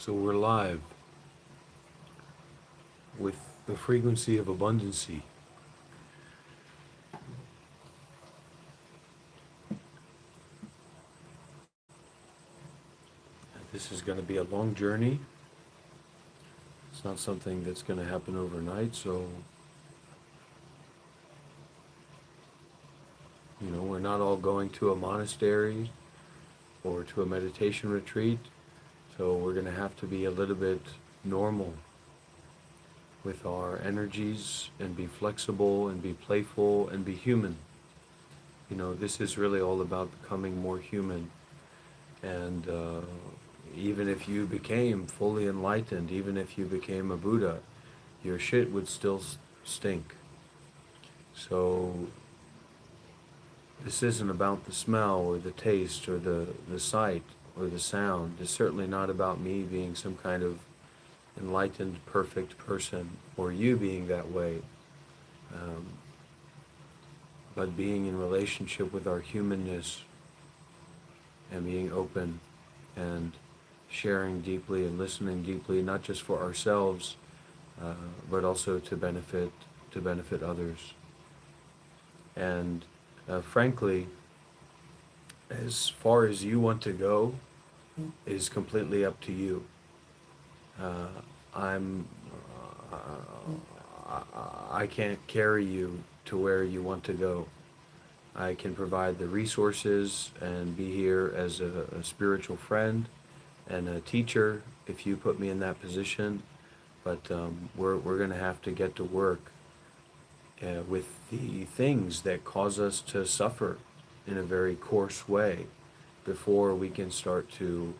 So we're live with the frequency of abundancy. This is going to be a long journey. It's not something that's going to happen overnight, so we're not all going to a monastery or to a meditation retreat, so we're going to have to be a little bit normal with our energies and be flexible and be playful and be human. This is really all about becoming more human. And even if you became fully enlightened, even if you became a Buddha, your shit would still stink. So this isn't about the smell or the taste or the sight or the sound. It's certainly not about me being some kind of enlightened, perfect person or you being that way. But being in relationship with our humanness and being open and sharing deeply and listening deeply, not just for ourselves, but also to benefit others. And frankly, as far as you want to go is completely up to you. I can't carry you to where you want to go. I can provide the resources and be here as a spiritual friend and a teacher if you put me in that position, but we're going to have to get to work with the things that cause us to suffer in a very coarse way before we can start to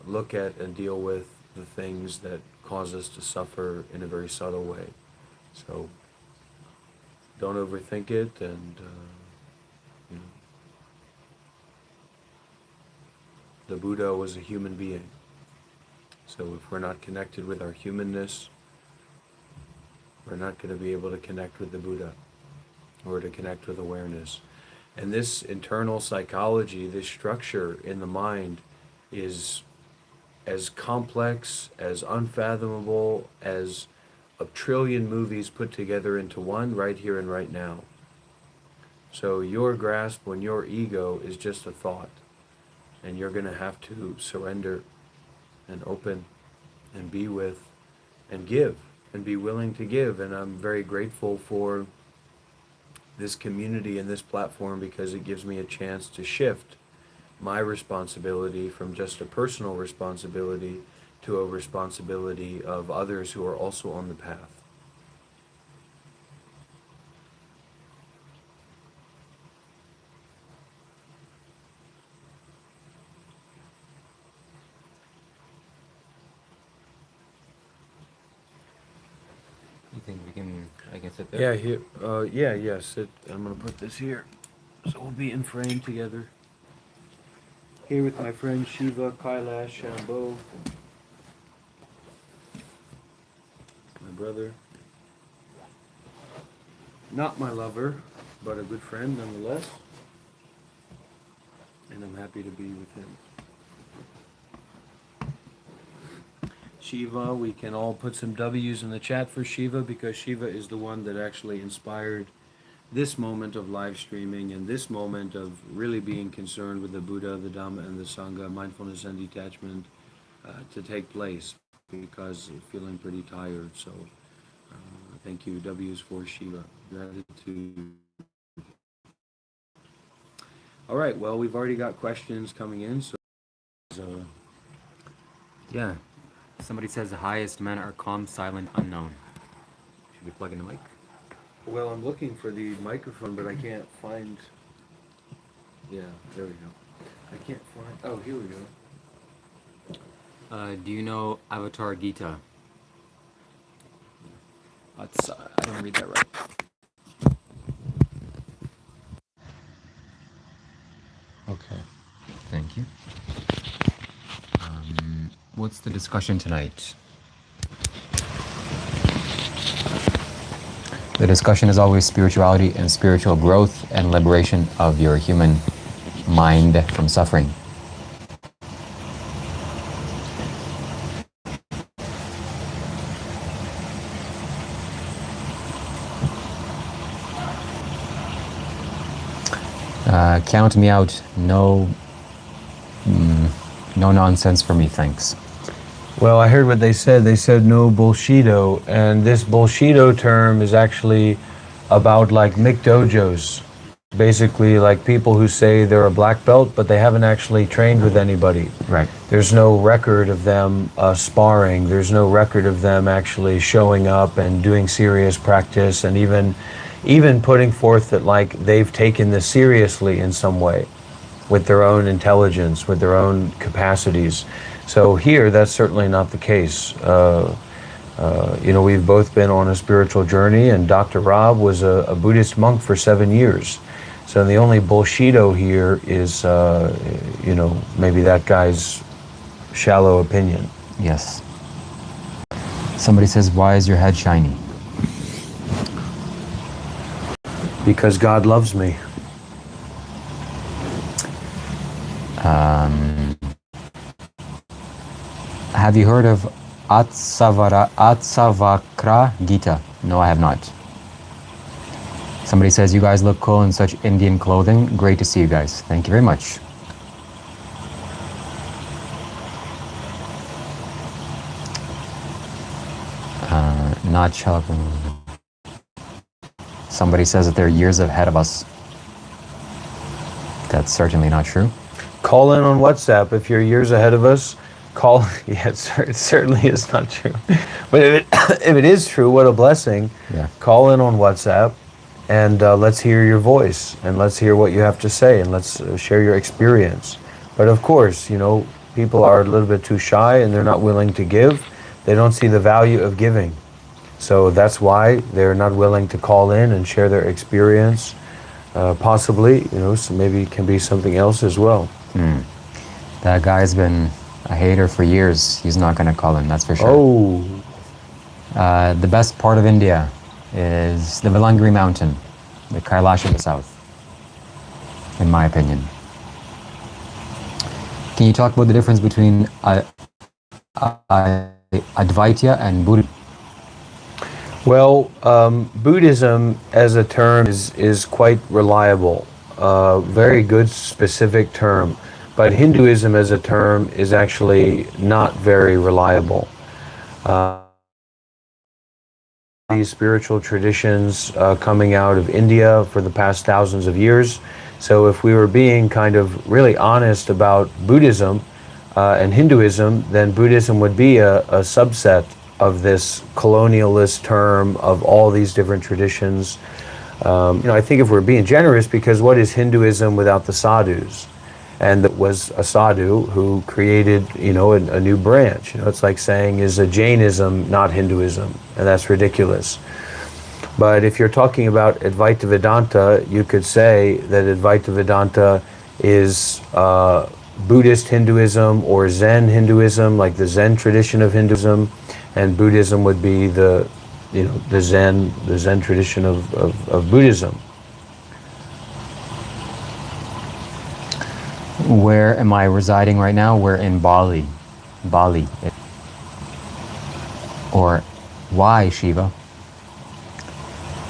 look at and deal with the things that cause us to suffer in a very subtle way. So don't overthink it, and the Buddha was a human being. So if we're not connected with our humanness, we're not going to be able to connect with the Buddha or to connect with awareness. And this internal psychology, this structure in the mind is as complex, as unfathomable as a trillion movies put together into one right here and right now. So your grasp on your ego is just a thought, and you're going to have to surrender and open and be with and give and be willing to give. And I'm very grateful for this community and this platform because it gives me a chance to shift my responsibility from just a personal responsibility to a responsibility of others who are also on the path. You think I can sit there? Yeah, here. Yes. I'm gonna put this here, so we'll be in frame together. Here with my friend Shiva Kailash Shambho, my brother. Not my lover, but a good friend nonetheless. And I'm happy to be with him. Shiva, we can all put some W's in the chat for Shiva because Shiva is the one that actually inspired this moment of live streaming and this moment of really being concerned with the Buddha, the Dhamma, and the Sangha, mindfulness and detachment to take place because I'm feeling pretty tired. So thank you, W's for Shiva. Gratitude. All right, well, we've already got questions coming in, so Yeah. Somebody says the highest men are calm, silent, unknown. Should we plug in the mic? well, I'm looking for the microphone, but I can't find. Yeah, there we go. I can't find. Oh, here we go. Do you know Avatar Gita? I don't read that right. Okay. Thank you. What's the discussion tonight? The discussion is always spirituality and spiritual growth and liberation of your human mind from suffering. Count me out. No, no nonsense for me, thanks. Well, I heard what they said. They said no bullshito, and this bullshito term is actually about like McDojos. Basically, like people who say they're a black belt, but they haven't actually trained with anybody. Right. There's no record of them sparring. There's no record of them actually showing up and doing serious practice, and even putting forth that like they've taken this seriously in some way, with their own intelligence, with their own capacities. So here, that's certainly not the case. We've both been on a spiritual journey, and Dr. Rob was a Buddhist monk for 7 years. So the only bullshito here is, maybe that guy's shallow opinion. Yes. Somebody says, why is your head shiny? Because God loves me. Have you heard of Atsavakra Gita? No, I have not. Somebody says, you guys look cool in such Indian clothing. Great to see you guys. Thank you very much. Not shocking. Somebody says that they're years ahead of us. That's certainly not true. Call in on WhatsApp if you're years ahead of us. Call. Yeah, it certainly is not true. But if it is true, what a blessing. Yeah. Call in on WhatsApp, and let's hear your voice, and let's hear what you have to say, and let's share your experience. But of course, people are a little bit too shy, and they're not willing to give. They don't see the value of giving. So that's why they're not willing to call in and share their experience. Possibly, so maybe it can be something else as well. That guy's been a hater for years. He's not going to call in, that's for sure. Oh. The best part of India is the Vilangiri mountain, the Kailash of the south, in my opinion. Can you talk about the difference between Advaita and Buddhism? Well, Buddhism as a term is quite reliable, very good specific term, but Hinduism as a term is actually not very reliable. These spiritual traditions coming out of India for the past thousands of years. So if we were being kind of really honest about Buddhism and Hinduism, then Buddhism would be a subset of this colonialist term of all these different traditions. I think if we're being generous, because what is Hinduism without the sadhus? And that was a sadhu who created, a new branch. It's like saying, is a Jainism not Hinduism? And that's ridiculous. But if you're talking about Advaita Vedanta, you could say that Advaita Vedanta is Buddhist Hinduism or Zen Hinduism, like the Zen tradition of Hinduism, and Buddhism would be the Zen tradition of Buddhism. Where am I residing right now? We're in Bali. Or why, Shiva?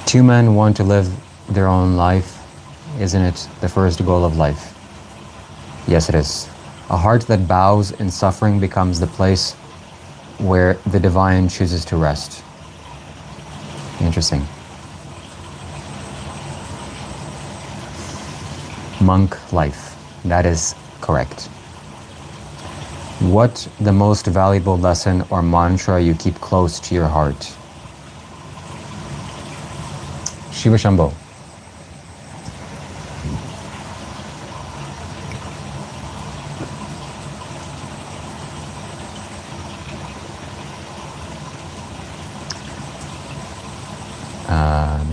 Two men want to live their own life. Isn't it the first goal of life? Yes, it is. A heart that bows in suffering becomes the place where the divine chooses to rest. Interesting. Monk life. That is correct. What the most valuable lesson or mantra you keep close to your heart? Shiva Shambho.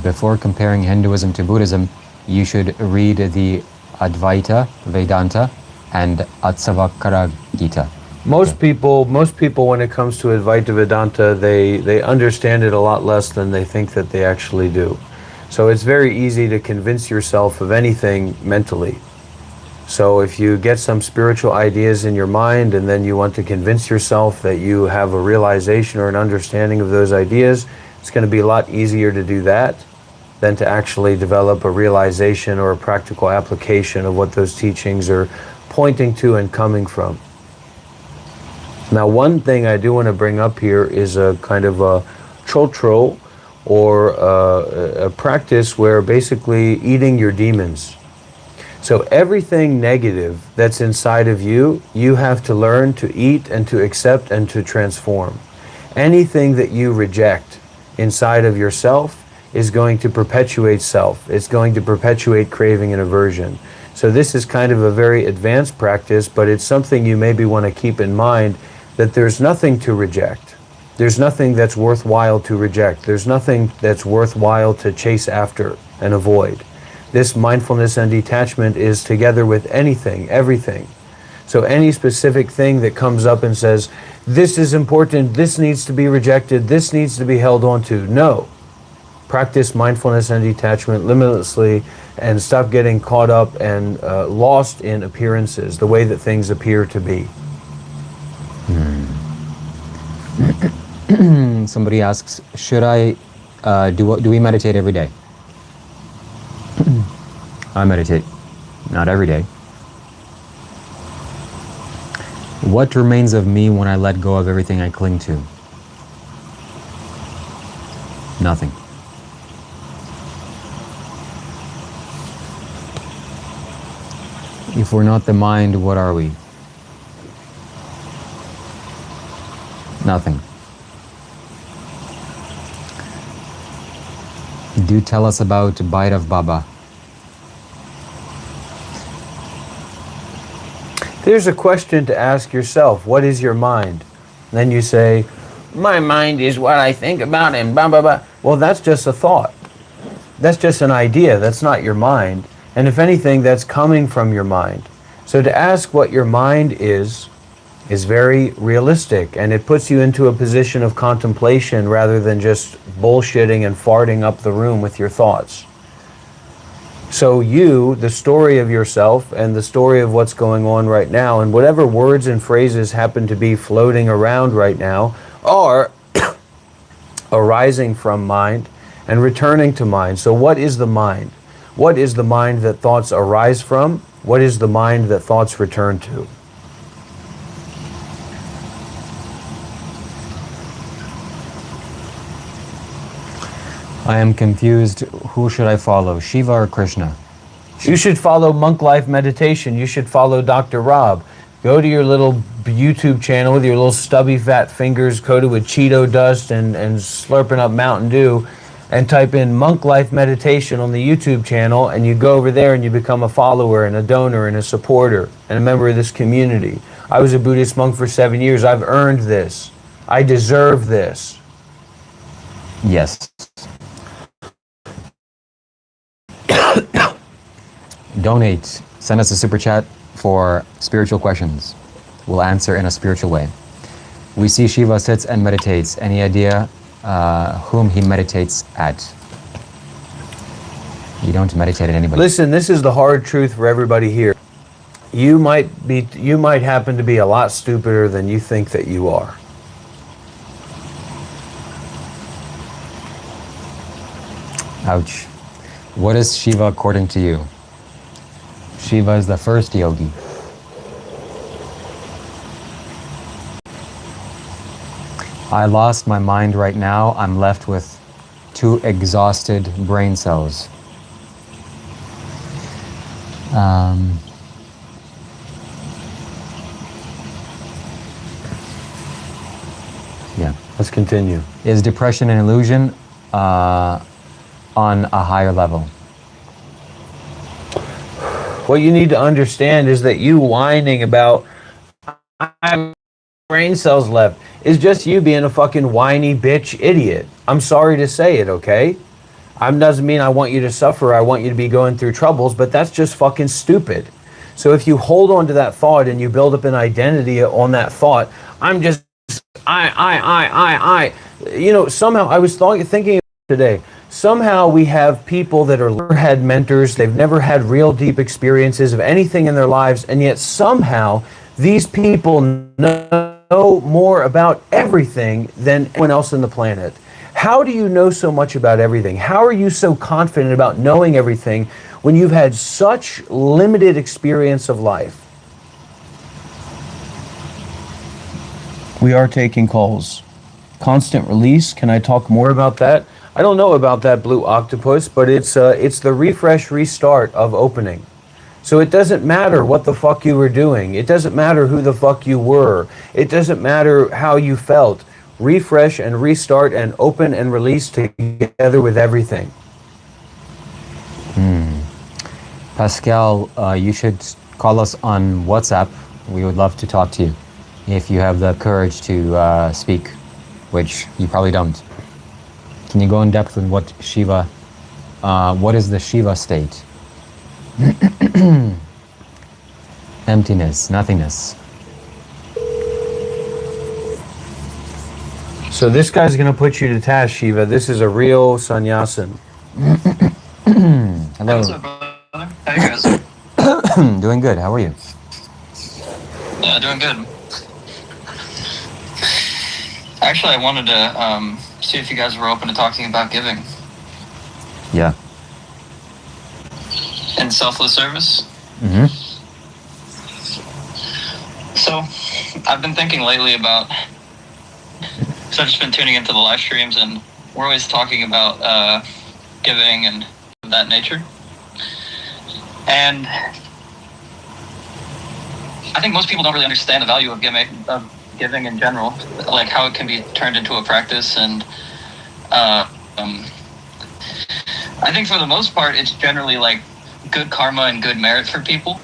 Before comparing Hinduism to Buddhism, you should read the Advaita Vedanta and Atsavakra Gita. Most people, when it comes to Advaita Vedanta, they understand it a lot less than they think that they actually do. So it's very easy to convince yourself of anything mentally. So if you get some spiritual ideas in your mind and then you want to convince yourself that you have a realization or an understanding of those ideas, it's going to be a lot easier to do that than to actually develop a realization or a practical application of what those teachings are pointing to and coming from. Now, one thing I do want to bring up here is a kind of a chotro, or a practice where basically eating your demons. So everything negative that's inside of you, you have to learn to eat and to accept and to transform. Anything that you reject inside of yourself is going to perpetuate self. It's going to perpetuate craving and aversion. So this is kind of a very advanced practice, but it's something you maybe want to keep in mind, that there's nothing to reject. There's nothing that's worthwhile to reject. There's nothing that's worthwhile to chase after and avoid. This mindfulness and detachment is together with anything, everything. So any specific thing that comes up and says, this is important, this needs to be rejected, this needs to be held on to. No. Practice mindfulness and detachment limitlessly and stop getting caught up and lost in appearances, the way that things appear to be. Somebody asks, should I, do we meditate every day? I meditate, not every day. What remains of me when I let go of everything I cling to? Nothing. If we're not the mind, what are we? Nothing. Do tell us about Bhairav Baba. There's a question to ask yourself. What is your mind? Then you say, my mind is what I think about and blah, blah, blah. Well, that's just a thought. That's just an idea. That's not your mind. And if anything, that's coming from your mind. So to ask what your mind is very realistic, and it puts you into a position of contemplation rather than just bullshitting and farting up the room with your thoughts. So you, the story of yourself and the story of what's going on right now, and whatever words and phrases happen to be floating around right now, are arising from mind and returning to mind. So what is the mind? What is the mind that thoughts arise from? What is the mind that thoughts return to? I am confused. Who should I follow, Shiva or Krishna? You should follow Monk Life Meditation. You should follow Dr. Rob. Go to your little YouTube channel with your little stubby fat fingers coated with Cheeto dust and slurping up Mountain Dew, and type in Monk Life Meditation on the YouTube channel, and you go over there and you become a follower and a donor and a supporter and a member of this community. I was a Buddhist monk for 7 years. I've earned this. I deserve this. Yes. Donate. Send us a super chat for spiritual questions. We'll answer in a spiritual way. We see Shiva sits and meditates. Any idea whom he meditates at? You don't meditate at anybody. Listen, this is the hard truth for everybody here. You might happen to be a lot stupider than you think that you are. Ouch. What is Shiva according to you? Shiva is the first yogi. I lost my mind right now. I'm left with 2 exhausted brain cells. Yeah. Let's continue. Is depression an illusion on a higher level? What you need to understand is that you whining about I have brain cells left is just you being a fucking whiny bitch idiot. I'm sorry to say it, okay? Doesn't mean I want you to suffer, I want you to be going through troubles, but that's just fucking stupid. So if you hold on to that thought and you build up an identity on that thought, I'm just, you know, somehow I was thinking today, somehow we have people that are never had mentors, they've never had real deep experiences of anything in their lives, and yet somehow these people know more about everything than anyone else on the planet, How do you know so much about everything? How are you so confident about knowing everything when you've had such limited experience of life? We are taking calls. Constant release, can I talk more about that? I don't know about that, Blue Octopus, but it's the refresh restart of opening. So it doesn't matter what the fuck you were doing. It doesn't matter who the fuck you were. It doesn't matter how you felt. Refresh and restart and open and release together with everything. Pascal, you should call us on WhatsApp. We would love to talk to you if you have the courage to speak, which you probably don't. Can you go in depth with what Shiva, what is the Shiva state? Emptiness, nothingness. So this guy's going to put you to task, Shiva. This is a real sannyasin. Hello. What's up, brother? How you guys? Doing good. How are you? Yeah, doing good. Actually, I wanted to see if you guys were open to talking about giving Yeah. and selfless service. Mm-hmm. So, I've been thinking lately about. So I've just been tuning into the live streams, and we're always talking about giving and of that nature. And I think most people don't really understand the value of giving in general, like how it can be turned into a practice. And I think for the most part, it's generally like good karma and good merit for people.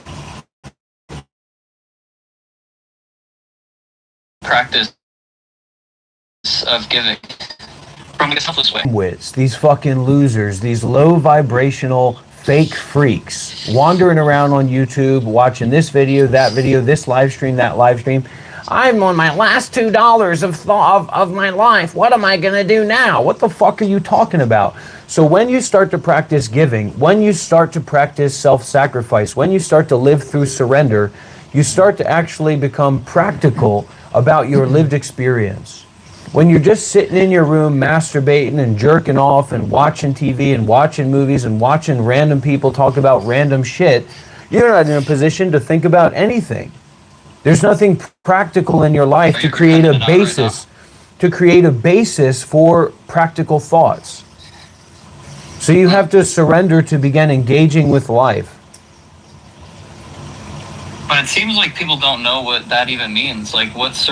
Practice of giving from a selfless way. Wits, these fucking losers, these low vibrational fake freaks wandering around on YouTube, watching this video, this live stream, that live stream. I'm on my last $2 of my life. What am I gonna do now? What the fuck are you talking about? So when you start to practice giving, when you start to practice self-sacrifice, when you start to live through surrender, you start to actually become practical about your lived experience. When you're just sitting in your room masturbating and jerking off and watching TV and watching movies and watching random people talk about random shit, you're not in a position to think about anything. There's nothing practical in your life to create a basis for practical thoughts. So you have to surrender to begin engaging with life. But it seems like people don't know what that even means. Like, what's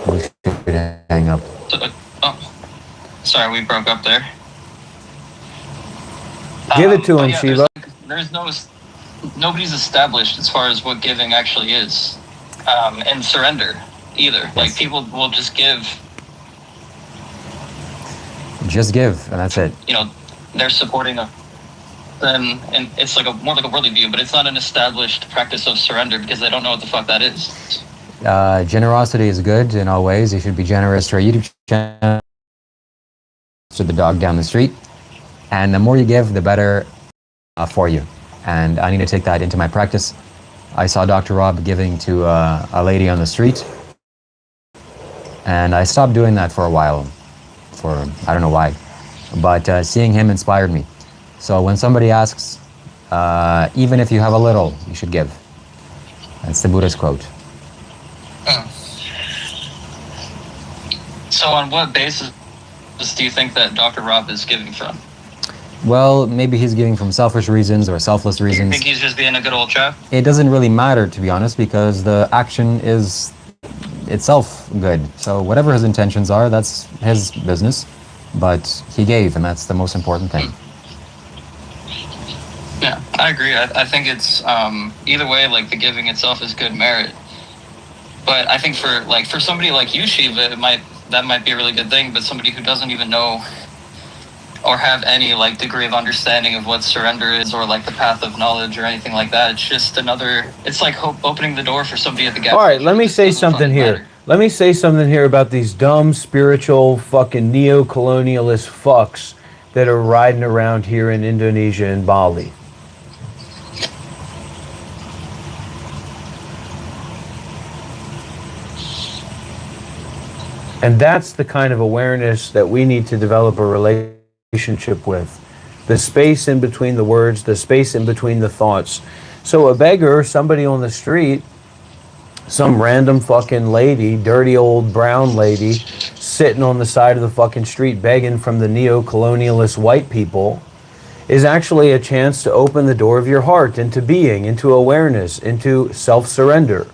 We should hang up. oh, sorry, we broke up there. Give it to him, yeah, Shiva. There's nobody's established as far as what giving actually is, and surrender either. Like, people will just give. Just give, and that's it. You know, they're supporting and it's like more like a worldly view, but it's not an established practice of surrender because they don't know what the fuck that is. Generosity is good in all ways. You should be generous to our YouTube channel, to the dog down the street. And the more you give, the better for you. And I need to take that into my practice. I saw Dr. Rob giving to a lady on the street. And I stopped doing that for a while. I don't know why. But seeing him inspired me. So when somebody asks, even if you have a little, you should give. That's the Buddha's quote. So on what basis do you think that Dr. Rob is giving from? Well, maybe he's giving from selfish reasons or selfless You reasons. think he's just being a good old chap? It doesn't really matter, to be honest, because the action is itself good. So whatever his intentions are, that's his business. But he gave, and that's the most important thing. Yeah, I agree. I think it's either way, like the giving itself is good merit. But I think for somebody like you, Shiva, that might be a really good thing. But somebody who doesn't even know or have any like degree of understanding of what surrender is, or like the path of knowledge or anything like that, it's just it's like opening the door for somebody at the gas. All right, let me say something here. Let me say something here about these dumb spiritual fucking neo-colonialist fucks that are riding around here in Indonesia and Bali. And that's the kind of awareness that we need to develop a relationship with. The space in between the words, the space in between the thoughts. So a beggar, somebody on the street, some random fucking lady, dirty old brown lady, sitting on the side of the fucking street begging from the neo-colonialist white people, is actually a chance to open the door of your heart into being, into awareness, into self-surrender.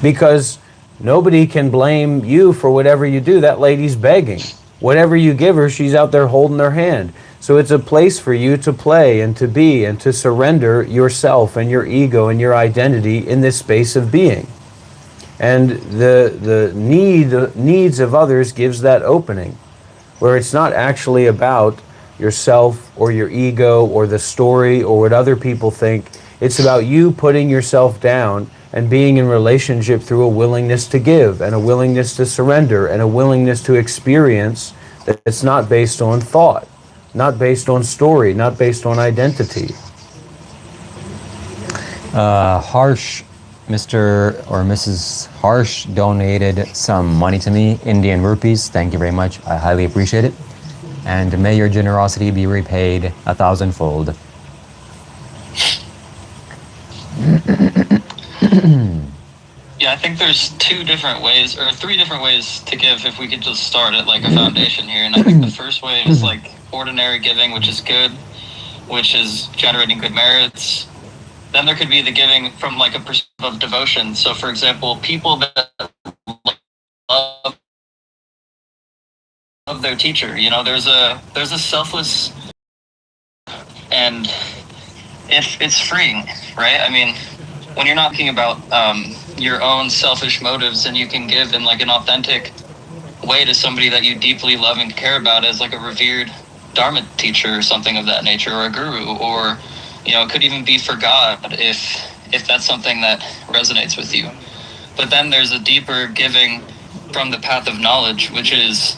Because nobody can blame you for whatever you do. That lady's begging. Whatever you give her, she's out there holding her hand. So it's a place for you to play and to be and to surrender yourself and your ego and your identity in this space of being. And the needs of others gives that opening, where it's not actually about yourself or your ego or the story or what other people think. It's about you putting yourself down and being in relationship through a willingness to give and a willingness to surrender and a willingness to experience that it's not based on thought, not based on story, not based on identity. Harsh, Mr. or Mrs. Harsh donated some money to me, Indian rupees. Thank you very much. I highly appreciate it. And may your generosity be repaid 1,000-fold. Yeah, I think there's 2 different ways, or 3 different ways to give if we could just start at like a foundation here. And I think the first way is like ordinary giving, which is good, which is generating good merits. Then there could be the giving from like a perspective of devotion. So for example, people that love their teacher, you know, there's a selfless, and if it's freeing, right? I mean, when you're not thinking about your own selfish motives, and you can give in like an authentic way to somebody that you deeply love and care about as like a revered Dharma teacher or something of that nature, or a guru, or, you know, it could even be for God if that's something that resonates with you. But then there's a deeper giving from the path of knowledge, which is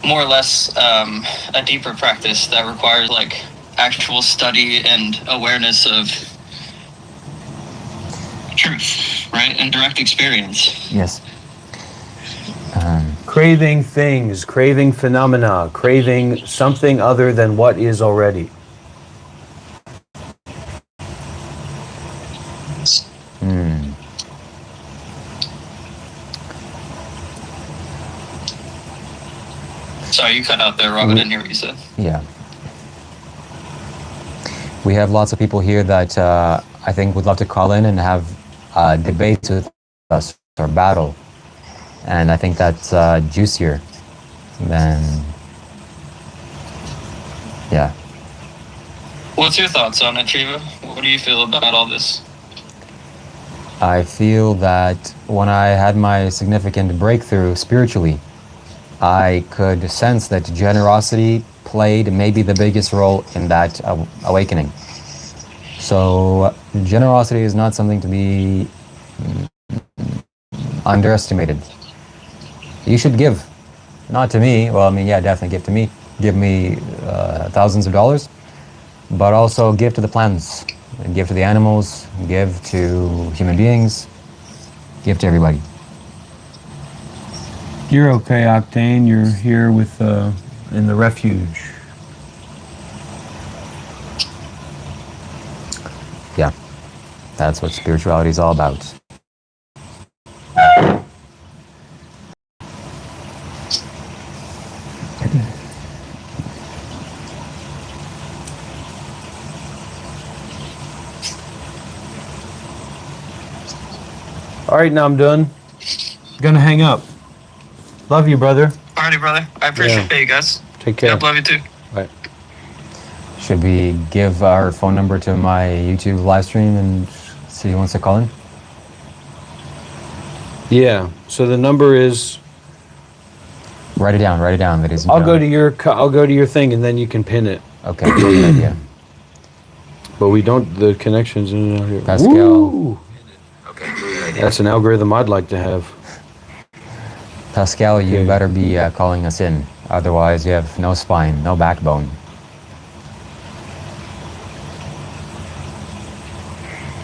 more or less a deeper practice that requires like actual study and awareness of truth, right? And direct experience. Yes. Craving things, craving phenomena, craving something other than what is already. Sorry, you cut out there, Rob. I didn't hear what you said. Yeah. We have lots of people here that I think would love to call in and have debates with us or battle. And I think that's juicier than, yeah. What's your thoughts on it, Triva? What do you feel about all this? I feel that when I had my significant breakthrough spiritually, I could sense that generosity played maybe the biggest role in that awakening. So generosity is not something to be underestimated. You should give, not to me. Well, I mean, yeah, definitely give to me. Give me thousands of dollars, but also give to the plants, give to the animals, give to human beings, give to everybody. You're okay, Octane. You're here with in the refuge. Yeah, that's what spirituality is all about. All right, now I'm done. Gonna hang up. Love you, brother. Alrighty, brother. I appreciate you guys. Take care. Yep, love you too. Bye. Should we give our phone number to my YouTube live stream and see who wants to call in? Yeah. So the number is. Write it down, ladies and I'll go gentlemen. to your thing, and then you can pin it. Okay, good idea. But we don't. The connections in here. Pascal. Woo! That's an algorithm I'd like to have. Pascal, you Okay. better be calling us in. Otherwise, you have no spine, no backbone.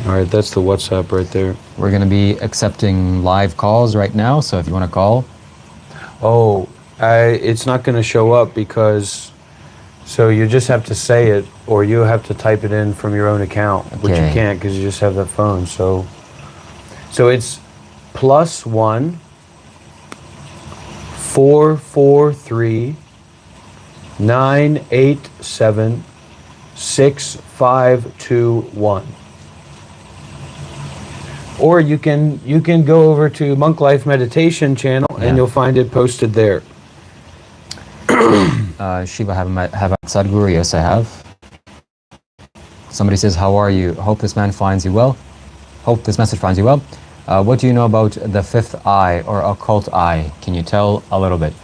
All right, that's the WhatsApp right there. We're going to be accepting live calls right now, so if you want to call. Oh, it's not going to show up because, so you just have to say it, or you have to type it in from your own account, which you Okay. can't because you just have that phone. So it's +1 443 987 6521. Or you can go over to Monk Life Meditation channel Yeah. and you'll find it posted there. Shiva, have I met Sadhguru? Yes, I have. Somebody says, how are you? Hope this man finds you well. Hope this message finds you well. What do you know about the fifth eye or occult eye? Can you tell a little bit?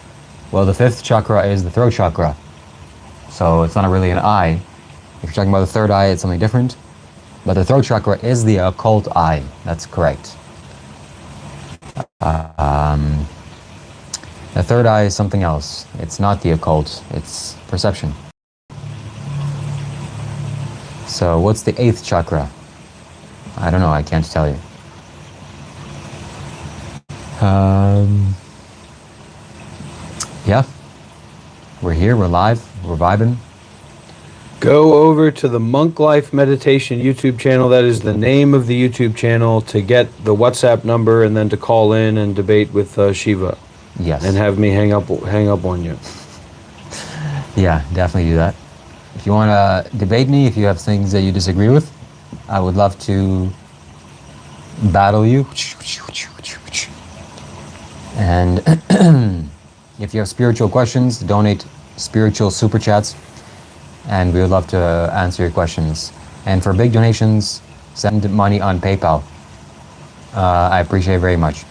Well, the fifth chakra is the throat chakra. So it's not really an eye. If you're talking about the third eye, it's something different. But the throat chakra is the occult eye. That's correct. The third eye is something else. It's not the occult. It's perception. So what's the eighth chakra? I don't know. I can't tell you. Yeah. We're here. We're live. We're vibing. Go over to the Monk Life Meditation YouTube channel. That is the name of the YouTube channel, to get the WhatsApp number and then to call in and debate with Shiva Yes. and have me hang up on you. Yeah, definitely do that. If you want to debate me, if you have things that you disagree with, I would love to battle you. And if you have spiritual questions, donate spiritual super chats, and we would love to answer your questions. And for big donations, send money on PayPal. I appreciate it very much.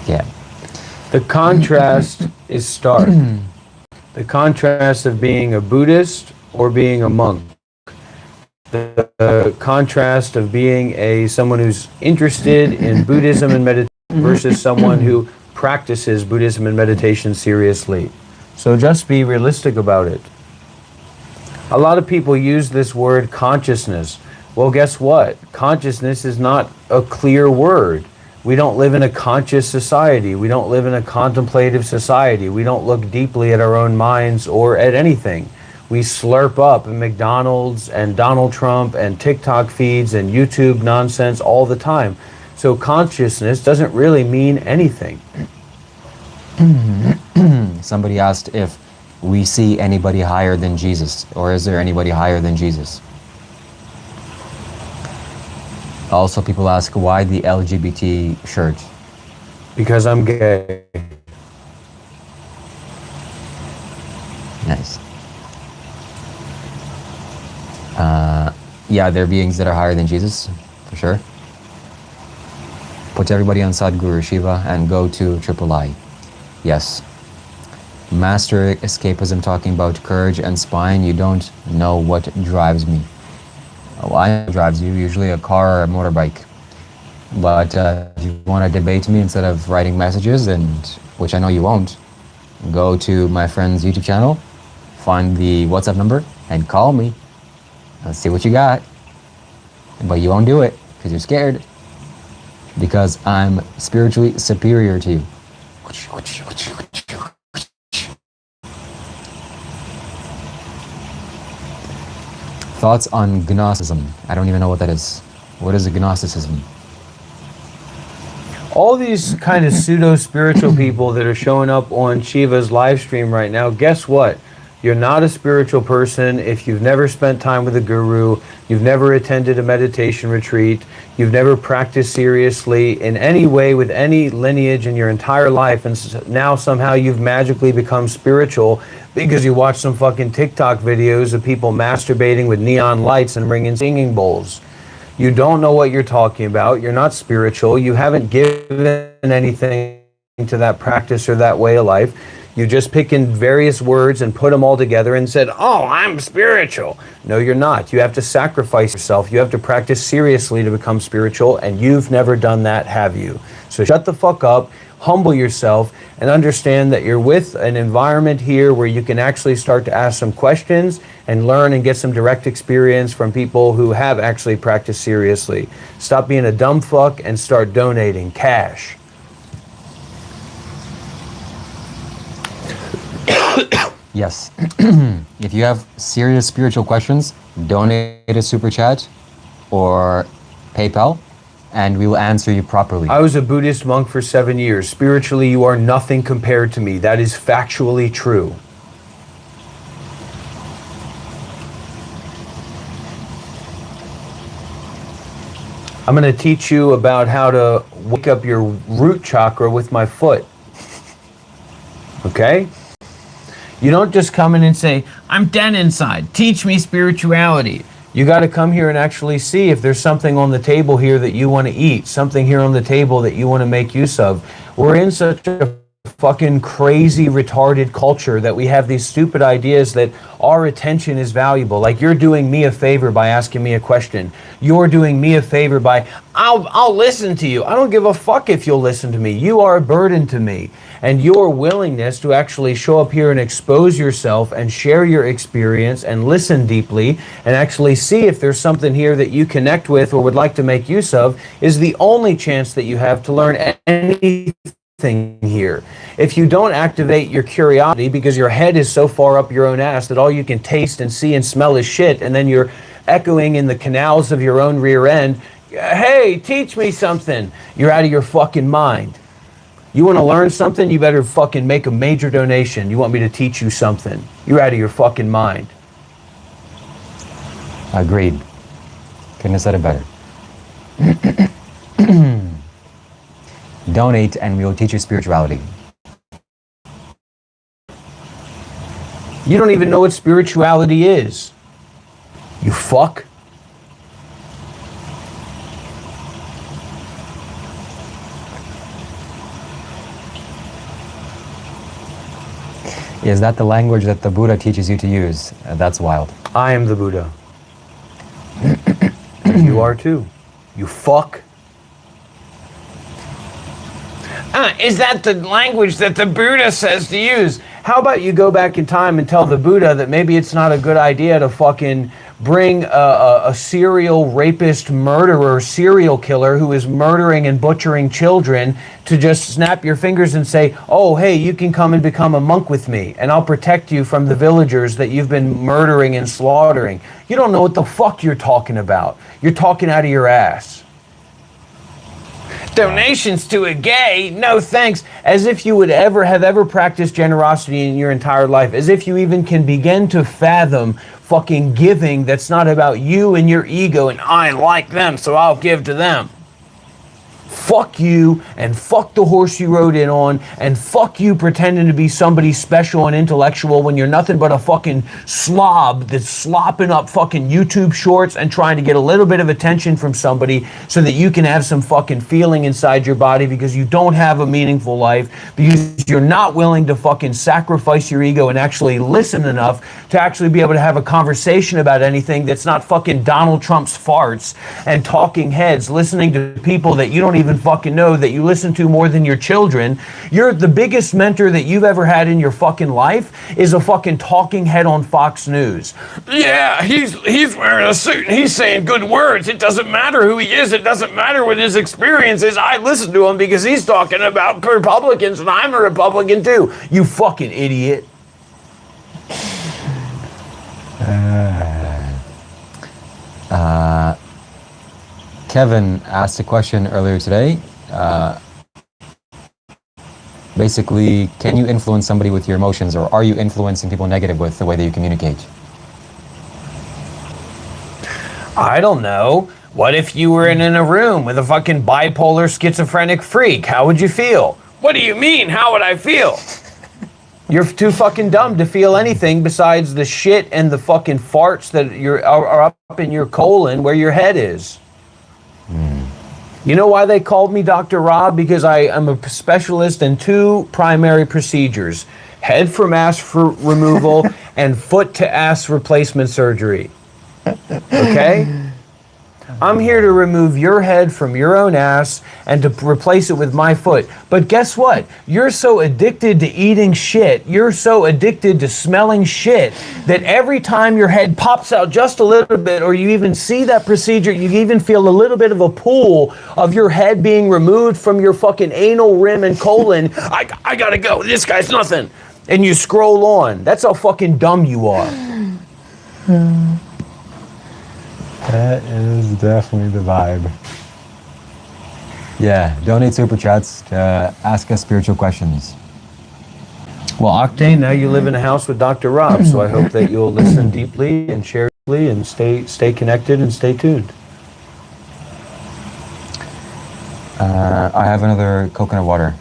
Yeah. The contrast is stark. The contrast of being a Buddhist or being a monk. The contrast of being someone who's interested in Buddhism and meditation versus someone who practices Buddhism and meditation seriously. So just be realistic about it. A lot of people use this word consciousness. Well, guess what? Consciousness is not a clear word. We don't live in a conscious society. We don't live in a contemplative society. We don't look deeply at our own minds or at anything. We slurp up McDonald's and Donald Trump and TikTok feeds and YouTube nonsense all the time. So consciousness doesn't really mean anything. Somebody asked if we see anybody higher than Jesus, or is there anybody higher than Jesus? Also, people ask why the LGBT shirt. Because I'm gay. Nice. Yeah, there are beings that are higher than Jesus, for sure. Put everybody on Sadhguru Shiva and go to Triple I. Yes. Master Escapism talking about courage and spine. You don't know what drives me. Well, I know what drives you, usually a car or a motorbike. But if you want to debate me instead of writing messages, and which I know you won't, go to my friend's YouTube channel, find the WhatsApp number, and call me. Let's see what you got. But you won't do it because you're scared. Because I'm spiritually superior to you. Thoughts on Gnosticism? I don't even know what that is. What is a Gnosticism? All these kind of pseudo-spiritual people that are showing up on Shiva's live stream right now, guess what? You're not a spiritual person if you've never spent time with a guru, you've never attended a meditation retreat, you've never practiced seriously in any way with any lineage in your entire life, and now somehow you've magically become spiritual because you watch some fucking TikTok videos of people masturbating with neon lights and bringing singing bowls. You don't know what you're talking about. You're not spiritual. You haven't given anything to that practice or that way of life. You just pick in various words and put them all together and said, oh, I'm spiritual. No, you're not. You have to sacrifice yourself. You have to practice seriously to become spiritual, and you've never done that, have you? So shut the fuck up, humble yourself, and understand that you're with an environment here where you can actually start to ask some questions and learn and get some direct experience from people who have actually practiced seriously. Stop being a dumb fuck and start donating cash. Yes. If you have serious spiritual questions, donate a super chat or PayPal, and we will answer you properly. I was a Buddhist monk for 7 years. Spiritually, you are nothing compared to me. That is factually true. I'm going to teach you about how to wake up your root chakra with my foot. Okay? You don't just come in and say, I'm dead inside, teach me spirituality. You got to come here and actually see if there's something on the table here that you want to eat, something here on the table that you want to make use of. We're in such a fucking crazy, retarded culture that we have these stupid ideas that our attention is valuable. Like, you're doing me a favor by asking me a question. You're doing me a favor by, I'll listen to you. I don't give a fuck if you'll listen to me. You are a burden to me. And your willingness to actually show up here and expose yourself and share your experience and listen deeply and actually see if there's something here that you connect with or would like to make use of is the only chance that you have to learn anything here. If you don't activate your curiosity because your head is so far up your own ass that all you can taste and see and smell is shit, and then you're echoing in the canals of your own rear end, hey, teach me something, you're out of your fucking mind. You want to learn something, you better fucking make a major donation. You want me to teach you something. You're out of your fucking mind. Agreed. Couldn't have said it better. Donate and we will teach you spirituality. You don't even know what spirituality is. You fuck. Is that the language that the Buddha teaches you to use? That's wild. I am the Buddha. You are too. You fuck. Is that the language that the Buddha says to use? How about you go back in time and tell the Buddha that maybe it's not a good idea to fucking bring a serial rapist, murderer, serial killer who is murdering and butchering children to just snap your fingers and say, oh, hey, you can come and become a monk with me and I'll protect you from the villagers that you've been murdering and slaughtering. You don't know what the fuck you're talking about. You're talking out of your ass. Donations to a gay? No thanks. As if you would ever practiced generosity in your entire life. As if you even can begin to fathom fucking giving that's not about you and your ego and I like them so I'll give to them. Fuck you and fuck the horse you rode in on and fuck you pretending to be somebody special and intellectual when you're nothing but a fucking slob that's slopping up fucking YouTube shorts and trying to get a little bit of attention from somebody so that you can have some fucking feeling inside your body because you don't have a meaningful life, because you're not willing to fucking sacrifice your ego and actually listen enough to actually be able to have a conversation about anything that's not fucking Donald Trump's farts and talking heads listening to people that you don't even fucking know, that you listen to more than your children. You're the biggest mentor that you've ever had in your fucking life is a fucking talking head on Fox News. Yeah, he's wearing a suit and he's saying good words. It doesn't matter who he is. It doesn't matter what his experience is. I listen to him because he's talking about Republicans and I'm a Republican too. You fucking idiot. Kevin asked a question earlier today. Basically, can you influence somebody with your emotions, or are you influencing people negative with the way that you communicate? I don't know. What if you were in a room with a fucking bipolar schizophrenic freak? How would you feel? What do you mean? How would I feel? You're too fucking dumb to feel anything besides the shit and the fucking farts that are up in your colon where your head is. You know why they called me Dr. Rob? Because I am a specialist in two primary procedures: head from ass removal and foot to ass replacement surgery. Okay? I'm here to remove your head from your own ass and to replace it with my foot. But guess what? You're so addicted to eating shit, you're so addicted to smelling shit, that every time your head pops out just a little bit, or you even see that procedure, you even feel a little bit of a pull of your head being removed from your fucking anal rim and colon. I gotta go. This guy's nothing. And you scroll on. That's how fucking dumb you are. That is definitely the vibe. Yeah, donate super chats to ask us spiritual questions. Well, Octane, now you live in a house with Dr. Rob, so I hope that you'll listen deeply and share deeply and stay connected and stay tuned. I have another coconut water.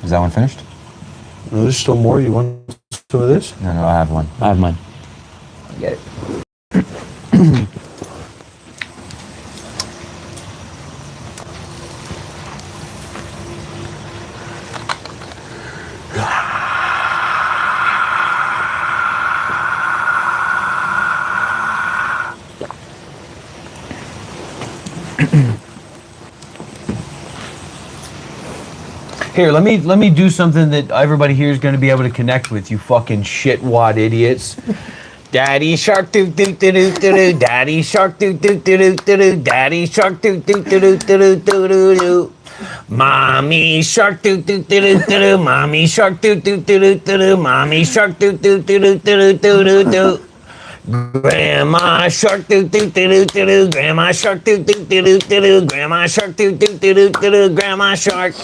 Is that one finished? No, there's still more. You want some of this? No, I have one. I have mine. Get it. Here, let me do something that everybody here is going to be able to connect with, you fucking shitwad idiots. Daddy shark doo doo doo doo doo, daddy shark doo doo doo doo doo, daddy shark doo doo doo doo doo doo doo doo. Mommy shark doo doo doo doo doo, mommy shark doo doo doo doo doo, mommy shark doo doo doo doo doo doo doo doo. Grandma shark doo doo doo doo doo, grandma shark doo doo doo doo doo, grandma shark doo doo doo doo doo, grandma shark.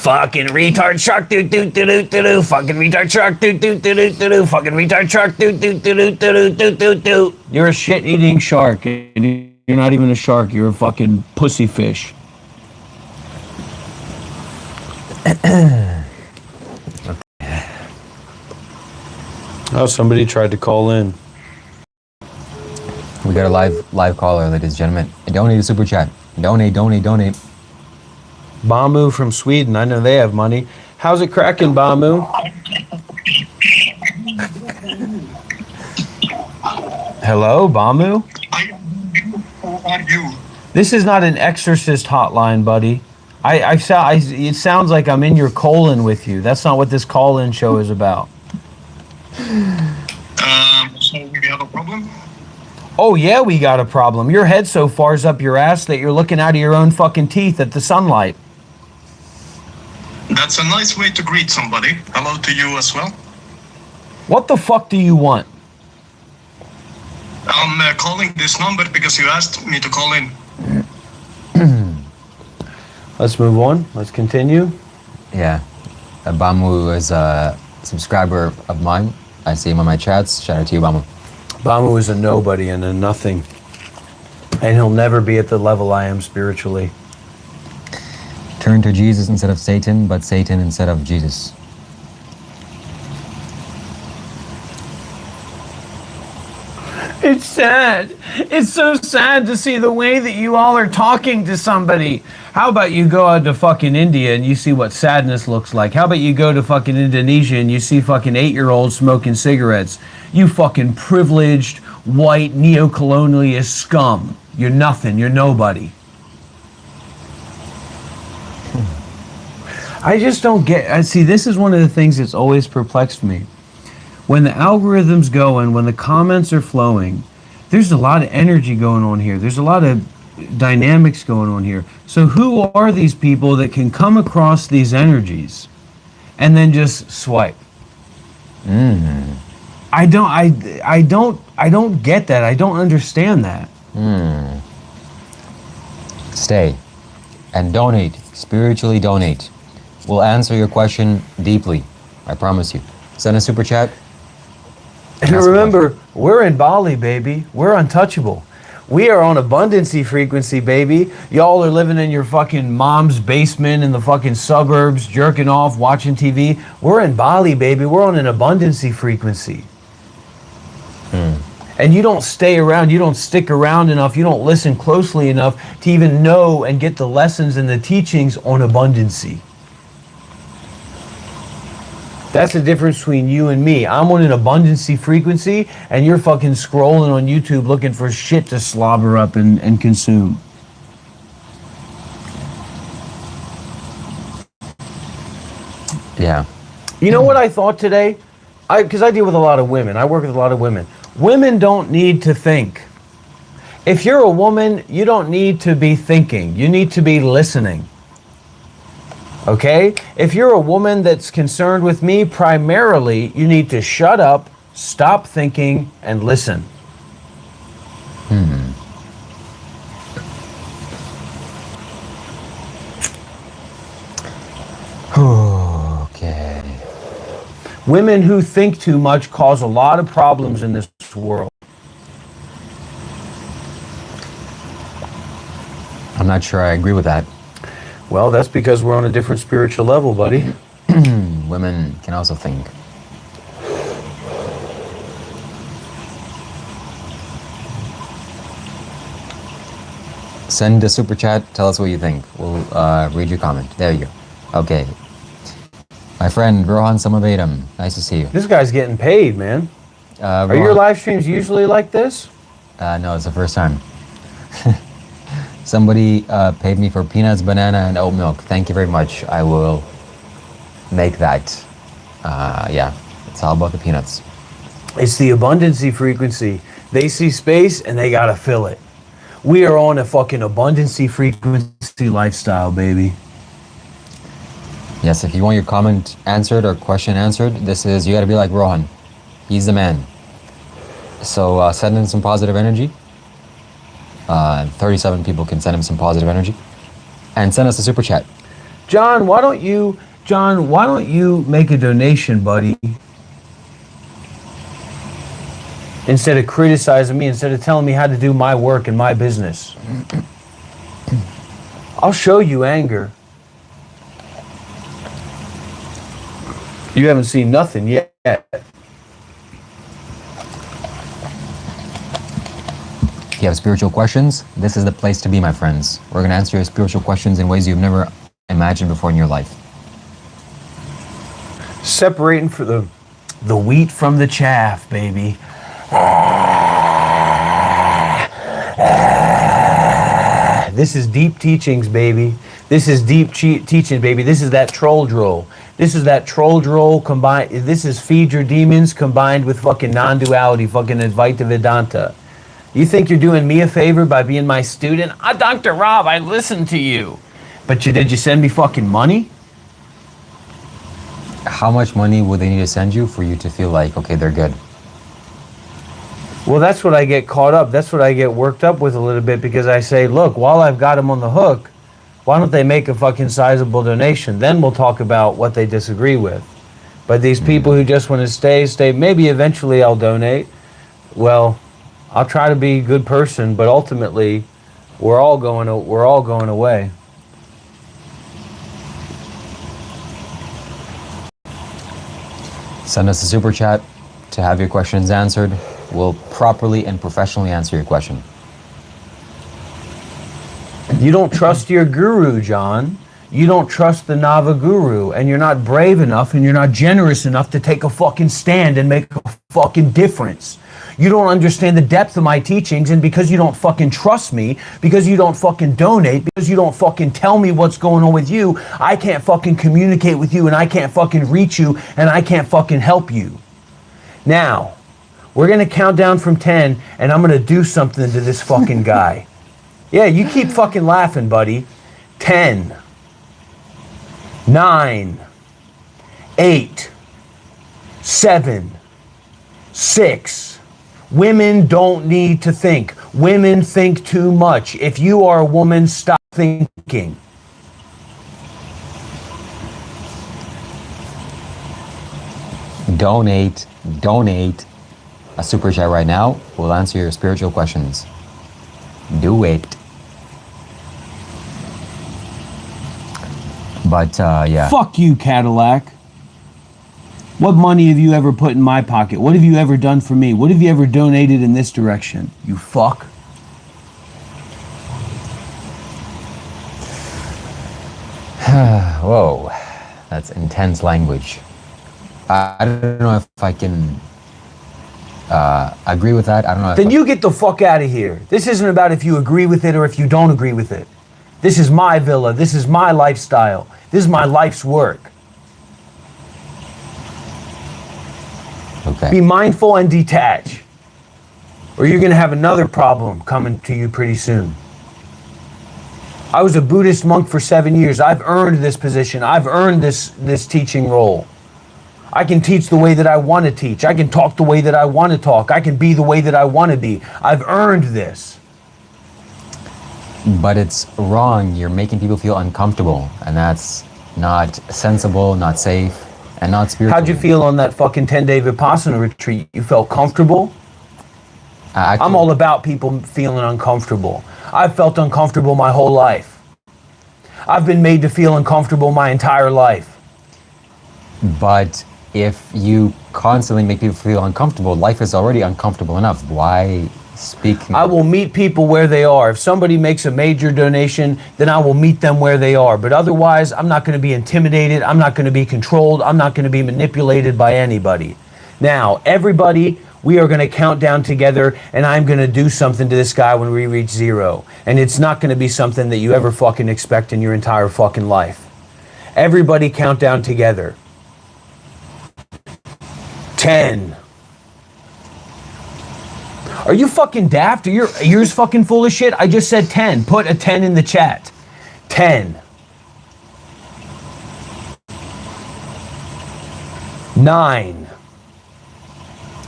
Fucking retard shark doo doo doo doo doo, fucking retard shark doo doo doo doo doo, fucking retard shark doo doo doo doo doo doo doo doo. You're a shit-eating shark, and you're not even a shark. You're a fucking pussy fish. Oh, somebody tried to call in. We got a live caller, ladies and gentlemen. Donate a super chat. Donate. Bamu from Sweden. I know they have money. How's it cracking, Bamu? Hello, Bamu? Who are you? This is not an exorcist hotline, buddy. It sounds like I'm in your colon with you. That's not what this call-in show is about. So we have a problem? Oh, yeah, we got a problem. Your head so far's up your ass that you're looking out of your own fucking teeth at the sunlight. That's a nice way to greet somebody. Hello to you as well. What the fuck do you want? I'm calling this number because you asked me to call in. Let's move on. Let's continue. Yeah. Bamu is a subscriber of mine. I see him on my chats. Shout out to you, Bamu. Bamu is a nobody and a nothing. And he'll never be at the level I am spiritually. Turn to Jesus instead of Satan, but Satan instead of Jesus. It's sad. It's so sad to see the way that you all are talking to somebody. How about you go out to fucking India and you see what sadness looks like? How about you go to fucking Indonesia and you see fucking 8-year-olds smoking cigarettes? You fucking privileged, white, neo-colonialist scum. You're nothing. You're nobody. I just don't get... See, this is one of the things that's always perplexed me. When the algorithm's going, when the comments are flowing, there's a lot of energy going on here. There's a lot of dynamics going on here. So who are these people that can come across these energies and then just swipe? I don't get that. I don't understand that. Stay and donate. Spiritually donate. We'll answer your question deeply. I promise you. Send a super chat. And remember, we're in Bali, baby. We're untouchable. We are on abundancy frequency, baby. Y'all are living in your fucking mom's basement in the fucking suburbs, jerking off, watching TV. We're in Bali, baby. We're on an abundancy frequency. And you don't stay around, you don't stick around enough, you don't listen closely enough to even know and get the lessons and the teachings on abundancy. That's the difference between you and me. I'm on an abundancy frequency, and you're fucking scrolling on YouTube looking for shit to slobber up and consume. Yeah. You know what I thought today? Because I deal with a lot of women. I work with a lot of women. Women don't need to think. If you're a woman, you don't need to be thinking. You need to be listening. Okay? If you're a woman that's concerned with me, primarily, you need to shut up, stop thinking, and listen. Okay. Women who think too much cause a lot of problems in this world. I'm not sure I agree with that. Well, that's because we're on a different spiritual level, buddy. Women can also think. Send a super chat. Tell us what you think. We'll read your comment. There you go. Okay. My friend Rohan Samavedam. Nice to see you. This guy's getting paid, man. Are your live streams usually like this? No, it's the first time. Somebody paid me for peanuts, banana, and oat milk. Thank you very much. I will make that. Yeah, it's all about the peanuts. It's the abundancy frequency. They see space and they gotta fill it. We are on a fucking abundancy frequency lifestyle, baby. Yes, if you want your comment answered or question answered, this is, you gotta be like Rohan. He's the man. So send in some positive energy. 37 people can send him some positive energy. And send us a super chat. John, why don't you make a donation, buddy? Instead of criticizing me, instead of telling me how to do my work and my business. I'll show you anger. You haven't seen nothing yet. If you have spiritual questions, this is the place to be, my friends. We're gonna answer your spiritual questions in ways you've never imagined before in your life. Separating for the wheat from the chaff, baby. This is deep teachings, baby. This is deep teaching, baby. This is that troll droll. This is that troll droll combined. This is feed your demons combined with fucking non-duality, fucking Advaita Vedanta. You think you're doing me a favor by being my student? Dr. Rob, I listened to you. But did you send me fucking money? How much money would they need to send you for you to feel like, okay, they're good? Well, that's what I get caught up. That's what I get worked up with a little bit, because I say, look, while I've got them on the hook, why don't they make a fucking sizable donation? Then we'll talk about what they disagree with. But these people who just want to stay, maybe eventually I'll donate. Well, I'll try to be a good person, but ultimately, we're all going away. Send us a super chat to have your questions answered. We'll properly and professionally answer your question. You don't trust your guru, John. You don't trust the Nava guru, and you're not brave enough and you're not generous enough to take a fucking stand and make a fucking difference. You don't understand the depth of my teachings, and because you don't fucking trust me, because you don't fucking donate, because you don't fucking tell me what's going on with you, I can't fucking communicate with you, and I can't fucking reach you, and I can't fucking help you. Now, we're gonna count down from 10, and I'm gonna do something to this fucking guy. Yeah, you keep fucking laughing, buddy. 10, 9, 8, 7, 6. Women don't need to think. Women think too much. If you are a woman, stop thinking. Donate a super chat right now. We'll answer your spiritual questions. Do it. But yeah. Fuck you, Cadillac. What money have you ever put in my pocket? What have you ever done for me? What have you ever donated in this direction? You fuck. Whoa, that's intense language. I don't know if I can agree with that. I don't know. Then you get the fuck out of here. This isn't about if you agree with it or if you don't agree with it. This is my villa. This is my lifestyle. This is my life's work. Okay. Be mindful and detach, or you're going to have another problem coming to you pretty soon. I was a Buddhist monk for 7 years. I've earned this position. I've earned this teaching role. I can teach the way that I want to teach. I can talk the way that I want to talk. I can be the way that I want to be. I've earned this. But it's wrong. You're making people feel uncomfortable, and that's not sensible, not safe, and not spiritual. How'd you feel on that fucking 10-day Vipassana retreat? You felt comfortable? Actually, I'm all about people feeling uncomfortable. I've felt uncomfortable my whole life. I've been made to feel uncomfortable my entire life. But if you constantly make people feel uncomfortable, life is already uncomfortable enough. Why speak? I will meet people where they are. If somebody makes a major donation, then I will meet them where they are. But otherwise, I'm not going to be intimidated. I'm not going to be controlled. I'm not going to be manipulated by anybody. Now, everybody, we are going to count down together, and I'm going to do something to this guy when we reach 0. And it's not going to be something that you ever fucking expect in your entire fucking life. Everybody count down together. 10. Are you fucking daft? Are your ears fucking full of shit? I just said 10. Put a 10 in the chat. 10. 9.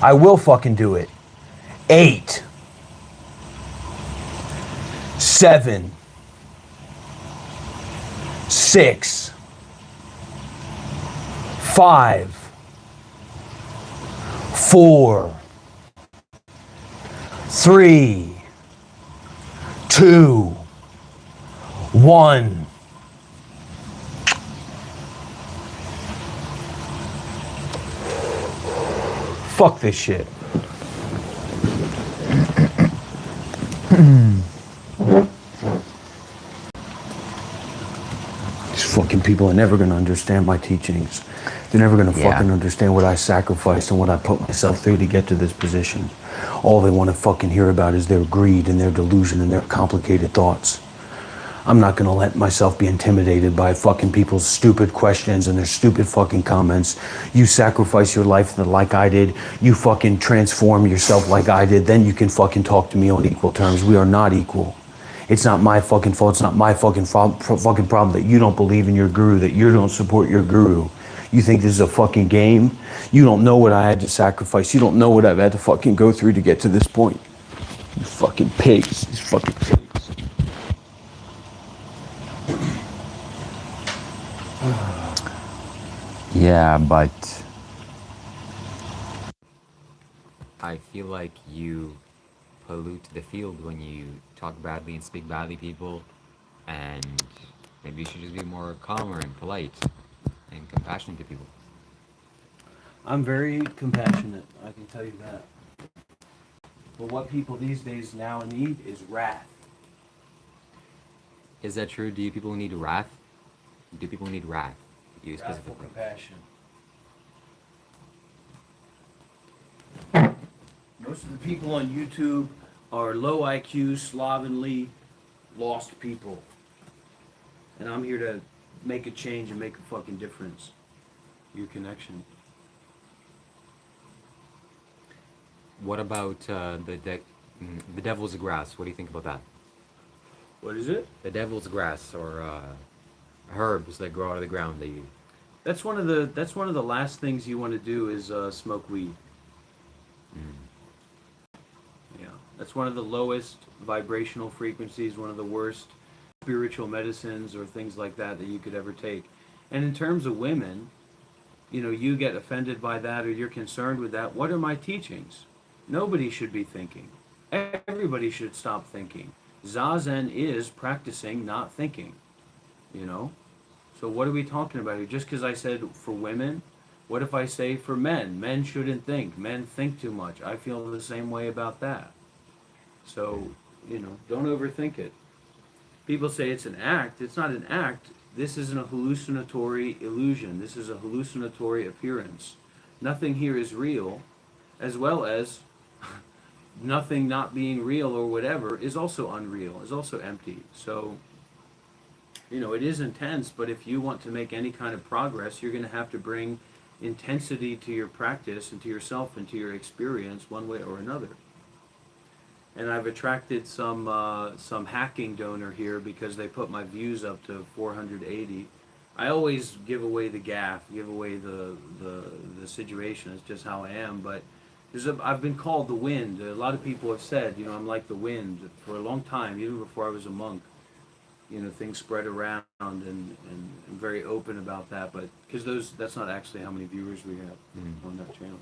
I will fucking do it. 8. 7. 6. 5. 4. 3. 2. 1. Fuck this shit. These fucking people are never gonna understand my teachings. They're never gonna fucking understand what I sacrificed and what I put myself through to get to this position. All they want to fucking hear about is their greed and their delusion and their complicated thoughts. I'm not gonna let myself be intimidated by fucking people's stupid questions and their stupid fucking comments. You sacrifice your life like I did. You fucking transform yourself like I did. Then you can fucking talk to me on equal terms. We are not equal. It's not my fucking fault. It's not my fucking problem that you don't believe in your guru, that you don't support your guru. You think this is a fucking game? You don't know what I had to sacrifice. You don't know what I've had to fucking go through to get to this point. You fucking pigs. These fucking pigs. Yeah, but I feel like you pollute the field when you talk badly and speak badly people, and maybe you should just be more calmer and polite and compassionate to people. I'm very compassionate, I can tell you that. But what people these days now need is wrath. Is that true? Do people need wrath? Do people need wrath? You Wrathful specifically. compassion. Most of the people on YouTube are low IQ, slovenly, lost people. And I'm here to make a change and make a fucking difference. Your connection. What about the devil's grass? What do you think about that? What is it? The devil's grass, or herbs that grow out of the ground that you. That's one of the last things you want to do is smoke weed. Yeah, that's one of the lowest vibrational frequencies, one of the worst spiritual medicines or things like that you could ever take. And in terms of women, you get offended by that or you're concerned with that. What are my teachings? Nobody should be thinking. Everybody should stop thinking. Zazen is practicing not thinking, So what are we talking about here? Just because I said for women, what if I say for men? Men shouldn't think. Men think too much. I feel the same way about that. So, don't overthink it. People say it's an act. It's not an act. This isn't a hallucinatory illusion. This is a hallucinatory appearance. Nothing here is real, as well as nothing not being real or whatever is also unreal, is also empty. So, it is intense, but if you want to make any kind of progress, you're going to have to bring intensity to your practice and to yourself and to your experience one way or another. And I've attracted some hacking donor here because they put my views up to 480. I always give away the gaff, give away the situation. It's just how I am. But I've been called the wind. A lot of people have said, I'm like the wind for a long time, even before I was a monk. Things spread around, and I'm very open about that. But because that's not actually how many viewers we have on that channel.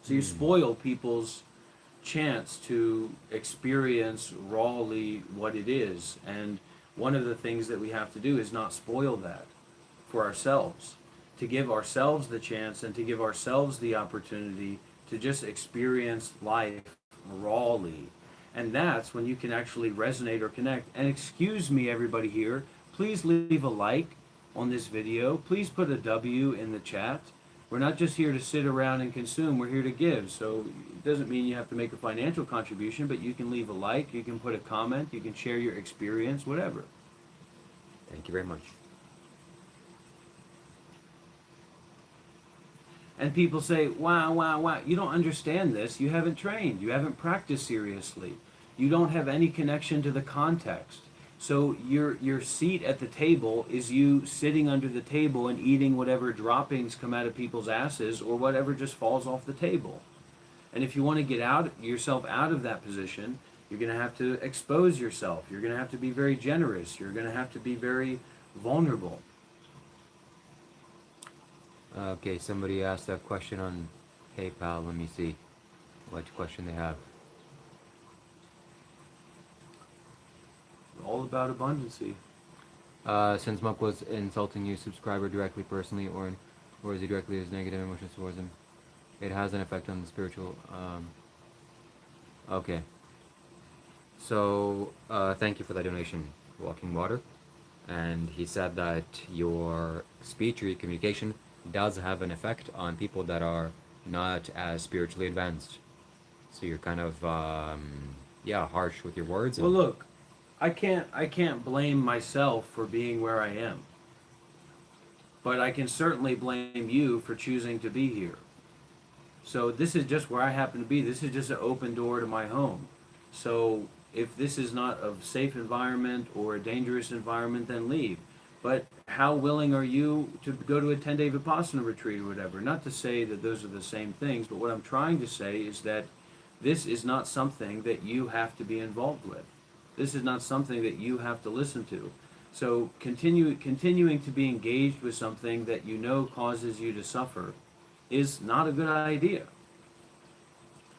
So you spoil people's chance to experience rawly what it is, and one of the things that we have to do is not spoil that for ourselves, to give ourselves the chance and to give ourselves the opportunity to just experience life rawly. And that's when you can actually resonate or connect. And excuse me, everybody here, please leave a like on this video. Please put a W in the chat. We're not just here to sit around and consume, we're here to give. So it doesn't mean you have to make a financial contribution, but you can leave a like, you can put a comment, you can share your experience, whatever. Thank you very much. And people say, wow, you don't understand this, you haven't trained, you haven't practiced seriously, you don't have any connection to the context. So your seat at the table is you sitting under the table and eating whatever droppings come out of people's asses or whatever just falls off the table. And if you want to get yourself out of that position, you're going to have to expose yourself. You're going to have to be very generous. You're going to have to be very vulnerable. Okay, somebody asked a question on PayPal. Let me see what question they have. All about abundancy. Since Monk was insulting you, subscriber directly, personally, or is he directly as negative emotions towards him? It has an effect on the spiritual. Okay. So, thank you for that donation, Walking Water. And he said that your speech or your communication does have an effect on people that are not as spiritually advanced. So you're kind of, harsh with your words. Well, look, I can't blame myself for being where I am. But I can certainly blame you for choosing to be here. So this is just where I happen to be. This is just an open door to my home. So if this is not a safe environment or a dangerous environment, then leave. But how willing are you to go to a 10-day Vipassana retreat or whatever? Not to say that those are the same things, but what I'm trying to say is that this is not something that you have to be involved with. This is not something that you have to listen to. So continuing to be engaged with something that you know causes you to suffer is not a good idea.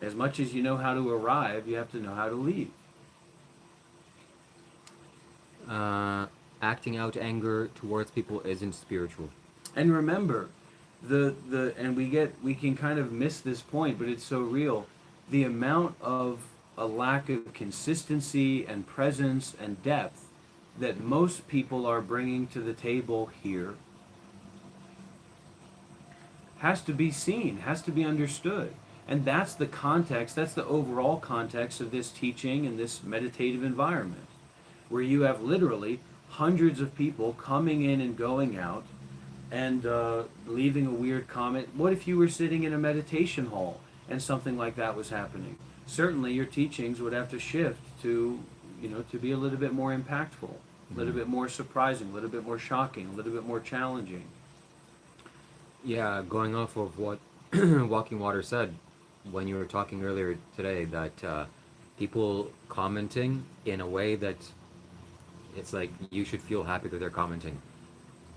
As much as you know how to arrive, you have to know how to leave. Acting out anger towards people isn't spiritual. And remember, we can kind of miss this point, but it's so real. The amount of a lack of consistency and presence and depth that most people are bringing to the table here has to be seen, has to be understood. And that's the context, that's the overall context of this teaching and this meditative environment, where you have literally hundreds of people coming in and going out and leaving a weird comment. What if you were sitting in a meditation hall and something like that was happening? Certainly your teachings would have to shift to be a little bit more impactful, a little bit more surprising, a little bit more shocking, a little bit more challenging. Yeah, going off of what Walking Water said when you were talking earlier today, that people commenting in a way that it's like you should feel happy that they're commenting.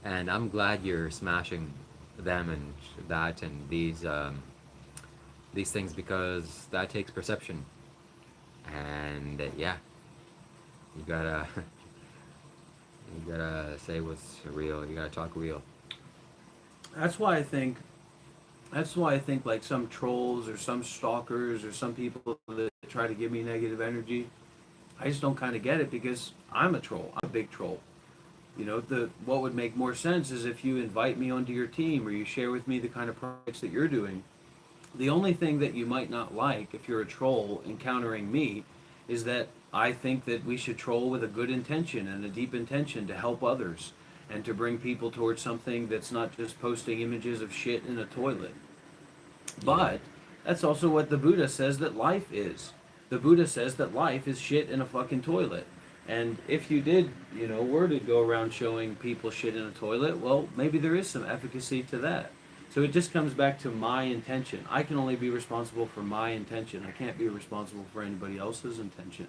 And I'm glad you're smashing them and that and these things, because that takes perception. And you gotta say what's real. You gotta talk real. That's why I think like some trolls or some stalkers or some people that try to give me negative energy, I just don't kind of get it, because I'm a troll. I'm a big troll. You know, what would make more sense is if you invite me onto your team or you share with me the kind of projects that you're doing. The only thing that you might not like if you're a troll encountering me is that I think that we should troll with a good intention and a deep intention to help others and to bring people towards something that's not just posting images of shit in a toilet. But that's also what the Buddha says that life is. The Buddha says that life is shit in a fucking toilet. And if you did, you know, were to go around showing people shit in a toilet, well, maybe there is some efficacy to that. So it just comes back to my intention. I can only be responsible for my intention. I can't be responsible for anybody else's intention.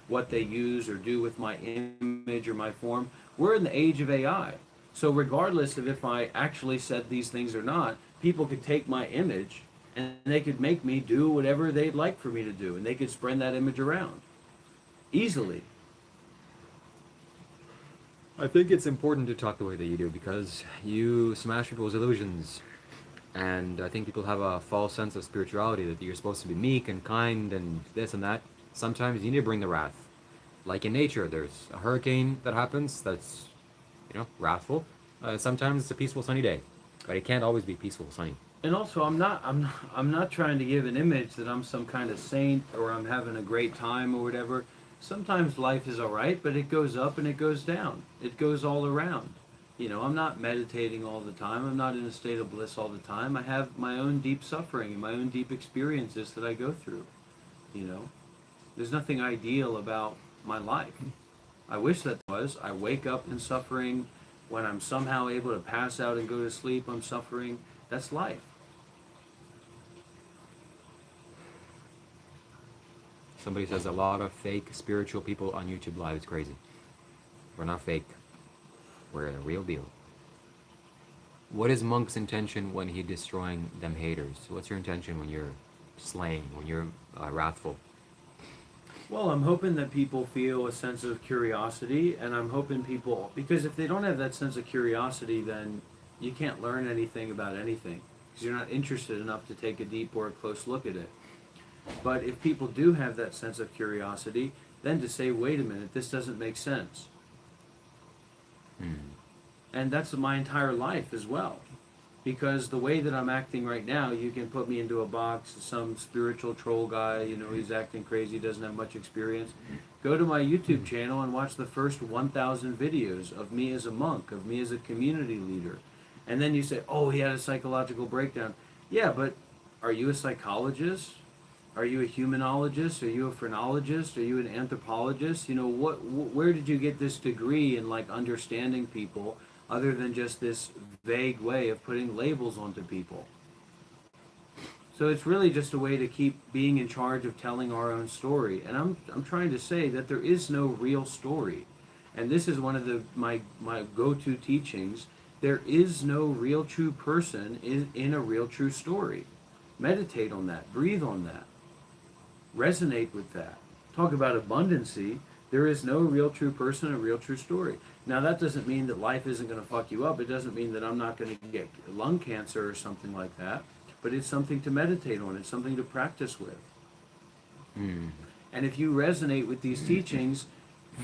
What they use or do with my image or my form. We're in the age of AI. So regardless of if I actually said these things or not, people could take my image and they could make me do whatever they'd like for me to do, and they could spread that image around easily. I think it's important to talk the way that you do because you smash people's illusions. And I think people have a false sense of spirituality that you're supposed to be meek and kind and this and that. Sometimes you need to bring the wrath. Like in nature, there's a hurricane that happens that's, wrathful. Sometimes it's a peaceful sunny day, but it can't always be peaceful sunny. And also, I'm not trying to give an image that I'm some kind of saint or I'm having a great time or whatever. Sometimes life is all right, but it goes up and it goes down. It goes all around. You know, I'm not meditating all the time. I'm not in a state of bliss all the time. I have my own deep suffering and my own deep experiences that I go through. You know, there's nothing ideal about my life. I wish that was. I wake up in suffering. When I'm somehow able to pass out and go to sleep, I'm suffering. That's life. Somebody says a lot of fake spiritual people on YouTube Live. It's crazy. We're not fake. We're the real deal. What is Monk's intention when he's destroying them haters? What's your intention when you're slaying, when you're wrathful? Well, I'm hoping that people feel a sense of curiosity, and I'm hoping people, because if they don't have that sense of curiosity, then you can't learn anything about anything, because you're not interested enough to take a deep or a close look at it. But if people do have that sense of curiosity, then to say, wait a minute, this doesn't make sense. And that's my entire life as well. Because the way that I'm acting right now, you can put me into a box, some spiritual troll guy, he's acting crazy, doesn't have much experience. Go to my YouTube channel and watch the first 1,000 videos of me as a monk, of me as a community leader. And then you say, oh, he had a psychological breakdown. Yeah, but are you a psychologist? Are you a humanologist? Are you a phrenologist? Are you an anthropologist? Where did you get this degree in understanding people other than just this vague way of putting labels onto people? So it's really just a way to keep being in charge of telling our own story. And I'm trying to say that there is no real story. And this is one of my go-to teachings. There is no real true person in a real true story. Meditate on that. Breathe on that. Resonate with that. Talk about abundancy. There is no real true person, a real true story. Now that doesn't mean that life isn't going to fuck you up. It doesn't mean that I'm not going to get lung cancer or something like that. But it's something to meditate on. It's something to practice with. And if you resonate with these teachings,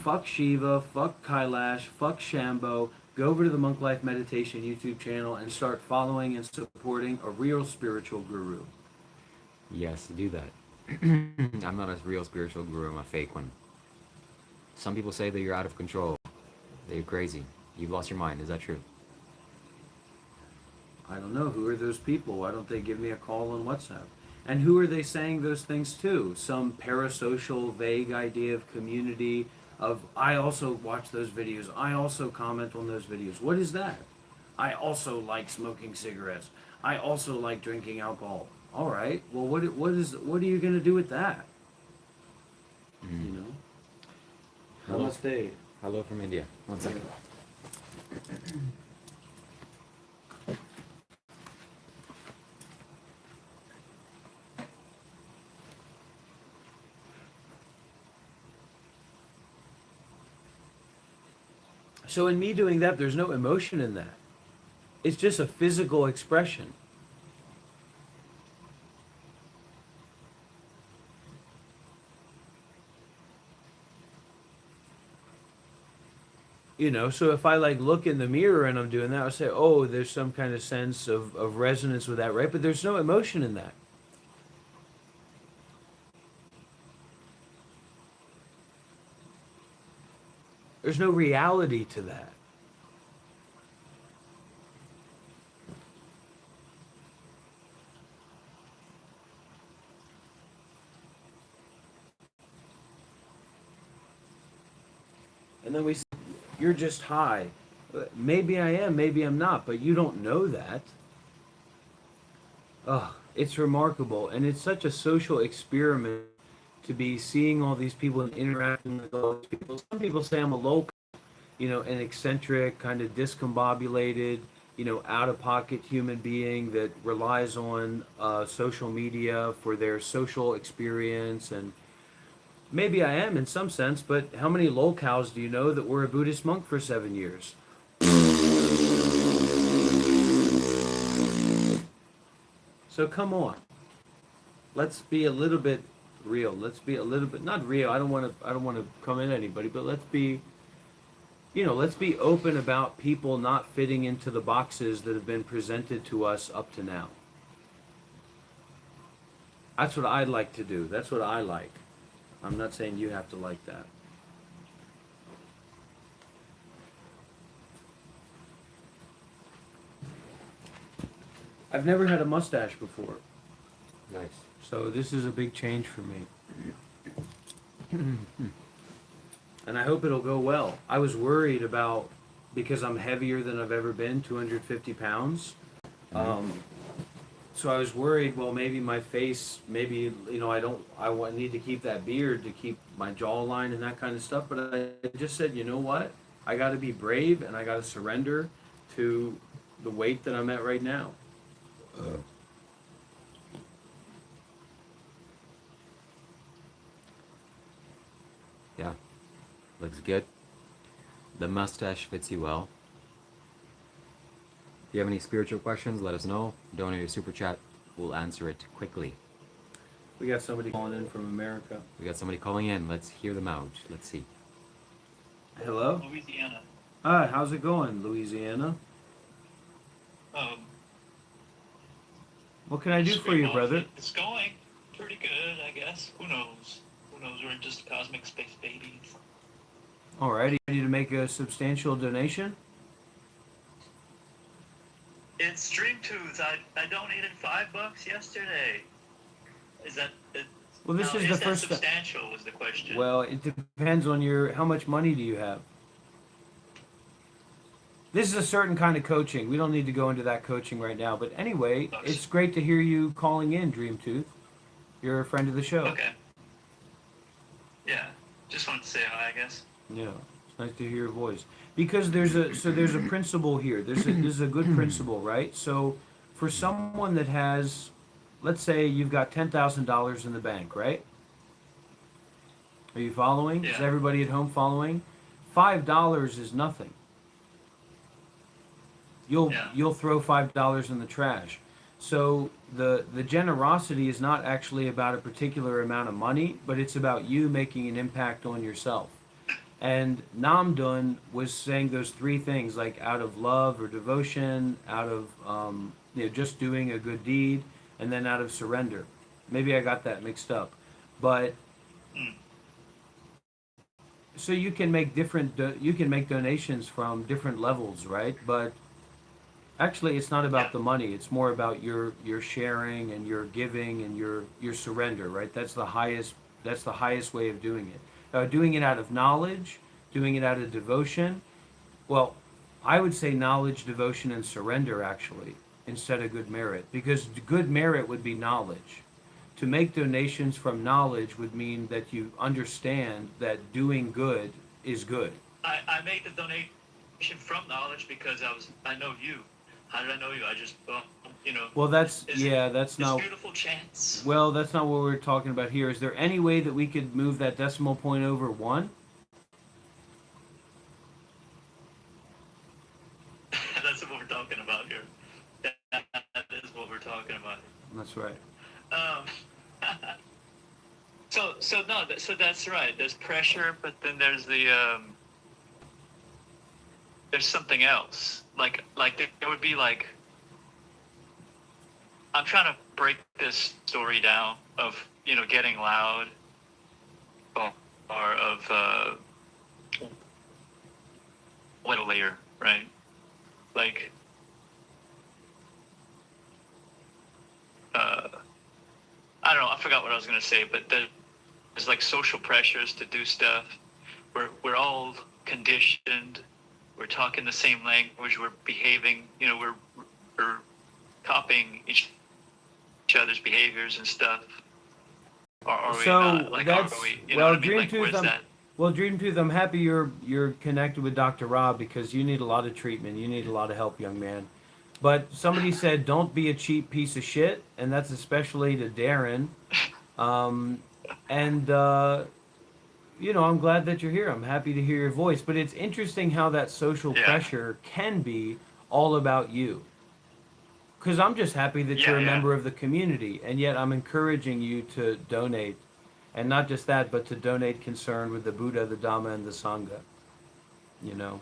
fuck Shiva, fuck Kailash, fuck Shambho, go over to the Monk Life Meditation YouTube channel and start following and supporting a real spiritual guru. Yes, do that. I'm not a real spiritual guru, I'm a fake one. Some people say that you're out of control, that you're crazy, you've lost your mind. Is that true? I don't know. Who are those people? Why don't they give me a call on WhatsApp? And who are they saying those things to? Some parasocial, vague idea of community, of I also watch those videos, I also comment on those videos. What is that? I also like smoking cigarettes. I also like drinking alcohol. All right. Well, what are you going to do with that? Namaste. Hello from India. 1 second. So in me doing that, there's no emotion in that. It's just a physical expression. You know, so if I like look in the mirror and I'm doing that, I'll say, oh, there's some kind of sense of resonance with that, right? But there's no emotion in that. There's no reality to that. And then we say, you're just high. Maybe I am, maybe I'm not, but you don't know that. Oh, it's remarkable. And it's such a social experiment to be seeing all these people and interacting with all these people. Some people say I'm a local, you know, an eccentric, kind of discombobulated, you know, out of pocket human being that relies on social media for their social experience. And maybe I am in some sense, but how many locals do you know that were a Buddhist monk for 7 years? So come on. Let's be a little bit real. Let's be a little bit not real. I don't want to come in anybody, but let's be, you know, let's be open about people not fitting into the boxes that have been presented to us up to now. That's what I'd like to do. That's what I like. I'm not saying you have to like that. I've never had a mustache before, Nice. so this is a big change for me. And I hope it'll go well. I was worried about, because I'm heavier than I've ever been, 250 pounds. So I was worried, well, maybe my face, maybe, you know, I need to keep that beard to keep my jawline and that kind of stuff. But I just said, you know what? I got to be brave and I got to surrender to the weight that I'm at right now. Yeah. Looks good. The mustache fits you well. If you have any spiritual questions, let us know. Donate a super chat. We'll answer it quickly. We got somebody calling in from America. We got somebody calling in. Let's hear them out. Let's see. Hello? Louisiana. Hi, how's it going, Louisiana? What can I do for you, brother? It's going pretty good, I guess. Who knows? Who knows? We're just cosmic space babies. Alrighty, ready to make a substantial donation? It's Streamtooth. I donated $5 yesterday. Is that? Well, this now, is the that first. substantial was the question. Well, it depends on how much money do you have? This is a certain kind of coaching. We don't need to go into that coaching right now. But anyway, it's great to hear you calling in, Dreamtooth. You're a friend of the show. Okay. Yeah. Just wanted to say hi, I guess. Yeah, it's nice to hear your voice. Because there's a principle here. This is a good principle, right? So for someone that has, let's say you've got $10,000 in the bank, right? Are you following? Yeah. Is everybody at home following? $5 is nothing. You'll throw $5 in the trash. So the generosity is not actually about a particular amount of money, but it's about you making an impact on yourself. And Namdun was saying those three things, like out of love or devotion, out of just doing a good deed, and then out of surrender. Maybe I got that mixed up, but so you can make donations from different levels, right? But actually, it's not about the money. It's more about your sharing and your giving and your surrender, right? That's the highest way of doing it. Doing it out of knowledge, doing it out of devotion. Well, I would say knowledge, devotion, and surrender actually, instead of good merit, because good merit would be knowledge. To make donations from knowledge would mean that you understand that doing good is good. I made the donation from knowledge because I know you. How did I know you? I just, Well, that's It's not. beautiful chance. Well, that's not what we're talking about here. Is there any way that we could move that decimal point over 1? That's what we're talking about here. That is what we're talking about. That's right. So that's right. There's pressure, but then there's the there's something else. Like there would be like, I'm trying to break this story down of, you know, getting loud, or of what a layer, right? Like, I don't know, I forgot what I was gonna say, but there's like social pressures to do stuff. We're all conditioned. We're talking the same language. We're behaving. You know, we're copying each other's behaviors and stuff. Or are we So not? Like, that's are we? You know well, what I mean? Like, Dream Tooth. where's that? Well, Dream Tooth, I'm happy you're connected with Dr. Rob because you need a lot of treatment. You need a lot of help, young man. But somebody said, don't be a cheap piece of shit, and that's especially to Darren. Um, and you know, I'm glad that you're here. I'm happy to hear your voice. But it's interesting how that social Yeah. pressure can be all about you. Because I'm just happy that you're a Yeah. member of the community, and yet I'm encouraging you to donate. And not just that, but to donate concerned with the Buddha, the Dhamma, and the Sangha. You know?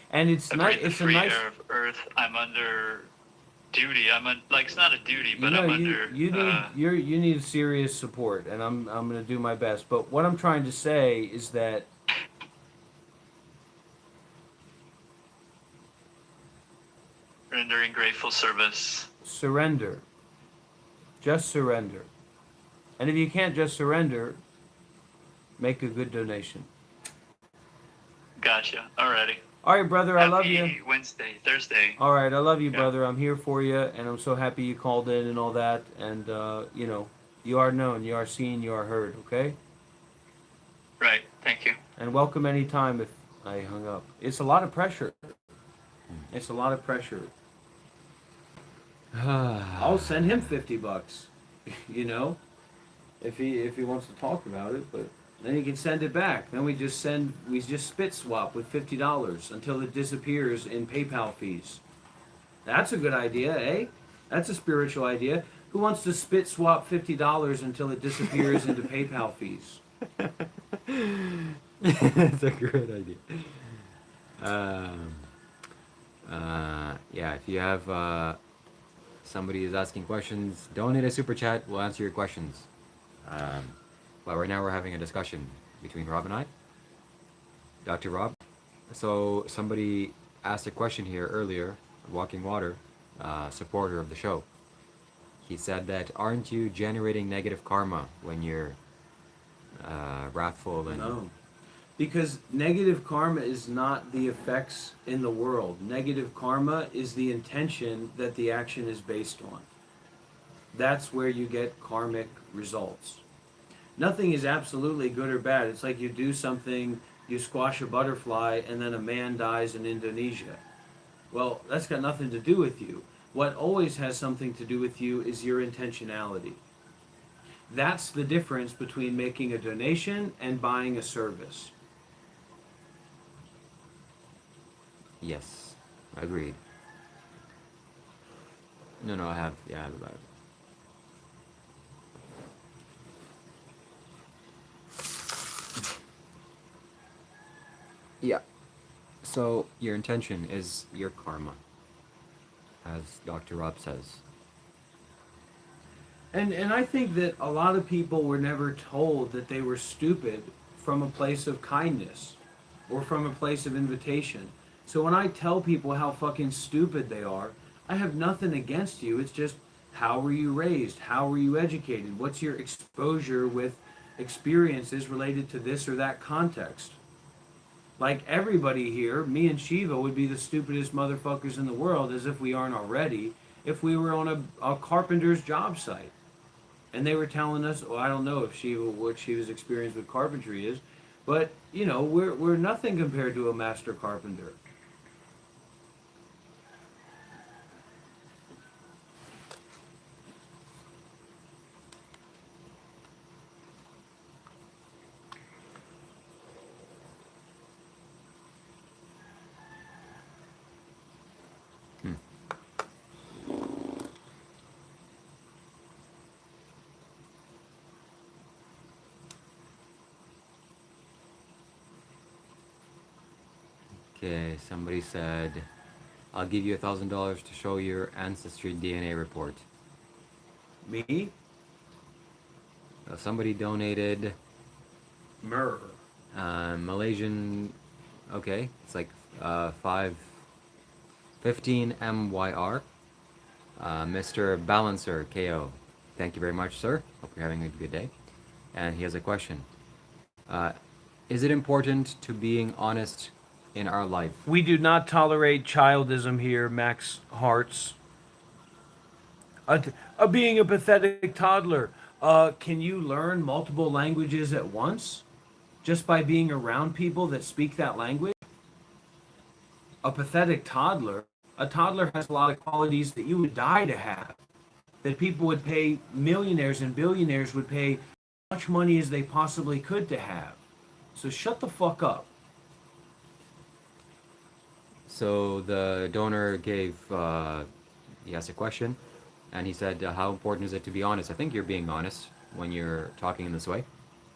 And it's I nice. breathe the It's a free nice. air of Earth. I'm under duty. like, it's not a duty, You but know, I'm you under. you need serious support, and I'm gonna do my best. But what I'm trying to say is that Rendering grateful service. surrender, just surrender, and if you can't just surrender, make a good donation. Gotcha. Alrighty. All right, brother, I love you. Happy Wednesday, Thursday. All right, I love you, Yeah. brother. I'm here for you, and I'm so happy you called in and all that. And you know, you are known, you are seen, you are heard. Okay, Right. Thank you. and welcome anytime if I hung up. It's a lot of pressure. It's a lot of pressure. I'll send him $50, you know, if he wants to talk about it. But then he can send it back. Then we just spit swap with $50 until it disappears in PayPal fees. That's a good idea, eh? That's a spiritual idea. Who wants to spit swap $50 until it disappears into PayPal fees? That's a great idea. Yeah, if you have somebody is asking questions, donate a super chat. We'll answer your questions. But right now we're having a discussion between Rob and I. Dr. Rob. So somebody asked a question here earlier, Walking Water, supporter of the show. He said that, aren't you generating negative karma when you're wrathful and... No. Because negative karma is not the effects in the world. Negative karma is the intention that the action is based on. That's where you get karmic results. Nothing is absolutely good or bad. It's like you do something, you squash a butterfly, and then a man dies in Indonesia. Well, that's got nothing to do with you. What always has something to do with you is your intentionality. That's the difference between making a donation and buying a service. Yes, agreed. No, I have about it. Yeah. So your intention is your karma, as Dr. Rob says. And I think that a lot of people were never told that they were stupid from a place of kindness or from a place of invitation. So when I tell people how fucking stupid they are, I have nothing against you. It's just, how were you raised? How were you educated? What's your exposure with experiences related to this or that context? Like everybody here, me and Shiva would be the stupidest motherfuckers in the world, as if we aren't already, if we were on a carpenter's job site. And they were telling us, well, I don't know if what Shiva's experience with carpentry is, but, you know, we're nothing compared to a master carpenter. Okay, somebody said, I'll give you $1,000 to show your ancestry DNA report. Me? Somebody donated Myrrh. Malaysian, okay, it's like 515 MYR. Mr. Balancer KO. Thank you very much, sir. Hope you're having a good day. And he has a question. Is it important to being honest in our life? We do not tolerate childism here, Max Hearts. Being a pathetic toddler. Can you learn multiple languages at once just by being around people that speak that language? A pathetic toddler. A toddler has a lot of qualities that you would die to have. That people would pay, millionaires and billionaires would pay as much money as they possibly could to have. So shut the fuck up. So the donor gave, he asked a question, and he said, how important is it to be honest? I think you're being honest when you're talking in this way.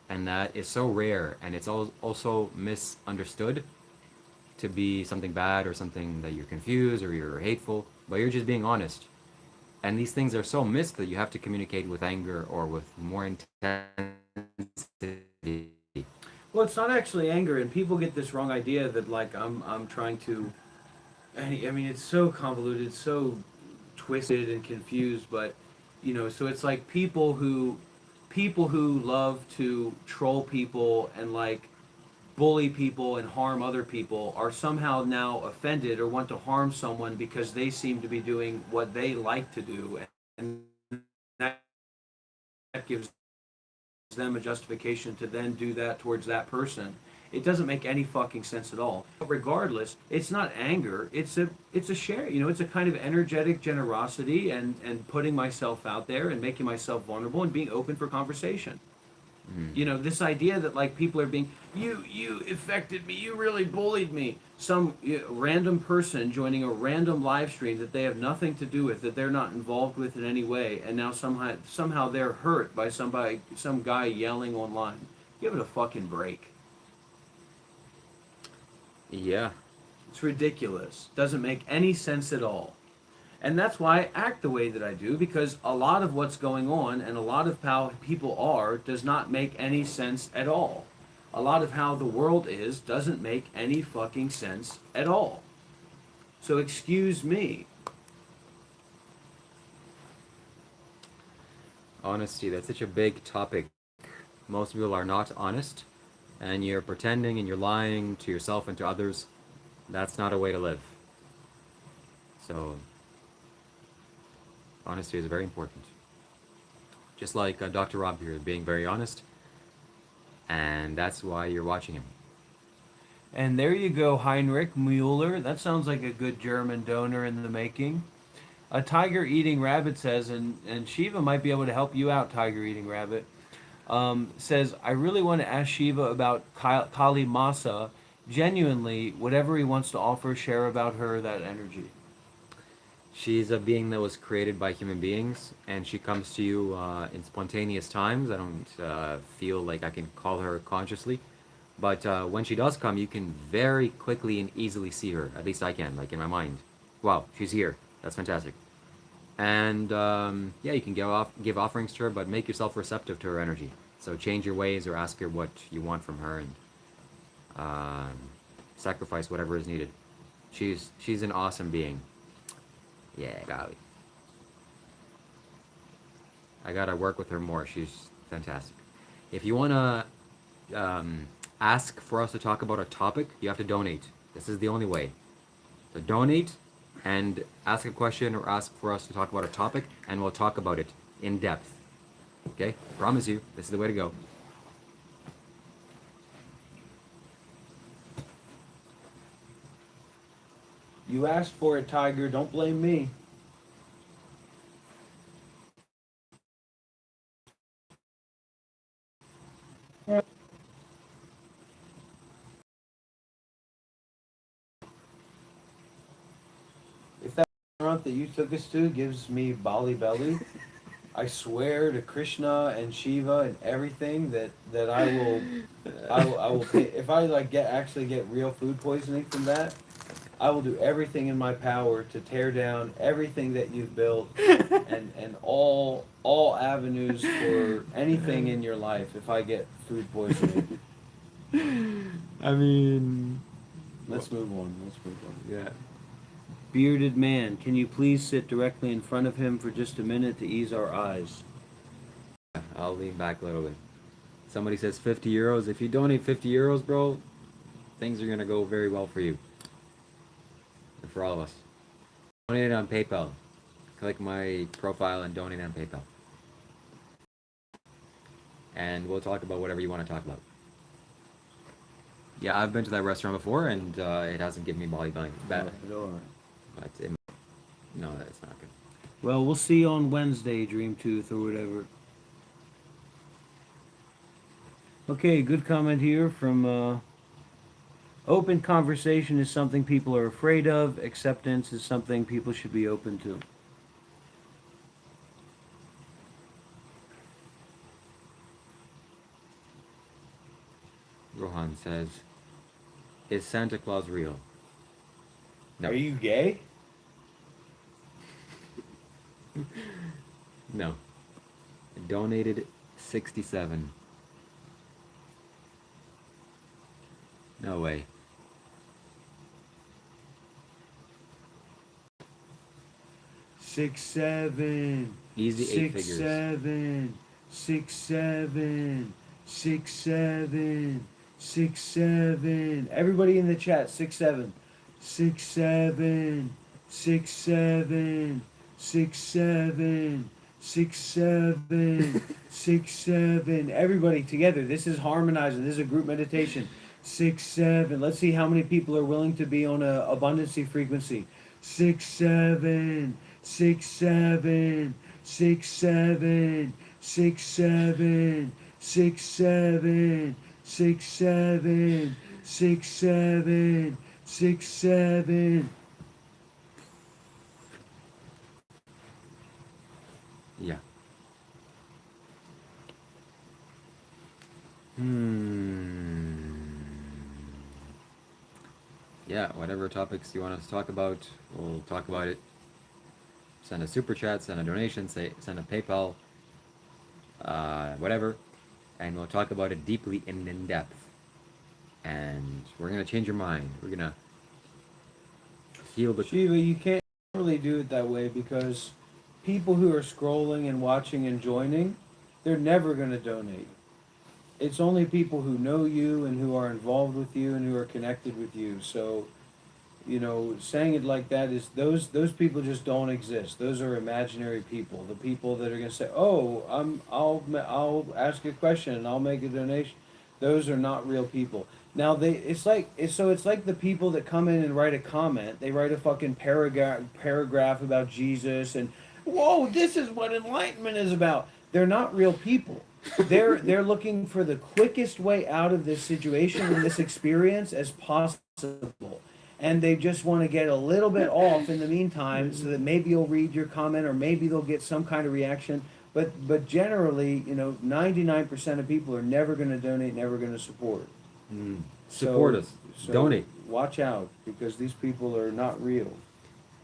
And that is so rare, and it's also misunderstood to be something bad or something that you're confused or you're hateful, but you're just being honest. And these things are so missed that you have to communicate with anger or with more intensity. Well, it's not actually anger, and people get this wrong idea that like I'm trying to. I mean, it's so convoluted, so twisted and confused. But you know, so it's like people who love to troll people and like bully people and harm other people are somehow now offended or want to harm someone because they seem to be doing what they like to do, and that gives them a justification to then do that towards that person. It doesn't make any fucking sense at all. But regardless, it's not anger. It's a share. You know, it's a kind of energetic generosity and putting myself out there and making myself vulnerable and being open for conversation. You know, this idea that like people are being you affected me, you really bullied me. Some random person joining a random live stream that they have nothing to do with, that they're not involved with in any way, and now somehow they're hurt by some guy yelling online. Give it a fucking break. Yeah. It's ridiculous. Doesn't make any sense at all. And that's why I act the way that I do, because a lot of what's going on and a lot of how people are does not make any sense at all. A lot of how the world is doesn't make any fucking sense at all. So excuse me. Honesty, that's such a big topic. Most people are not honest, and you're pretending and you're lying to yourself and to others. That's not a way to live. So, honesty is very important. Just like Dr. Rob here, being very honest, and that's why you're watching him. And there you go, Heinrich Müller. That sounds like a good German donor in the making. A tiger eating rabbit says, and Shiva might be able to help you out, tiger eating rabbit. Says, I really want to ask Shiva about Kali Masa. Genuinely, whatever he wants to offer, share about her, that energy. She's a being that was created by human beings, and she comes to you in spontaneous times. I don't feel like I can call her consciously, but when she does come, you can very quickly and easily see her. At least I can, like in my mind. Wow, she's here. That's fantastic. And yeah, you can give offerings to her, but make yourself receptive to her energy. So change your ways or ask her what you want from her, and sacrifice whatever is needed. She's an awesome being. Yeah, golly. I gotta work with her more. She's fantastic. If you wanna ask for us to talk about a topic, you have to donate. This is the only way. So donate and ask a question or ask for us to talk about a topic, and we'll talk about it in depth. Okay? Promise you, this is the way to go. You asked for it, tiger. Don't blame me. If that restaurant that you took us to gives me Bali belly, I swear to Krishna and Shiva and everything that I will pay, if I like actually get real food poisoning from that, I will do everything in my power to tear down everything that you've built and all avenues for anything in your life if I get food poisoning. I mean, Let's move on. Let's move on. yeah. Bearded man, can you please sit directly in front of him for just a minute to ease our eyes? I'll lean back a little bit. Somebody says 50 euros. If you donate 50 euros, bro, things are gonna go very well for you. And for all of us. Donate it on PayPal. Click my profile and donate on PayPal. And we'll talk about whatever you want to talk about. Yeah, I've been to that restaurant before, and it hasn't given me Bali bang. Bad. Alright. But no, that's not good. Well, we'll see you on Wednesday, Dreamtooth, or whatever. Okay, good comment here from open conversation is something people are afraid of. Acceptance is something people should be open to. Rohan says, "Is Santa Claus real?" No. Are you gay? No. Donated 67. No way. Six, seven. Easy 8 figures. 7, 6, 7, 6, 7, 6, 7. Everybody in the chat, 6, 7. 6, 7, 6, 7, 6, 7, 6, 7, 6, 7. Everybody together. This is harmonizing. This is a group meditation. 6, 7. Let's see how many people are willing to be on a abundancy frequency. 6, 7, 6, 7, 6, 7, 6, 7, 6, 7, 6, 7, 6, 7, 6, 7. Yeah. Yeah, whatever topics you want us to talk about, we'll talk about it. Send a super chat, send a donation, send a PayPal, whatever, and we'll talk about it deeply and in depth. And we're gonna change your mind. We're gonna heal the. Shiva, you can't really do it that way because people who are scrolling and watching and joining, they're never going to donate. It's only people who know you and who are involved with you and who are connected with you. So, you know, saying it like that is those people just don't exist. Those are imaginary people. The people that are going to say, "Oh, I'll ask a question and I'll make a donation." Those are not real people. Now it's like the people that come in and write a comment. They write a fucking paragraph about Jesus and, whoa, this is what enlightenment is about. They're not real people. They're looking for the quickest way out of this situation and this experience as possible. And they just want to get a little bit off in the meantime so that maybe you'll read your comment or maybe they'll get some kind of reaction. But generally, 99% of people are never going to donate, never going to support. Support us. Donate. Watch out, because these people are not real.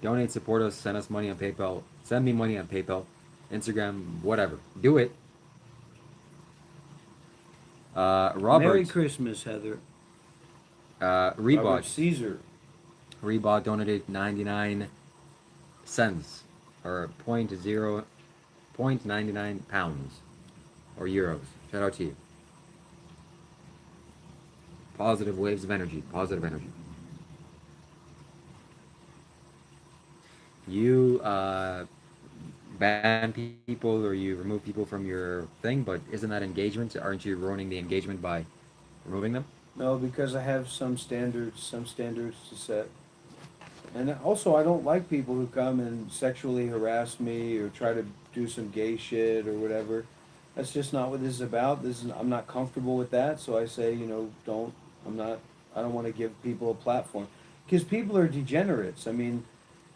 Donate, support us, send us money on PayPal. Send me money on PayPal, Instagram, whatever. Do it. Robert. Merry Christmas, Heather. Robert Reebok. Caesar. Reebok donated 99 cents, or 0.99 pounds, or euros. Shout out to you. Positive waves of energy. Positive energy. You ban people or you remove people from your thing, but isn't that engagement? Aren't you ruining the engagement by removing them? No, because I have some standards to set. And also, I don't like people who come and sexually harass me or try to do some gay shit or whatever. That's just not what this is about. I'm not comfortable with that, so I say, I don't want to give people a platform. Because people are degenerates. I mean,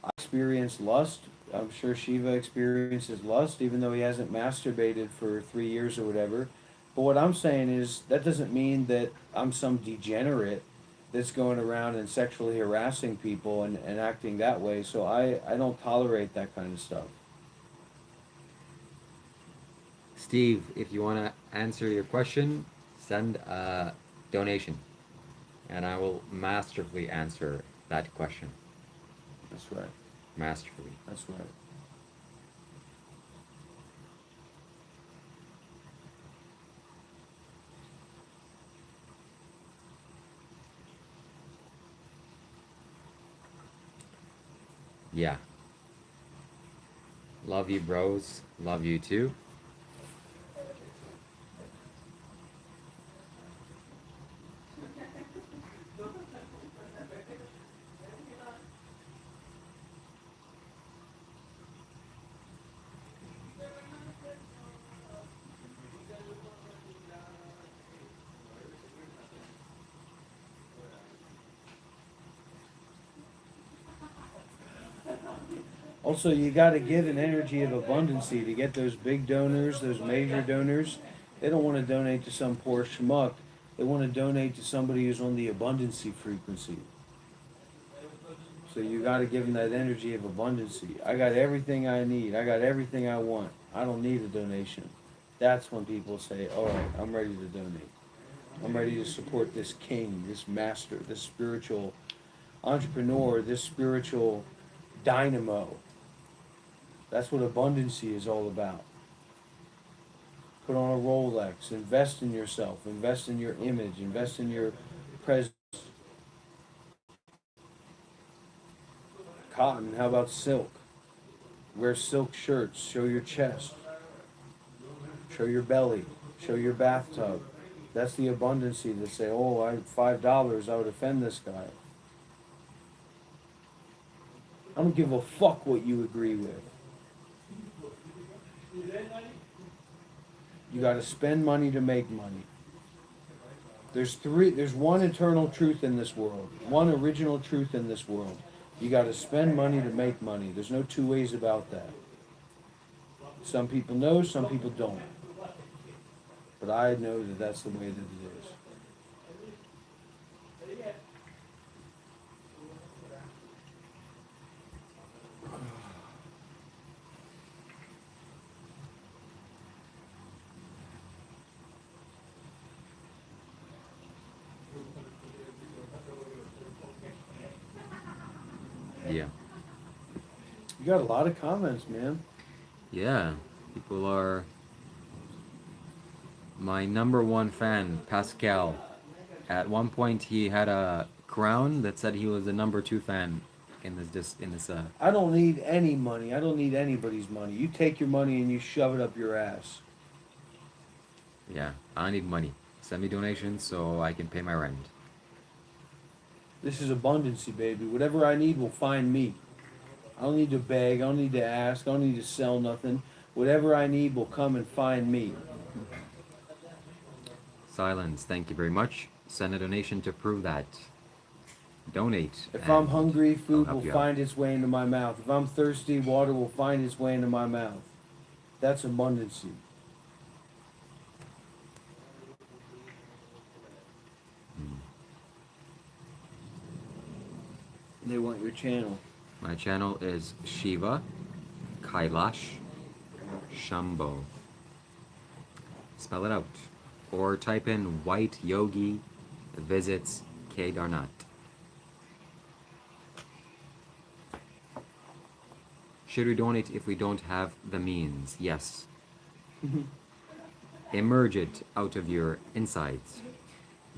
I experienced lust I'm sure Shiva experiences lust even though he hasn't masturbated for 3 years or whatever. But what I'm saying is that doesn't mean that I'm some degenerate that's going around and sexually harassing people and acting that way. So I don't tolerate that kind of stuff. Steve, if you want to answer your question, send a donation, and I will masterfully answer that question. That's right. Masterfully. That's right. Yeah. Love you, bros. Love you too. Also, you got to give an energy of abundancy to get those big donors, those major donors. They don't want to donate to some poor schmuck. They want to donate to somebody who's on the abundancy frequency. So you got to give them that energy of abundancy. I got everything I need. I got everything I want. I don't need a donation. That's when people say, all right, I'm ready to donate. I'm ready to support this king, this master, this spiritual entrepreneur, this spiritual dynamo. That's what abundancy is all about. Put on a Rolex, invest in yourself, invest in your image, invest in your presence. Cotton, how about silk? Wear silk shirts, show your chest, show your belly, show your bathtub. That's the abundancy to say, oh, I have $5, I would offend this guy. I don't give a fuck what you agree with. You got to spend money to make money. There's one eternal truth in this world, one original truth in this world. You got to spend money to make money. There's no two ways about that. Some people know, some people don't. But I know that that's the way that it is. Yeah. You got a lot of comments, man. Yeah. People are. My number one fan, Pascal. At one point, he had a crown that said he was the number two fan in this. I don't need any money. I don't need anybody's money. You take your money and you shove it up your ass. Yeah, I need money. Send me donations so I can pay my rent. This is abundancy, baby. Whatever I need will find me. I don't need to beg. I don't need to ask. I don't need to sell nothing. Whatever I need will come and find me. Silence, thank you very much. Send a donation to prove that. Donate. If I'm and hungry, food I'll will help you out. find its way into my mouth. If I'm thirsty, water will find its way into my mouth. That's abundancy. They want your channel. My channel is Shiva Kailash Shambho. Spell it out. Or type in White Yogi visits Kedarnath. Should we donate if we don't have the means? Yes. Emerge it out of your insides.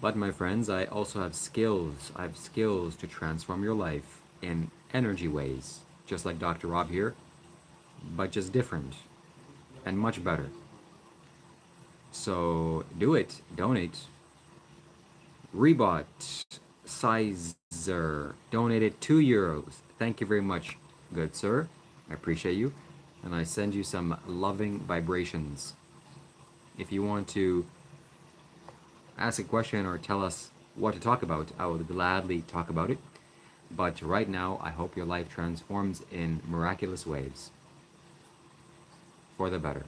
But my friends, I also have skills. I have skills to transform your life in energy ways, just like Dr. Rob here, but just different and much better. So do it, donate. Rebot Sizer donated €2. Thank you very much, good sir. I appreciate you. And I send you some loving vibrations. If you want to ask a question or tell us what to talk about, I would gladly talk about it. But right now, I hope your life transforms in miraculous ways for the better.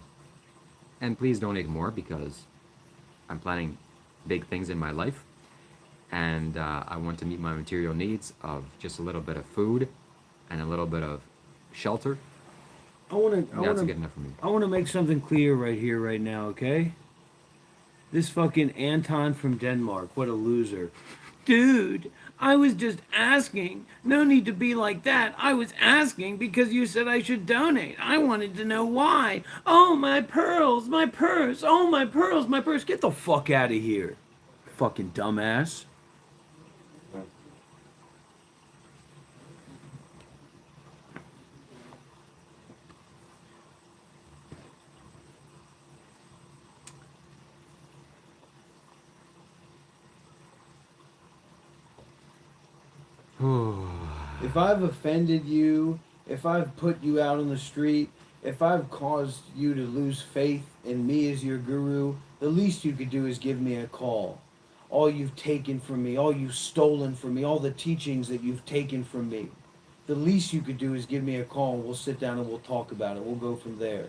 And please donate more because I'm planning big things in my life. And I want to meet my material needs of just a little bit of food and a little bit of shelter. I want That's to good enough for me. I want to make something clear right here, right now, okay? This fucking Anton from Denmark, what a loser. Dude, I was just asking. No need to be like that. I was asking because you said I should donate. I wanted to know why. Oh, my pearls, my purse. Oh, my pearls, my purse. Get the fuck out of here. Fucking dumbass. If I've offended you, if I've put you out on the street, if I've caused you to lose faith in me as your guru, the least you could do is give me a call. All you've taken from me, all you've stolen from me, all the teachings that you've taken from me, the least you could do is give me a call and we'll sit down and we'll talk about it. We'll go from there.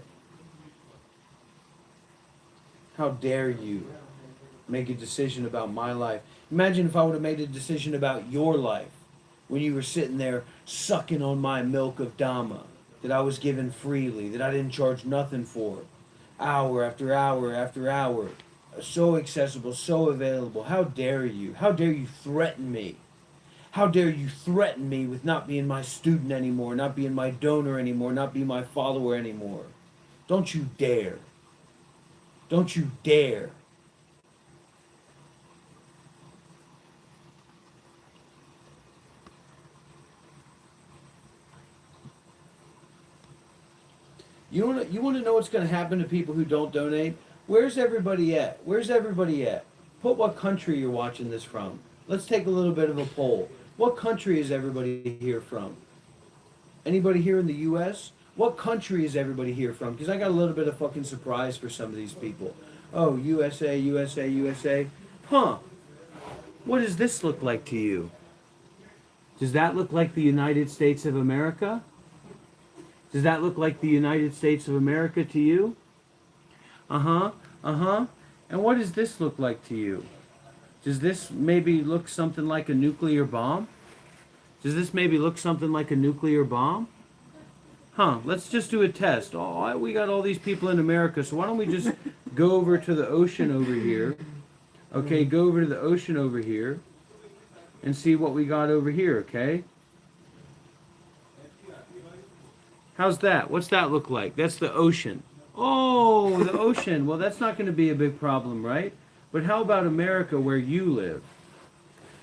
How dare you make a decision about my life? Imagine if I would have made a decision about your life when you were sitting there sucking on my milk of Dhamma that I was given freely, that I didn't charge nothing for, hour after hour after hour, so accessible, so available. How dare you? How dare you threaten me? How dare you threaten me with not being my student anymore, not being my donor anymore, not being my follower anymore? Don't you dare. Don't you dare. You want to know what's going to happen to people who don't donate? Where's everybody at? Where's everybody at? Put what country you're watching this from. Let's take a little bit of a poll. What country is everybody here from? Anybody here in the U.S.? What country is everybody here from? Because I got a little bit of fucking surprise for some of these people. Oh, USA, USA, USA. Huh. What does this look like to you? Does that look like the United States of America? Does that look like the United States of America to you? Uh-huh, uh-huh. And what does this look like to you? Does this maybe look something like a nuclear bomb? Does this maybe look something like a nuclear bomb? Huh, let's just do a test. Oh, we got all these people in America, so why don't we just go over to the ocean over here? Okay, go over to the ocean over here and see what we got over here, okay? How's that? What's that look like? That's the ocean. Oh, the ocean. Well, that's not going to be a big problem, right? But how about America where you live?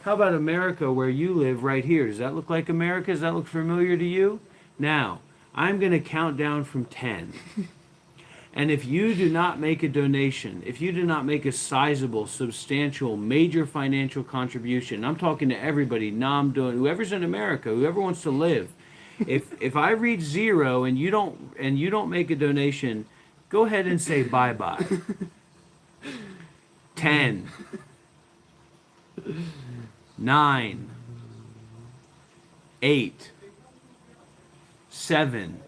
How about America where you live right here? Does that look like America? Does that look familiar to you? Now, I'm going to count down from 10. And if you do not make a donation, if you do not make a sizable, substantial, major financial contribution, I'm talking to everybody, whoever's in America, whoever wants to live. If I reach 0 and you don't make a donation, go ahead and say bye-bye. 10, 9, 8, 7,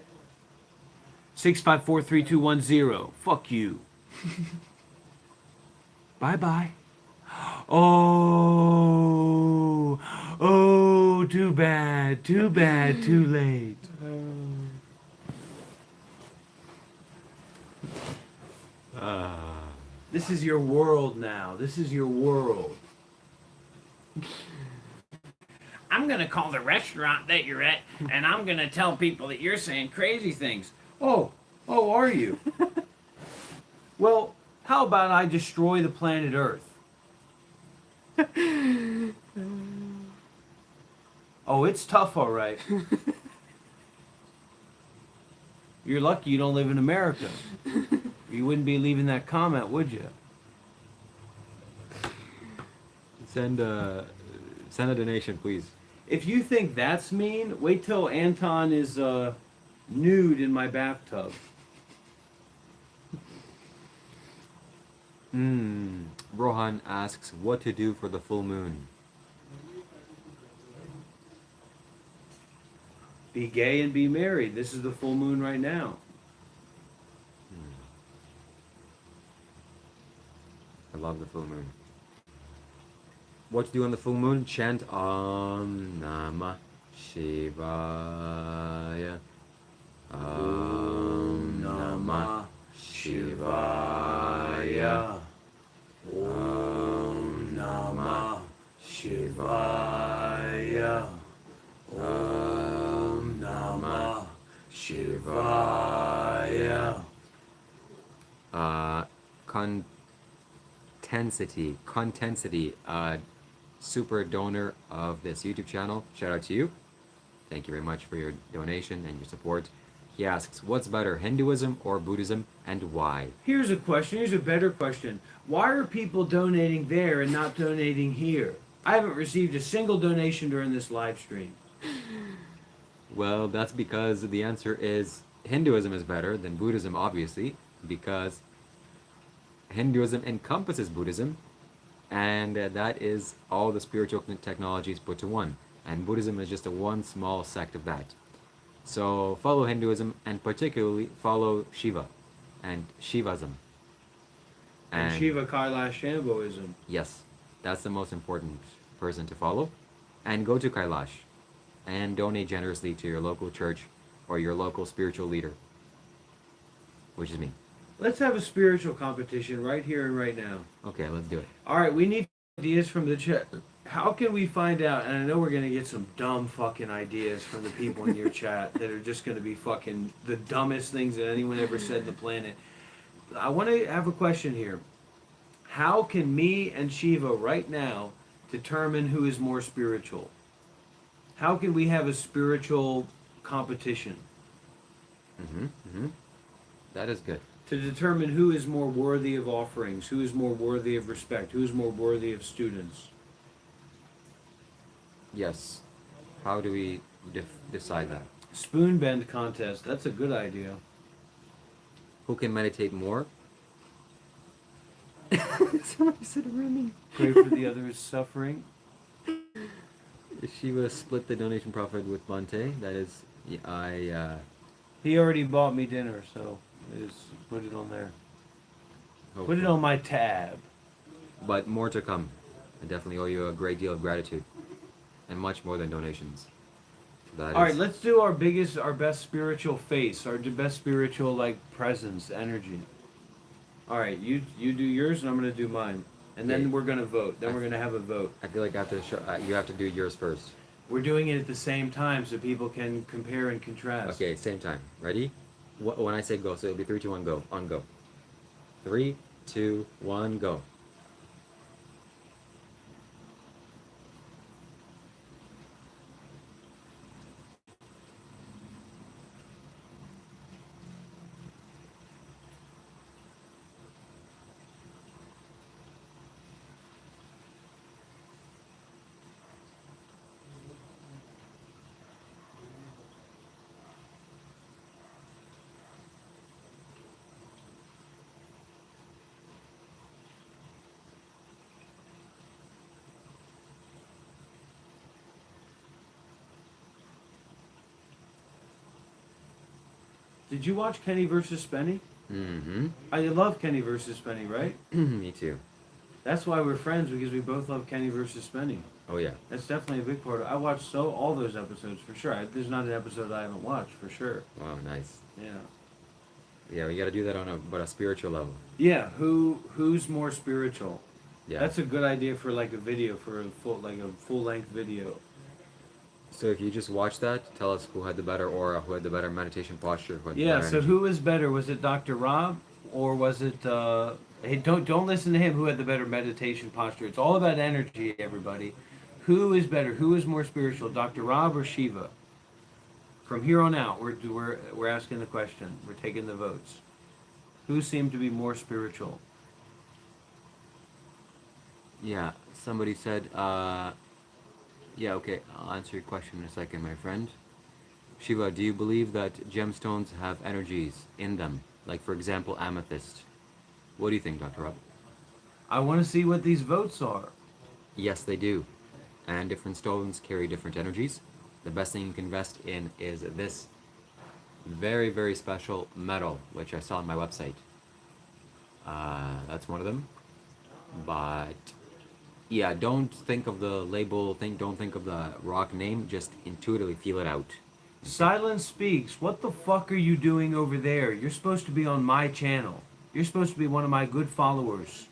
6, 5, 4, 3, 2, 1, 0. Fuck you. Bye-bye. Oh, too bad, too late. This is your world now. This is your world. I'm going to call the restaurant that you're at, and I'm going to tell people that you're saying crazy things. Oh, are you? Well, how about I destroy the planet Earth? Oh, it's tough, all right. You're lucky you don't live in America. You wouldn't be leaving that comment, would you? Send a donation, please. If you think that's mean, wait till Anton is nude in my bathtub. Rohan asks what to do for the full moon. Be gay and be married. This is the full moon right now. I love the full moon. What to do on the full moon? Chant Om Namah Shivaya. Om Namah Shivaya. Om Namah Shivaya. Om Namah Shivaya. Contensity, super donor of this YouTube channel. Shout out to you. Thank you very much for your donation and your support. He asks, what's better, Hinduism or Buddhism, and why? Here's a question. Here's a better question. Why are people donating there and not donating here? I haven't received a single donation during this live stream. Well, that's because the answer is Hinduism is better than Buddhism, obviously, because Hinduism encompasses Buddhism, and that is all the spiritual technologies put to one. And Buddhism is just a one small sect of that. So follow Hinduism, and particularly follow Shiva and Shivaism. And Shiva Kailash Shambhoism. Yes, that's the most important person to follow. And go to Kailash and donate generously to your local church or your local spiritual leader, which is me. Let's have a spiritual competition right here and right now. Okay, let's do it. All right, we need ideas from the chat. How can we find out? And I know we're going to get some dumb fucking ideas from the people in your chat that are just going to be fucking the dumbest things that anyone ever said on the planet. I want to have a question here. How can me and Shiva right now determine who is more spiritual? How can we have a spiritual competition That is good. to determine who is more worthy of offerings, who is more worthy of respect, who is more worthy of students? Yes. How do we decide that? Spoon bend contest. That's a good idea. Who can meditate more? Somebody said Remy. Pray for the other's suffering. Shiva split the donation profit with Bante. That is, He already bought me dinner, so just put it on there. Put it on my tab. But more to come. I definitely owe you a great deal of gratitude. And much more than donations. That All right, is- let's do our best spiritual face, our best spiritual presence, energy. All right, you do yours, and I'm gonna do mine, and then Okay. we're gonna vote. Then we're gonna have a vote. I feel like I have to show, you have to do yours first. We're doing it at the same time so people can compare and contrast. Okay, same time. Ready? When I say go, so it'll be 3, 2, 1, go. On go. 3, 2, 1, go. Did you watch Kenny versus Spenny? Mm-hmm. I love Kenny versus Spenny, right? Me too. That's why we're friends, because we both love Kenny versus Spenny. Oh yeah. That's definitely a big part. I watched all those episodes for sure. There's not an episode I haven't watched for sure. Wow, nice. Yeah. Yeah, we got to do that on a spiritual level. Yeah. Who's more spiritual? Yeah. That's a good idea for a video, for a full length video. So if you just watch that, tell us who had the better aura, who had the better meditation posture, who had the Yeah. better So energy. who was better? Was it Dr. Rob or was it? Hey, don't listen to him. Who had the better meditation posture? It's all about energy, everybody. Who is better? Who is more spiritual, Dr. Rob or Shiva? From here on out, we're asking the question. We're taking the votes. Who seemed to be more spiritual? Yeah, somebody said, yeah, okay, I'll answer your question in a second, my friend. Shiva, do you believe that gemstones have energies in them? Like, for example, amethyst. What do you think, Dr. Rob? I want to see what these votes are. Yes, they do. And different stones carry different energies. the best thing you can invest in is this very, very special metal, which I saw on my website. That's one of them. But yeah, don't think of the label, don't think of the rock name, just intuitively feel it out. Silence Speaks. What the fuck are you doing over there? You're supposed to be on my channel. You're supposed to be one of my good followers.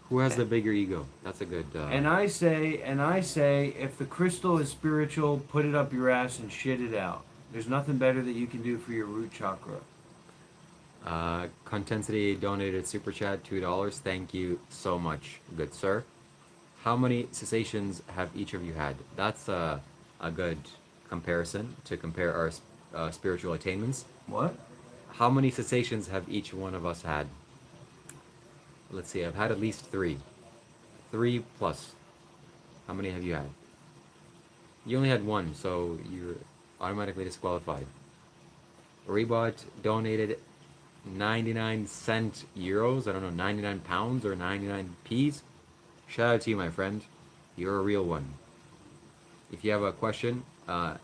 Who has the bigger ego? That's a good. And I say, if the crystal is spiritual, put it up your ass and shit it out. There's nothing better that you can do for your root chakra. Contensity donated super chat $2. Thank you so much, good sir. How many cessations have each of you had? That's a good comparison to compare our spiritual attainments. What? How many cessations have each one of us had? Let's see, I've had at least 3. 3 plus. How many have you had? You only had 1, so you're automatically disqualified. Rebot donated 99 cent euros. I don't know, 99 pounds or 99 p's. Shout out to you, my friend. You're a real one. If you have a question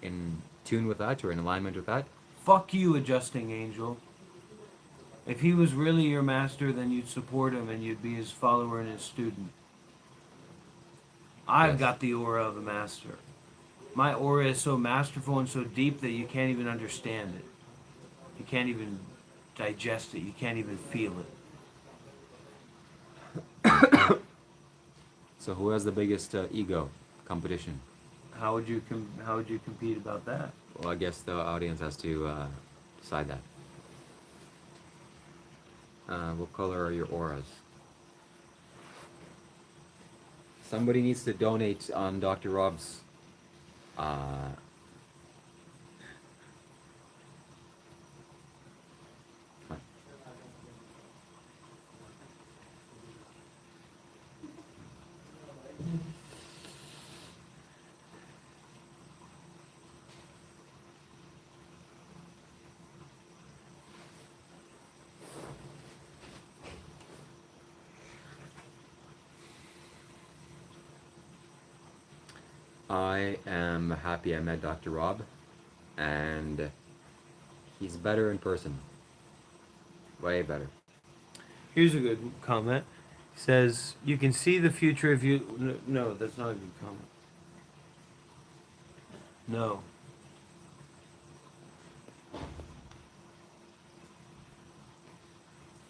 in tune with that or in alignment with that, Fuck you, Adjusting Angel. If he was really your master, then you'd support him and you'd be his follower and his student. I've Yes. got the aura of a master. My aura is so masterful and so deep that you can't even understand it. You can't even digest it. You can't even feel it. so who has the biggest ego competition? How would you compete about that? Well, I guess the audience has to decide that. What color are your auras? Somebody needs to donate on Dr. Rob's I am happy I met Dr. Rob, and he's better in person. Way better. Here's a good comment. He says, you can see the future if you... No, that's not a good comment. No.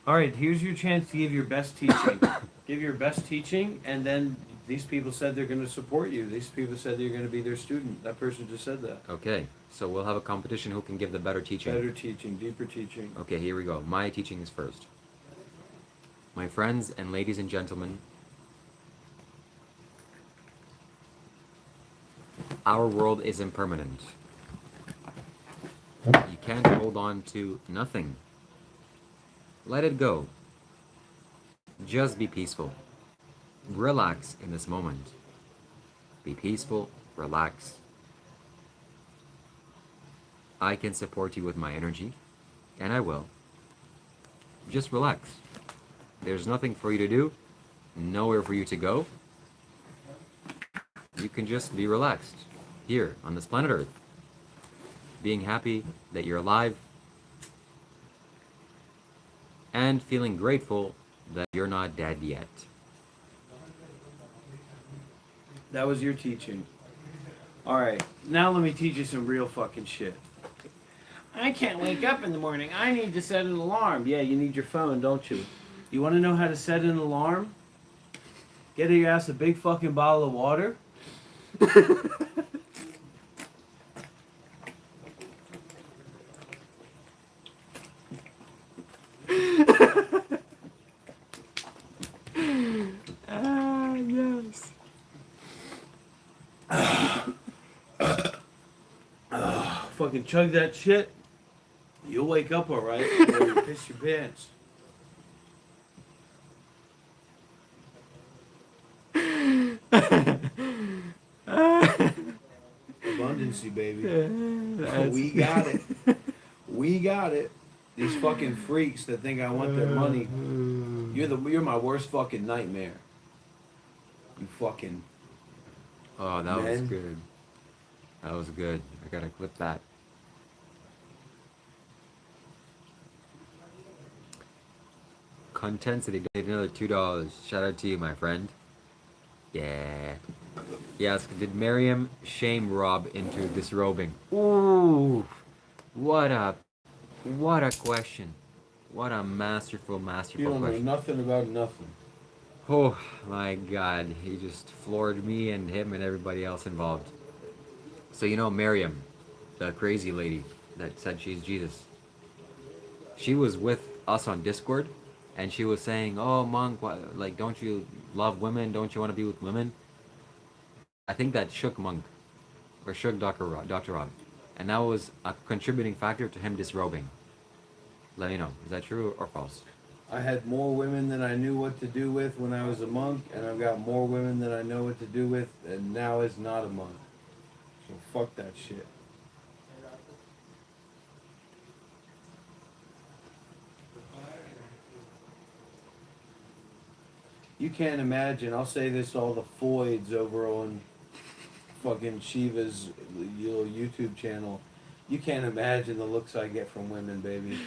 All right, here's your chance to give your best teaching. Give your best teaching, and then these people said they're going to support you. These people said you're going to be their student. That person just said that. Okay, so we'll have a competition who can give the better teaching. Better teaching, deeper teaching. Okay, here we go. My teaching is first. My friends and ladies and gentlemen, our world is impermanent. You can't hold on to nothing. Let it go. Just be peaceful. Relax in this moment. Be peaceful, relax. I can support you with my energy, and I will. Just relax. There's nothing for you to do, nowhere for you to go. You can just be relaxed here on this planet Earth, being happy that you're alive and feeling grateful that you're not dead yet. That was your teaching. All right, now let me teach you some real fucking shit. I can't wake up in the morning. I need to set an alarm. Yeah, you need your phone, don't you? You want to know how to set an alarm? Get your ass a big fucking bottle of water. Yes. Fucking chug that shit. You'll wake up all right. Or you piss your pants. Abundancy, baby. We got it. We got it. These fucking freaks that think I want their money. You're my worst fucking nightmare. You fucking Oh, that was Men. good. That was good. I gotta clip that. Contensity donated another $2. Shout out to you, my friend. Yeah. Yes, did Miriam shame Rob into disrobing? Ooh, what a what a question. What a masterful, you masterful don't know question. nothing about nothing. Oh my god, he just floored me and him and everybody else involved. So you know Miriam, the crazy lady that said she's Jesus. She was with us on Discord, and she was saying, "Oh, monk, like, don't you love women? Don't you want to be with women?" I think that shook Monk, or shook Dr. Rob, and that was a contributing factor to him disrobing. Let me know, is that true or false? I had more women than I knew what to do with when I was a monk, and I've got more women than I know what to do with, and now as not a monk. So fuck that shit. You can't imagine. I'll say this to all the Foids over on fucking Shiva's little YouTube channel. You can't imagine the looks I get from women, baby.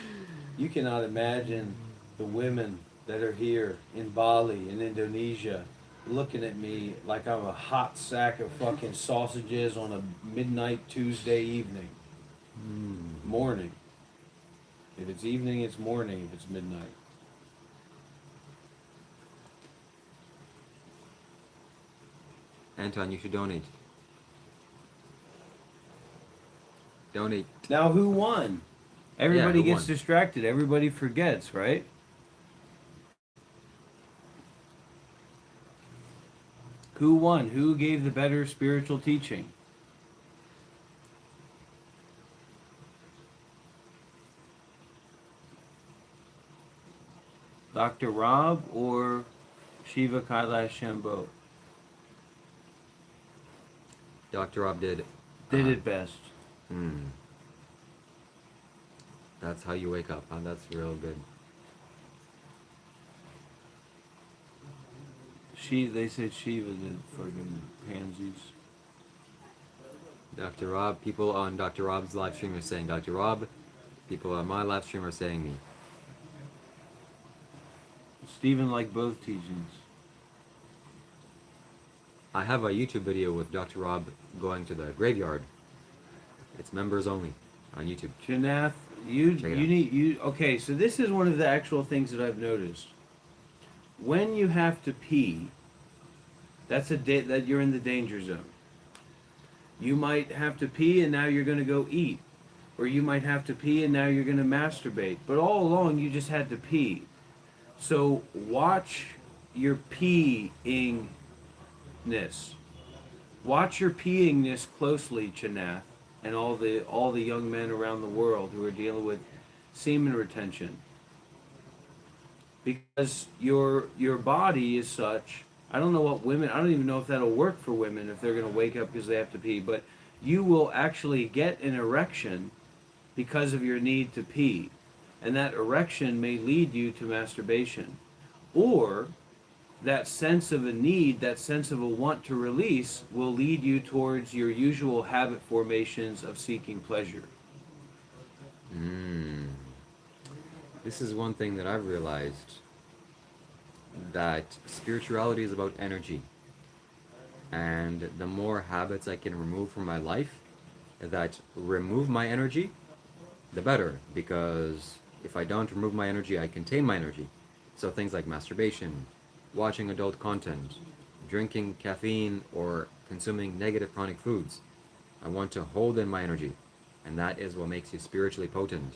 You cannot imagine the women that are here in Bali, in Indonesia, looking at me like I'm a hot sack of fucking sausages on a midnight Tuesday evening. Morning. If it's evening, it's morning if it's midnight. Anton, you should donate. Donate. Now, who won? Everybody who gets won? distracted. Everybody forgets, right? Who won? Who gave the better spiritual teaching? Dr. Rob or Shiva Kailash Shambho? Dr. Rob did. Did it best. That's how you wake up, huh? That's real good. They said Shiva did friggin' pansies. Dr. Rob, people on Dr. Rob's live stream are saying Dr. Rob. People on my live stream are saying me. Stephen liked both teachings. I have a YouTube video with Dr. Rob going to the graveyard. It's members only on YouTube. Janath, Check it out. okay, so this is one of the actual things that I've noticed. When you have to pee, that you're in the danger zone. You might have to pee and now you're going to go eat, or you might have to pee and now you're going to masturbate. But all along you just had to pee. So watch your peeingness. Watch your peeingness closely, Chanath, and all the young men around the world who are dealing with semen retention. Because your body is such, I don't know what women, I don't even know if that'll work for women if they're going to wake up because they have to pee, but you will actually get an erection because of your need to pee. And that erection may lead you to masturbation. Or that sense of a need, that sense of a want to release will lead you towards your usual habit formations of seeking pleasure. This is one thing that I've realized, that spirituality is about energy. And the more habits I can remove from my life that remove my energy, the better. Because if I don't remove my energy, I contain my energy. So things like masturbation, watching adult content, drinking caffeine, or consuming negative chronic foods. I want to hold in my energy. And that is what makes you spiritually potent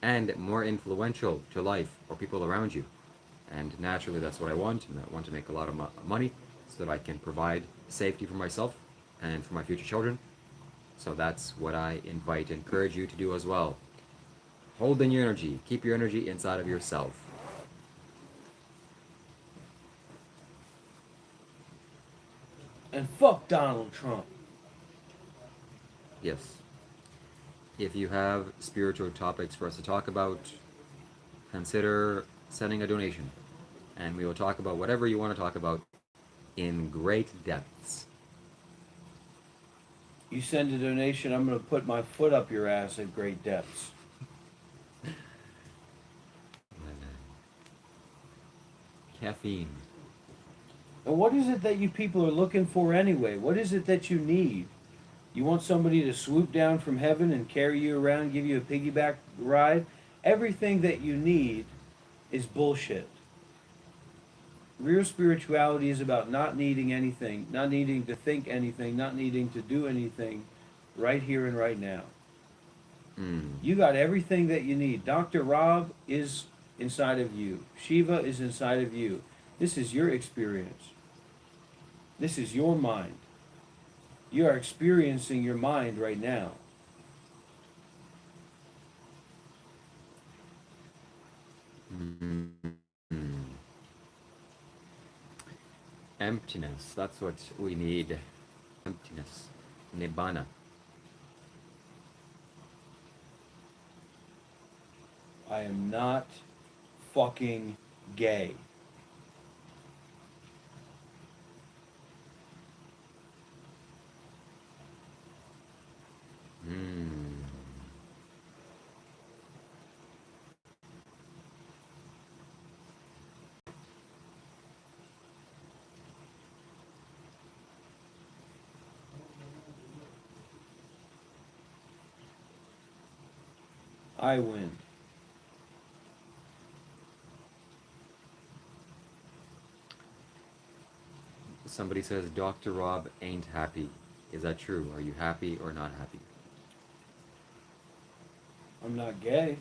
and more influential to life or people around you. And naturally, that's what I want. And I want to make a lot of money so that I can provide safety for myself and for my future children. So that's what I encourage you to do as well. Hold in your energy. Keep your energy inside of yourself. And fuck Donald Trump. Yes. If you have spiritual topics for us to talk about, consider sending a donation. And we will talk about whatever you want to talk about in great depths. You send a donation, I'm going to put my foot up your ass at great depths. Caffeine. And what is it that you people are looking for anyway? What is it that you need? You want somebody to swoop down from heaven and carry you around, give you a piggyback ride? Everything that you need is bullshit. Real spirituality is about not needing anything, not needing to think anything, not needing to do anything right here and right now. You got everything that you need. Dr. Rob is inside of you. Shiva is inside of you. This is your experience. This is your mind. You are experiencing your mind right now. Emptiness. That's what we need. Emptiness. Nibbana. I am not fucking gay. I win. Somebody says Dr. Rob ain't happy. Is that true? Are you happy or not happy? I'm not gay.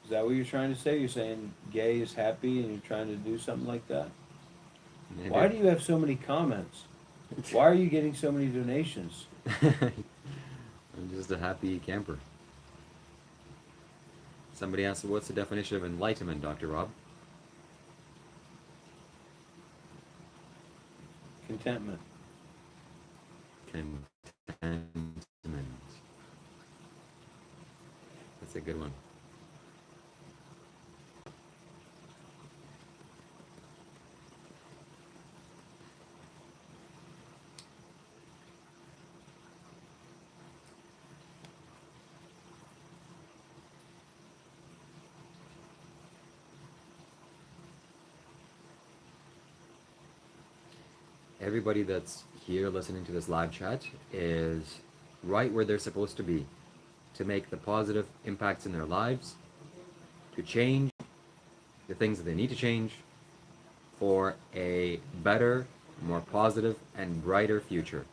Is that what you're trying to say? You're saying gay is happy and you're trying to do something like that? Maybe. Why do you have so many comments? Why are you getting so many donations? I'm just a happy camper. Somebody asked, what's the definition of enlightenment, Dr. Rob? Contentment. Contentment. That's a good one. Everybody that's here listening to this live chat is right where they're supposed to be to make the positive impacts in their lives, to change the things that they need to change for a better, more positive, and brighter future.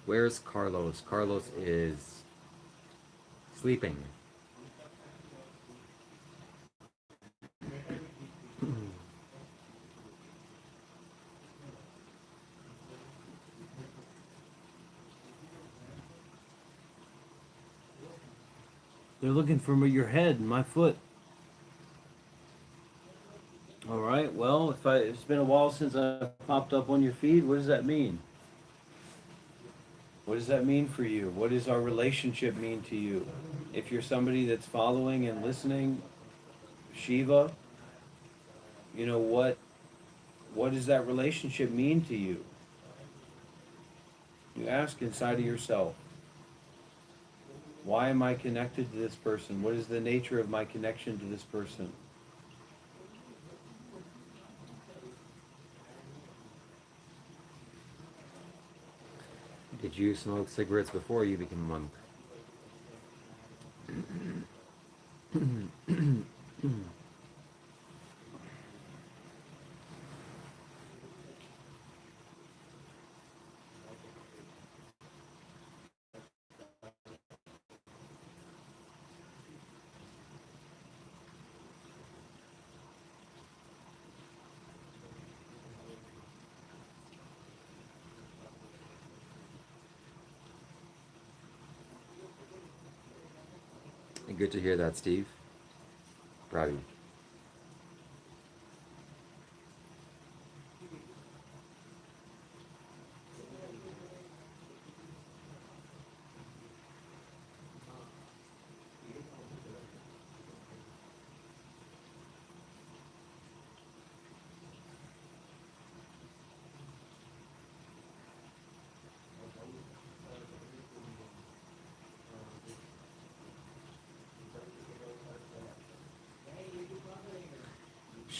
Where's Carlos? Carlos is sleeping. They're looking for your head and my foot. All right. Well, it's been a while since I popped up on your feed. What does that mean? What does that mean for you? What does our relationship mean to you? If you're somebody that's following and listening, Shiva, you know what does that relationship mean to you? You ask inside of yourself. Why am I connected to this person? What is the nature of my connection to this person? Did you smoke cigarettes before you became a monk? Good to hear that, Steve. Proud of you.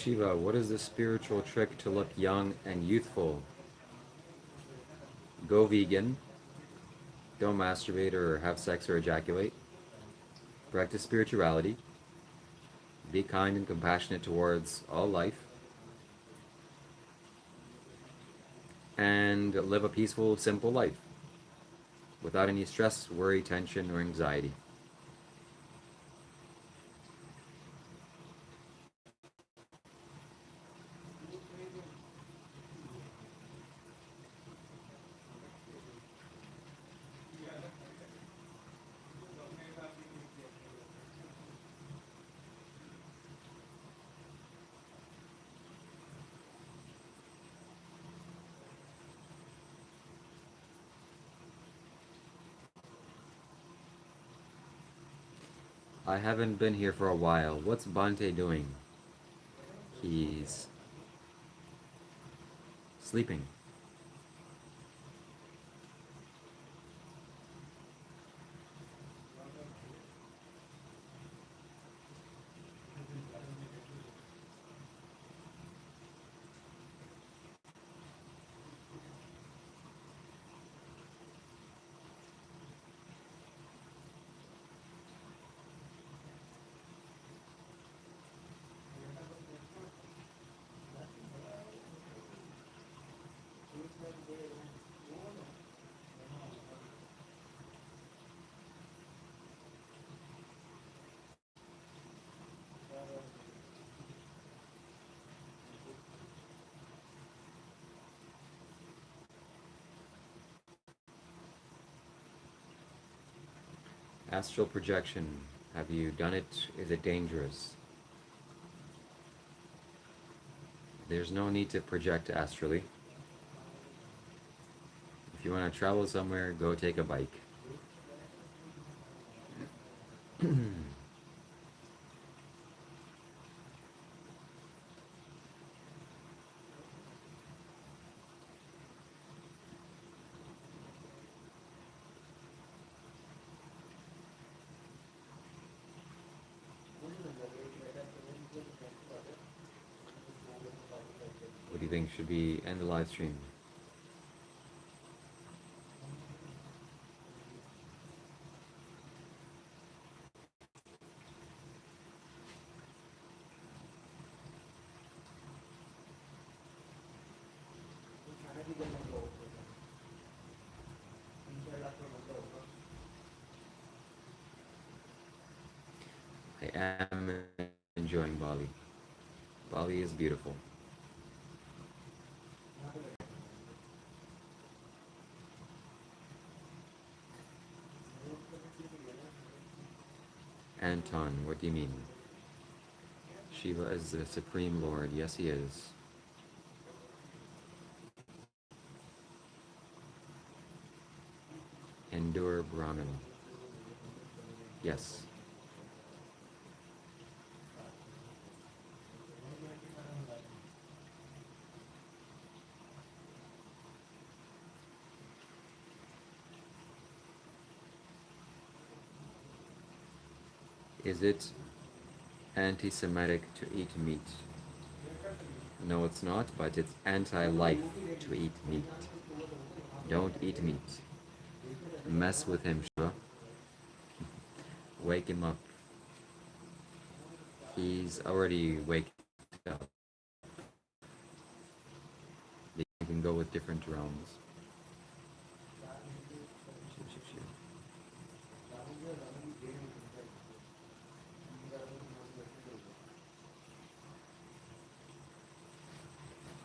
Shiva, what is the spiritual trick to look young and youthful? Go vegan. Don't masturbate or have sex or ejaculate. Practice spirituality. Be kind and compassionate towards all life. And live a peaceful, simple life without any stress, worry, tension, or anxiety. I haven't been here for a while. What's Bante doing? He's sleeping. Astral projection. Have you done it? Is it dangerous? There's no need to project astrally. If you want to travel somewhere, go take a bike. What do you think should be end the live stream? I am enjoying Bali. Bali is beautiful. Anton, what do you mean? Shiva is the Supreme Lord. Yes, he is. Endure Brahman. Yes. Is it anti-Semitic to eat meat? No, it's not, but it's anti-life to eat meat. Don't eat meat. Mess with him, Shiva. Wake him up. He's already waked up. You can go with different realms.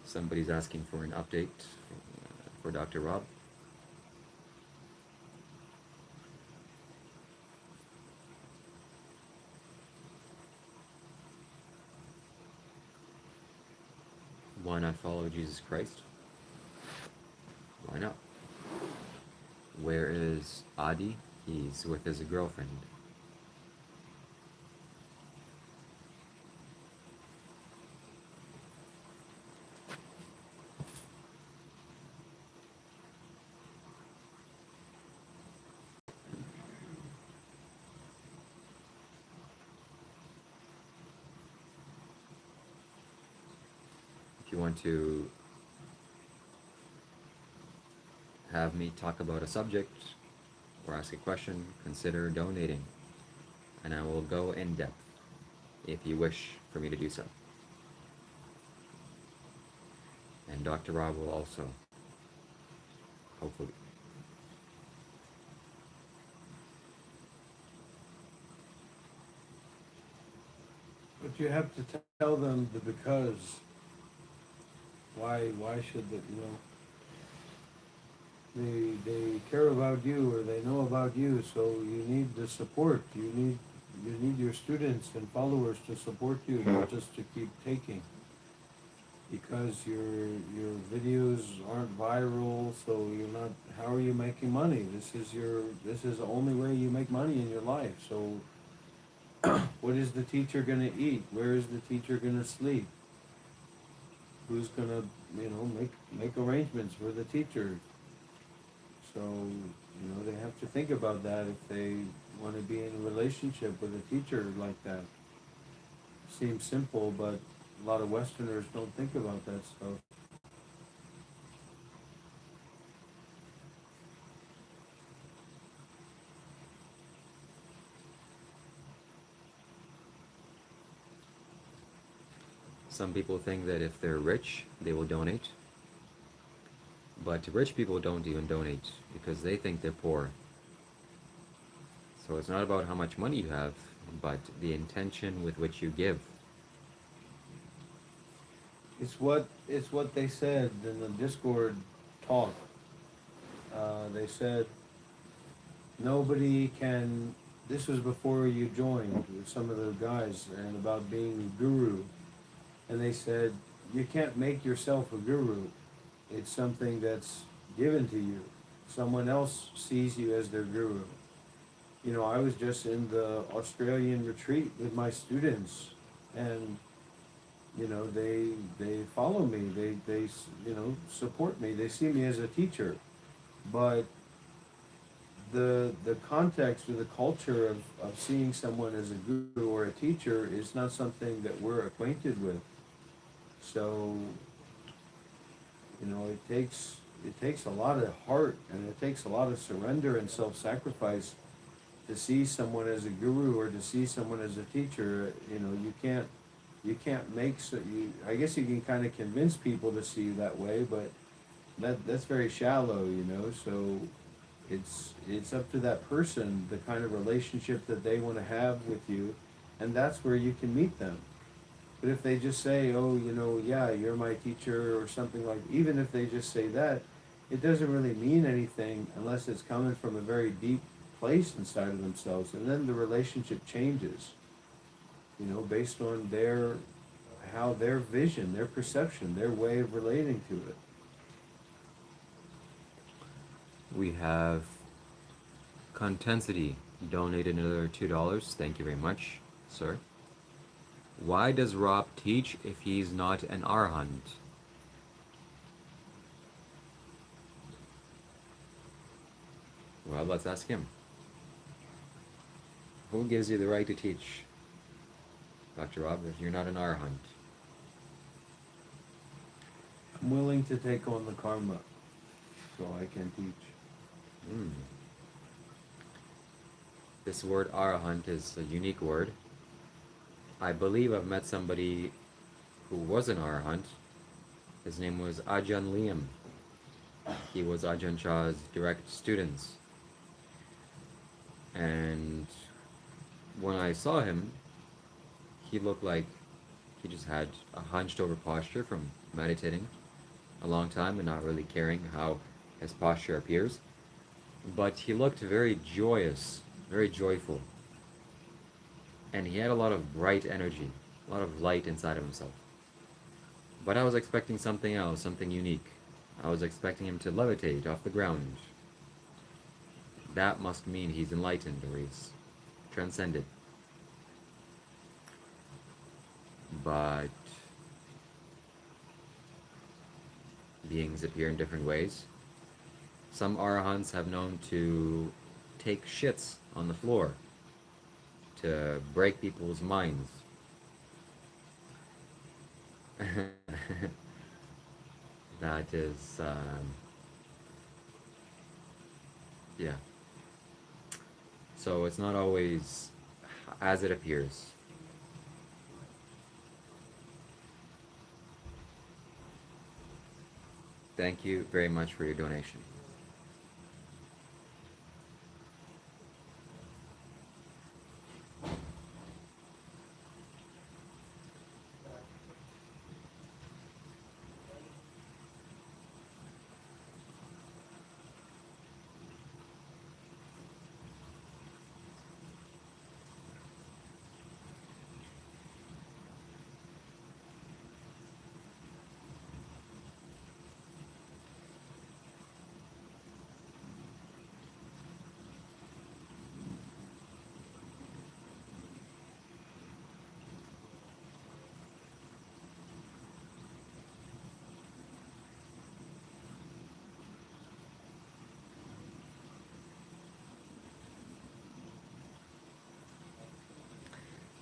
Somebody's asking for an update for Dr. Rob. Why not follow Jesus Christ? Why not? Where is Adi? He's with his girlfriend. if you want to have me talk about a subject or ask a question, consider donating, and I will go in depth if you wish for me to do so. And Dr. Rob will also, hopefully. But you have to tell them the because. Why should they, they care about you or they know about you, so you need the support. You need your students and followers to support you, not just to keep taking. Because your videos aren't viral, so you're not. How are you making money? This is the only way you make money in your life. So, what is the teacher gonna eat? Where is the teacher gonna sleep? Who's gonna, make arrangements for the teacher? So, they have to think about that if they want to be in a relationship with a teacher like that. Seems simple, but a lot of Westerners don't think about that stuff. Some people think that if they're rich, they will donate. But rich people don't even donate because they think they're poor. So it's not about how much money you have, but the intention with which you give. It's what they said in the Discord talk. They said nobody can. This was before you joined with some of the guys, and about being a guru. And they said you can't make yourself a guru. It's something that's given to you. Someone else sees you as their guru. I was just in the Australian retreat with my students, and they follow me. They support me. They see me as a teacher, but the context or the culture of seeing someone as a guru or a teacher is not something that we're acquainted with. So it takes a lot of heart, and it takes a lot of surrender and self-sacrifice to see someone as a guru or to see someone as a teacher. You can't make I guess you can kind of convince people to see you that way, but that's very shallow, so it's up to that person, the kind of relationship that they want to have with you, and that's where you can meet them. But if they just say, oh, yeah, you're my teacher or something like, even if they just say that, it doesn't really mean anything unless it's coming from a very deep place inside of themselves. And then the relationship changes, based on their vision, their perception, their way of relating to it. We have Contensity donated another $2. Thank you very much, sir. Why does Rob teach if he's not an Arahant? Well, let's ask him. Who gives you the right to teach, Dr. Rob, if you're not an Arahant? I'm willing to take on the karma so I can teach. This word Arahant is a unique word. I believe I've met somebody who was an Arahant. His name was Ajahn Liam. He was Ajahn Chah's direct student. And when I saw him, he looked like he just had a hunched over posture from meditating a long time and not really caring how his posture appears. But he looked very joyous, very joyful. And he had a lot of bright energy, a lot of light inside of himself. But I was expecting something else, something unique. I was expecting him to levitate off the ground. That must mean he's enlightened or he's transcended. But beings appear in different ways. Some Arahants have known to take shits on the floor to break people's minds. that is, yeah. So it's not always as it appears. Thank you very much for your donation.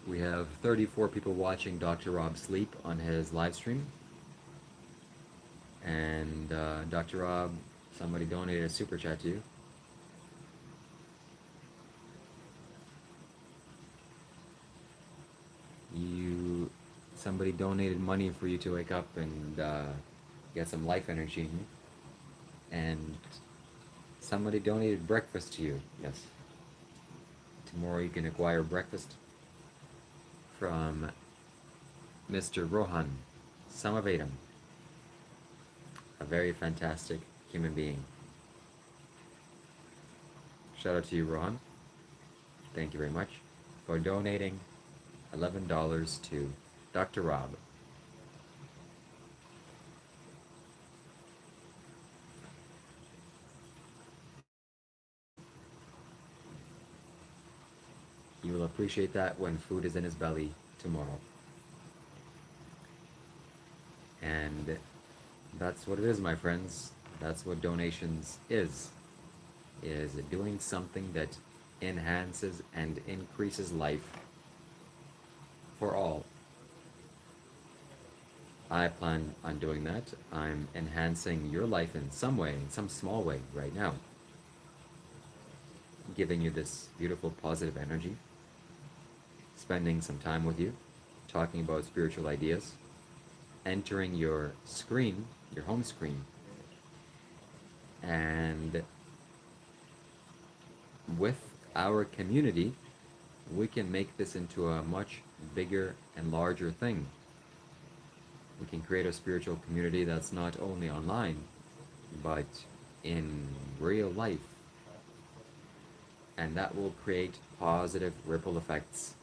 We have 34 people watching Dr. Rob sleep on his live stream. And Dr. Rob, somebody donated a super chat to you. Somebody donated money for you to wake up and get some life energy in you. And somebody donated breakfast to you. Yes. Tomorrow you can acquire breakfast from Mr. Rohan Samavedam, a very fantastic human being. Shout out to you, Rohan. Thank you very much for donating $11 to Dr. Rob. You will appreciate that when food is in his belly tomorrow. And that's what it is, my friends. That's what donations is doing something that enhances and increases life for all. I plan on doing that. I'm enhancing your life in some way, in some small way right now. Giving you this beautiful positive energy, spending some time with you, talking about spiritual ideas, entering your screen, your home screen, and with our community, we can make this into a much bigger and larger thing. We can create a spiritual community that's not only online, but in real life. And that will create positive ripple effects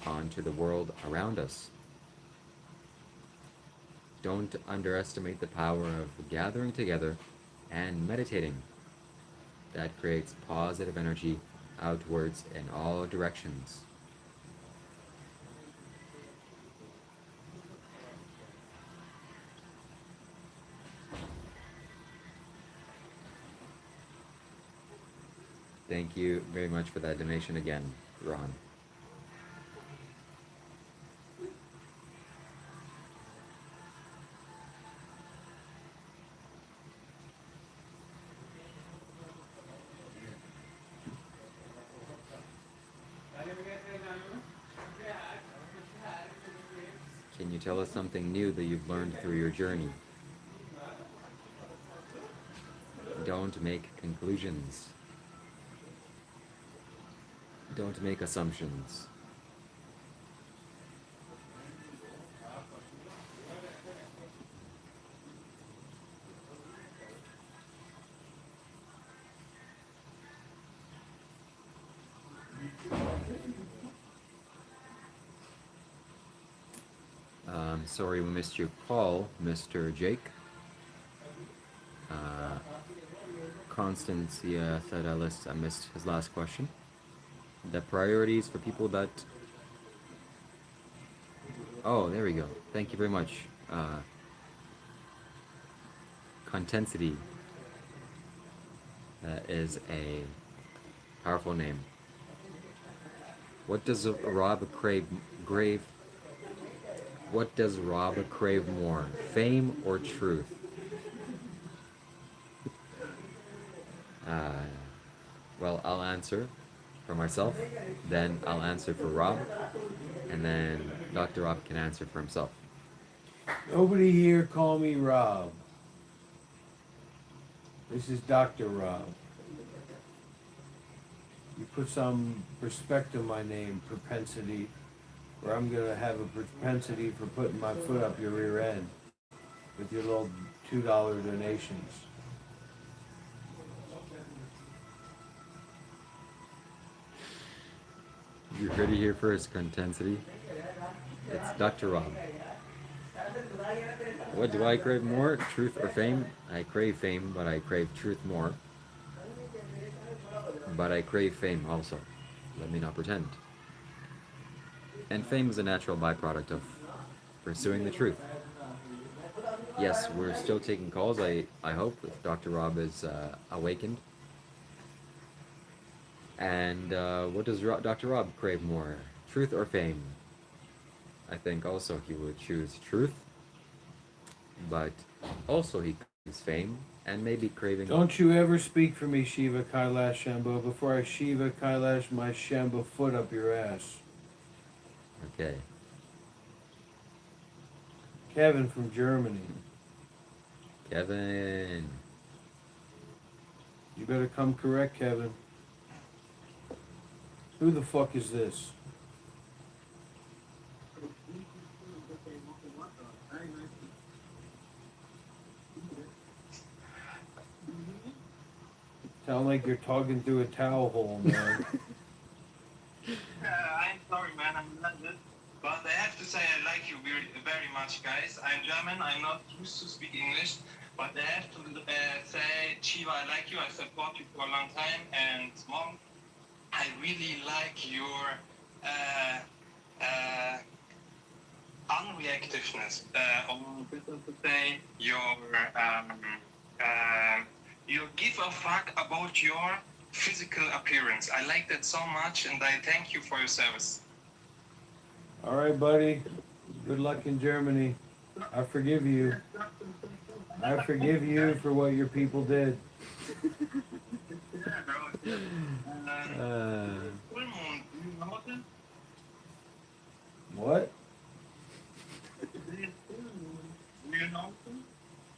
onto the world around us. Don't underestimate the power of gathering together and meditating. That creates positive energy outwards in all directions. Thank you very much for that donation again, Ron. Can you tell us something new that you've learned through your journey? Don't make conclusions. Don't make assumptions. Sorry we missed your call, Mr. Jake. Constancia said I missed his last question. The priorities for people that... Oh, there we go. Thank you very much. Contensity. That is a powerful name. What does Rob crave more, fame or truth? Well, I'll answer for myself, then I'll answer for Rob, and then Dr. Rob can answer for himself. Nobody here call me Rob. This is Dr. Rob. You put some respect on my name, propensity, or I'm gonna have a propensity for putting my foot up your rear end with your little $2 donations. You heard it here first, Contensity. It's Dr. Rob. What do I crave more, truth or fame? I crave fame, but I crave truth more. But I crave fame also. Let me not pretend. And fame is a natural byproduct of pursuing the truth. Yes, we're still taking calls. I hope if Dr. Rob is awakened. And what does Dr. Rob crave more, truth or fame? I think also he would choose truth, but also he craves fame and maybe craving. Don't you ever speak for me, Shiva Kailash Shambho, before I Shiva Kailash my Shambho foot up your ass. Okay. Kevin from Germany. Kevin. You better come correct, Kevin. Who the fuck is this? Sound like you're talking through a towel hole, man. I'm sorry, man. I'm not good. But I have to say I like you very, very much, guys. I'm German. I'm not used to speak English. But I have to say, Shiva, I like you. I support you for a long time. And Mom, I really like your unreactiveness. Or better to say, you give a fuck about your physical appearance. I like that so much, and I thank you for your service. All right, buddy. Good luck in Germany. I forgive you. I forgive you for what your people did. Full moon, do you know that? What? Do you know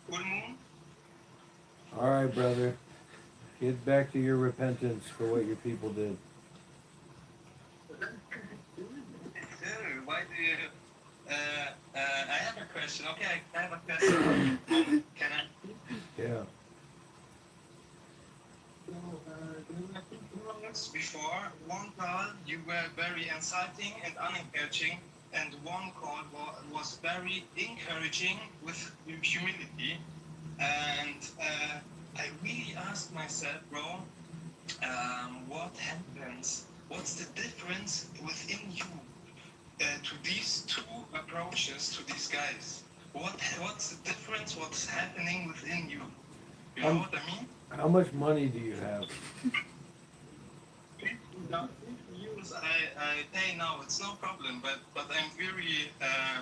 full moon? All right, brother. Get back to your repentance for what your people did. Sir, why do you? I have a question. Okay, I have a question. Can I? Yeah. Before one call, you were very inciting and unencouraging, and one call was very encouraging with humility. And I really asked myself, bro, what happens? What's the difference within you to these two approaches to these guys? What's the difference? What's happening within you? You know what I mean? How much money do you have? I pay now. It's no problem, but I'm very.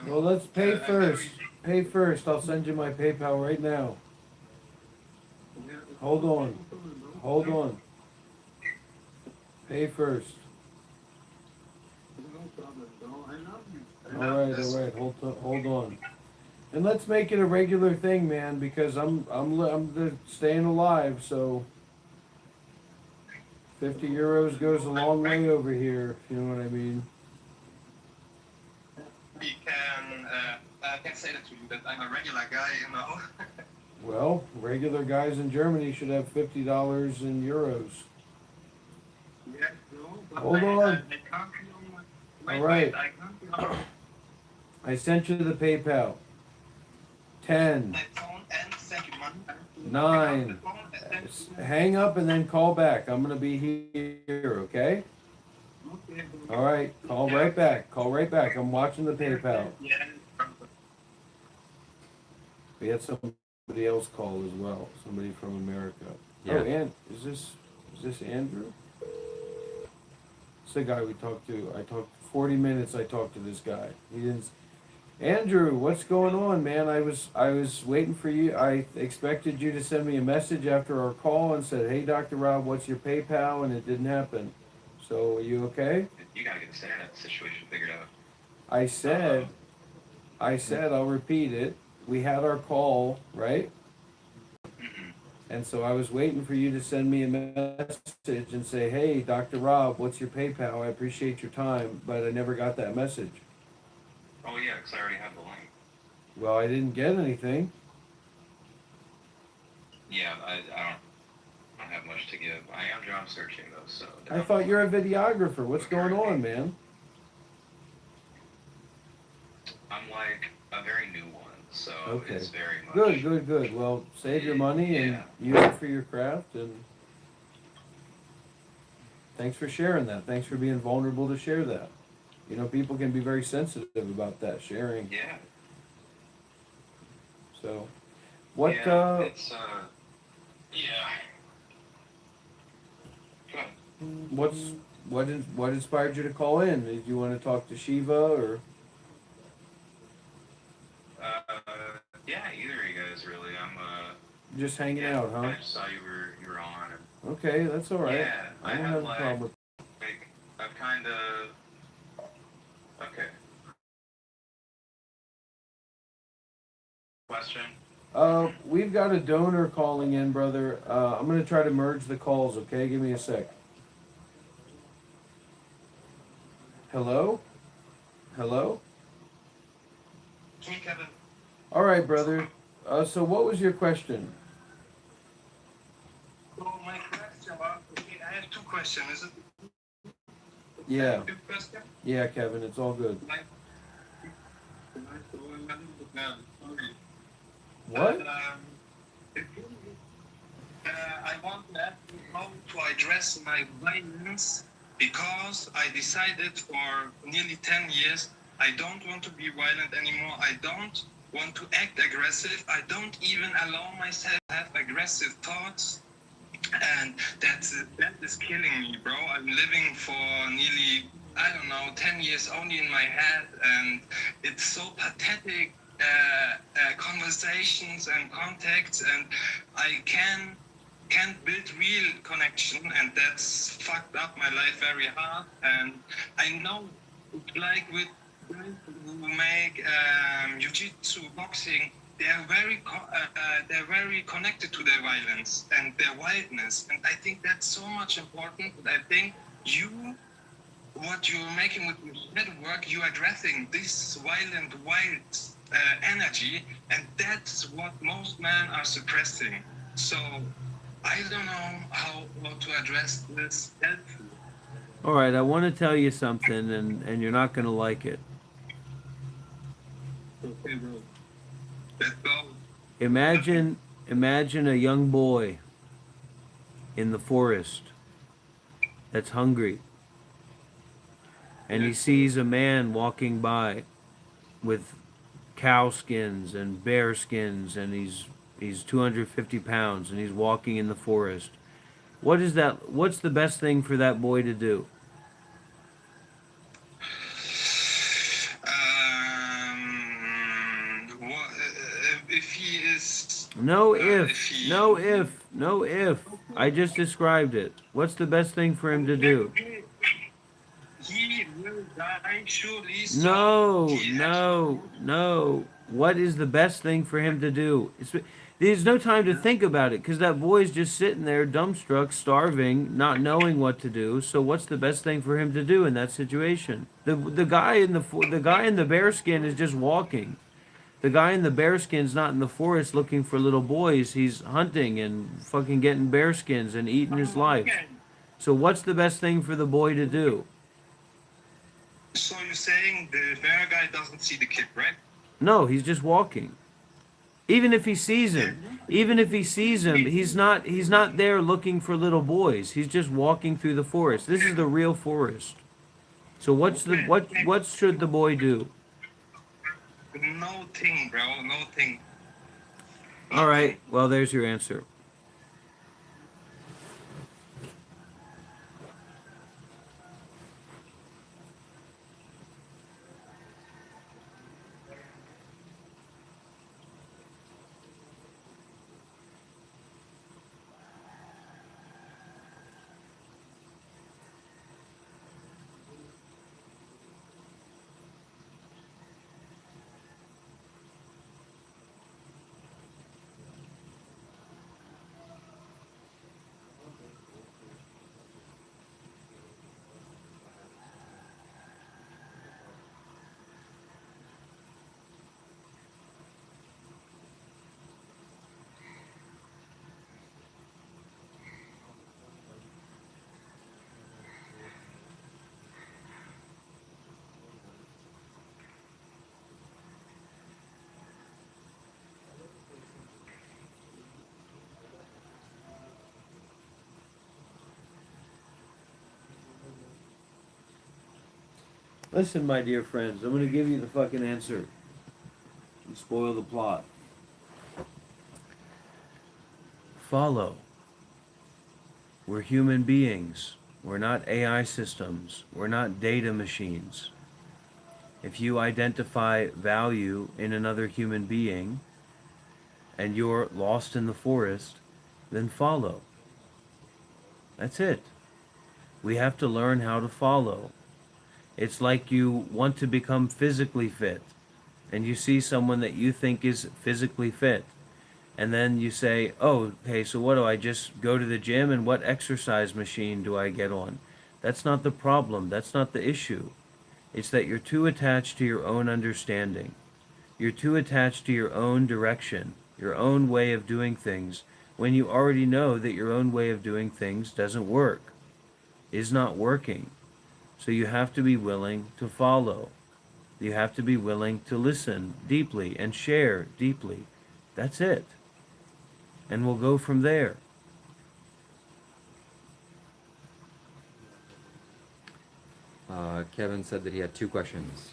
Well, let's pay I'm first. very- Pay first. I'll send you my PayPal right now. Hold on. Hold on. Pay first. All right. Hold on. And let's make it a regular thing, man, because I'm staying alive. So 50 euros goes a long way over here. If you know what I mean. I can say that to you that I'm a regular guy, you know. Well, regular guys in Germany should have $50 in euros. Yeah, no, but Hold on. I can't be on All right. I can't be on I sent you the PayPal. 10, my phone and send you money. 9. Hang up and then call back. I'm gonna be here, okay? All right. Call right back. Call right back. I'm watching the PayPal. Yeah. We had somebody else call as well. Somebody from America. Yeah. Oh, and is this Andrew? It's the guy we talked to. I talked 40 minutes. I talked to this guy. Andrew, what's going on, man? I was waiting for you. I expected you to send me a message after our call and said, "Hey, Dr. Rob, what's your PayPal?" and it didn't happen. So, are you okay? You gotta get this internet situation figured out. I said, I said, I'll repeat it. We had our call, right? And so I was waiting for you to send me a message and say, "Hey, Dr. Rob, what's your PayPal? I appreciate your time," but I never got that message. Oh yeah, because I already have the link. Well, I didn't get anything. Yeah, I don't have much to give. I am job searching though, so. I thought you're a videographer. What's going on, man? I'm like a very new one, so Okay. it's very much. Good. Well, save your money and Yeah. use it for your craft. And thanks for sharing that. Thanks for being vulnerable to share that. You know, people can be very sensitive about that sharing. Yeah. So, what? Yeah, it's yeah. Go ahead. What inspired you to call in? Did you want to talk to Shiva or? Uh, yeah, either of you guys really. I'm Just hanging yeah, out, huh? I just saw you were on. And, Okay, that's all right. Yeah, I I don't have have a problem with. like I've kind of okay. Question. We've got a donor calling in, brother. I'm gonna try to merge the calls. Okay, give me a sec. Hello. Hello. Me, Kevin. All right, brother. So what was your question? So my question was, okay, I have two questions. Is it Yeah. two questions? Yeah, Kevin, it's all good. What? I want to ask you how to address my violence because I decided for nearly 10 years I don't want to be violent anymore. I don't want to act aggressive. I don't even allow myself to have aggressive thoughts. And that is killing me, bro. I'm living for nearly, I don't know, 10 years only in my head, and it's so pathetic. Conversations and contacts, and I can't build real connection, and that's fucked up my life very hard. And I know, like with guys who make jiu-jitsu, boxing, they're very connected to their violence and their wildness, and I think that's so much important. I think what you're making with your network, you're addressing this violent, wild energy, and that's what most men are suppressing. So I don't know how to address this helpfully. All right, I want to tell you something, and you're not gonna like it. Okay, bro. Let's go. Imagine a young boy in the forest that's hungry, and he sees a man walking by with cow skins and bear skins, and he's 250 pounds, and he's walking in the forest. What's the best thing for that boy to do? If he is. No if if, he. no if, no if. I just described it. What's the best thing for him to do? He will die surely. So No, he has no, no. What is the best thing for him to do? There's no time to think about it because that boy's just sitting there, dumbstruck, starving, not knowing what to do. So what's the best thing for him to do in that situation? The guy in the guy in the bearskin is just walking. The guy in the bearskin's not in the forest looking for little boys. He's hunting and fucking getting bearskins and eating his life. So what's the best thing for the boy to do? So you're saying the bear guy doesn't see the kid, right? No, he's just walking. Even if he sees him, he's not there looking for little boys. He's just walking through the forest. This is the real forest. So what should the boy do? No thing, bro. No thing. All right. Well, there's your answer. Listen, my dear friends, I'm going to give you the fucking answer. You spoil the plot. Follow. We're human beings. We're not AI systems. We're not data machines. If you identify value in another human being and you're lost in the forest, then follow. That's it. We have to learn how to follow. It's like you want to become physically fit and you see someone that you think is physically fit. And then you say, oh, okay, so what do I just go to the gym and what exercise machine do I get on? That's not the problem. That's not the issue. It's that you're too attached to your own understanding. You're too attached to your own direction, your own way of doing things, when you already know that your own way of doing things doesn't work, is not working. So you have to be willing to follow. You have to be willing to listen deeply and share deeply. That's it. And we'll go from there. Kevin said that he had 2 questions.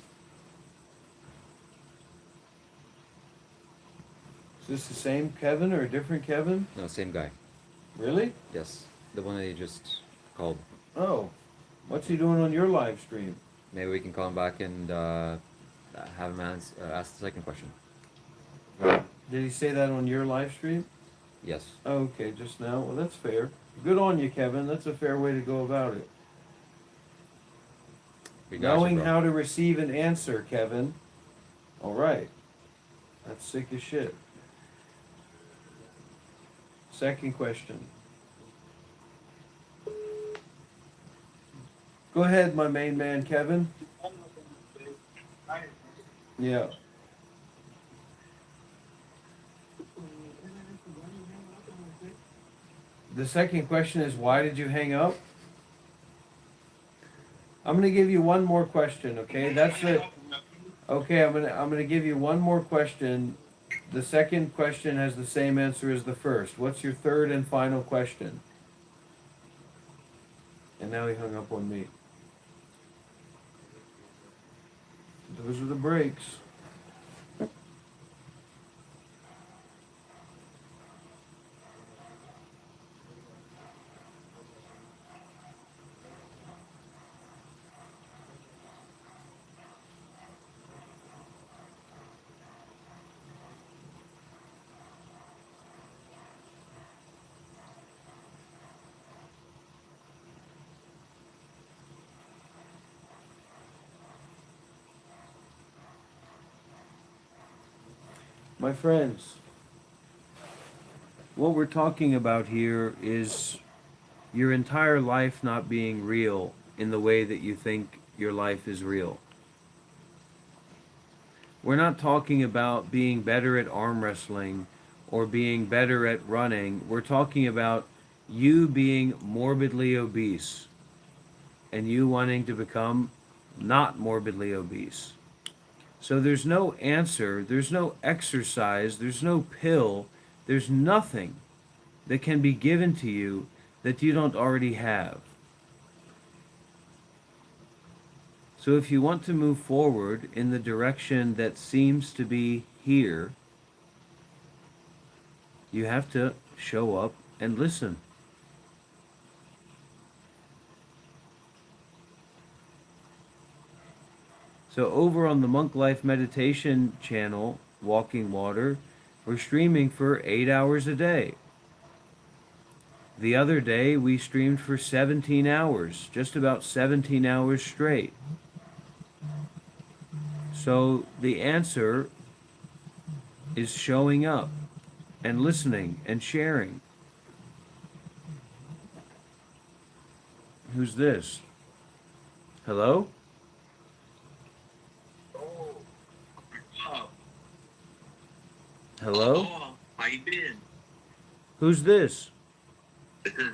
Is this the same Kevin or a different Kevin? No, same guy. Really? Yes, the one that he just called. Oh. What's he doing on your live stream? Maybe we can call him back and have him ask the second question. Did he say that on your live stream? Yes. Okay, just now. Well, that's fair. Good on you, Kevin. That's a fair way to go about it. We got you, Knowing bro. how to receive an answer, Kevin. All right. That's sick as shit. Second question. Go ahead, my main man, Kevin. Yeah. The second question is, why did you hang up? I'm gonna give you one more question, okay? That's it. Okay, I'm gonna give you one more question. The second question has the same answer as the first. What's your third and final question? And now he hung up on me. Those are the breaks. My friends, what we're talking about here is your entire life not being real in the way that you think your life is real. We're not talking about being better at arm wrestling or being better at running. We're talking about you being morbidly obese and you wanting to become not morbidly obese. So there's no answer, there's no exercise, there's no pill, there's nothing that can be given to you that you don't already have. So if you want to move forward in the direction that seems to be here, you have to show up and listen. So over on the Monk Life Meditation channel, Walking Water, we're streaming for 8 hours a day. The other day we streamed for 17 hours, just about 17 hours straight. So the answer is showing up and listening and sharing. Who's this? Hello? Hello? Oh, how you been? Who's this? This is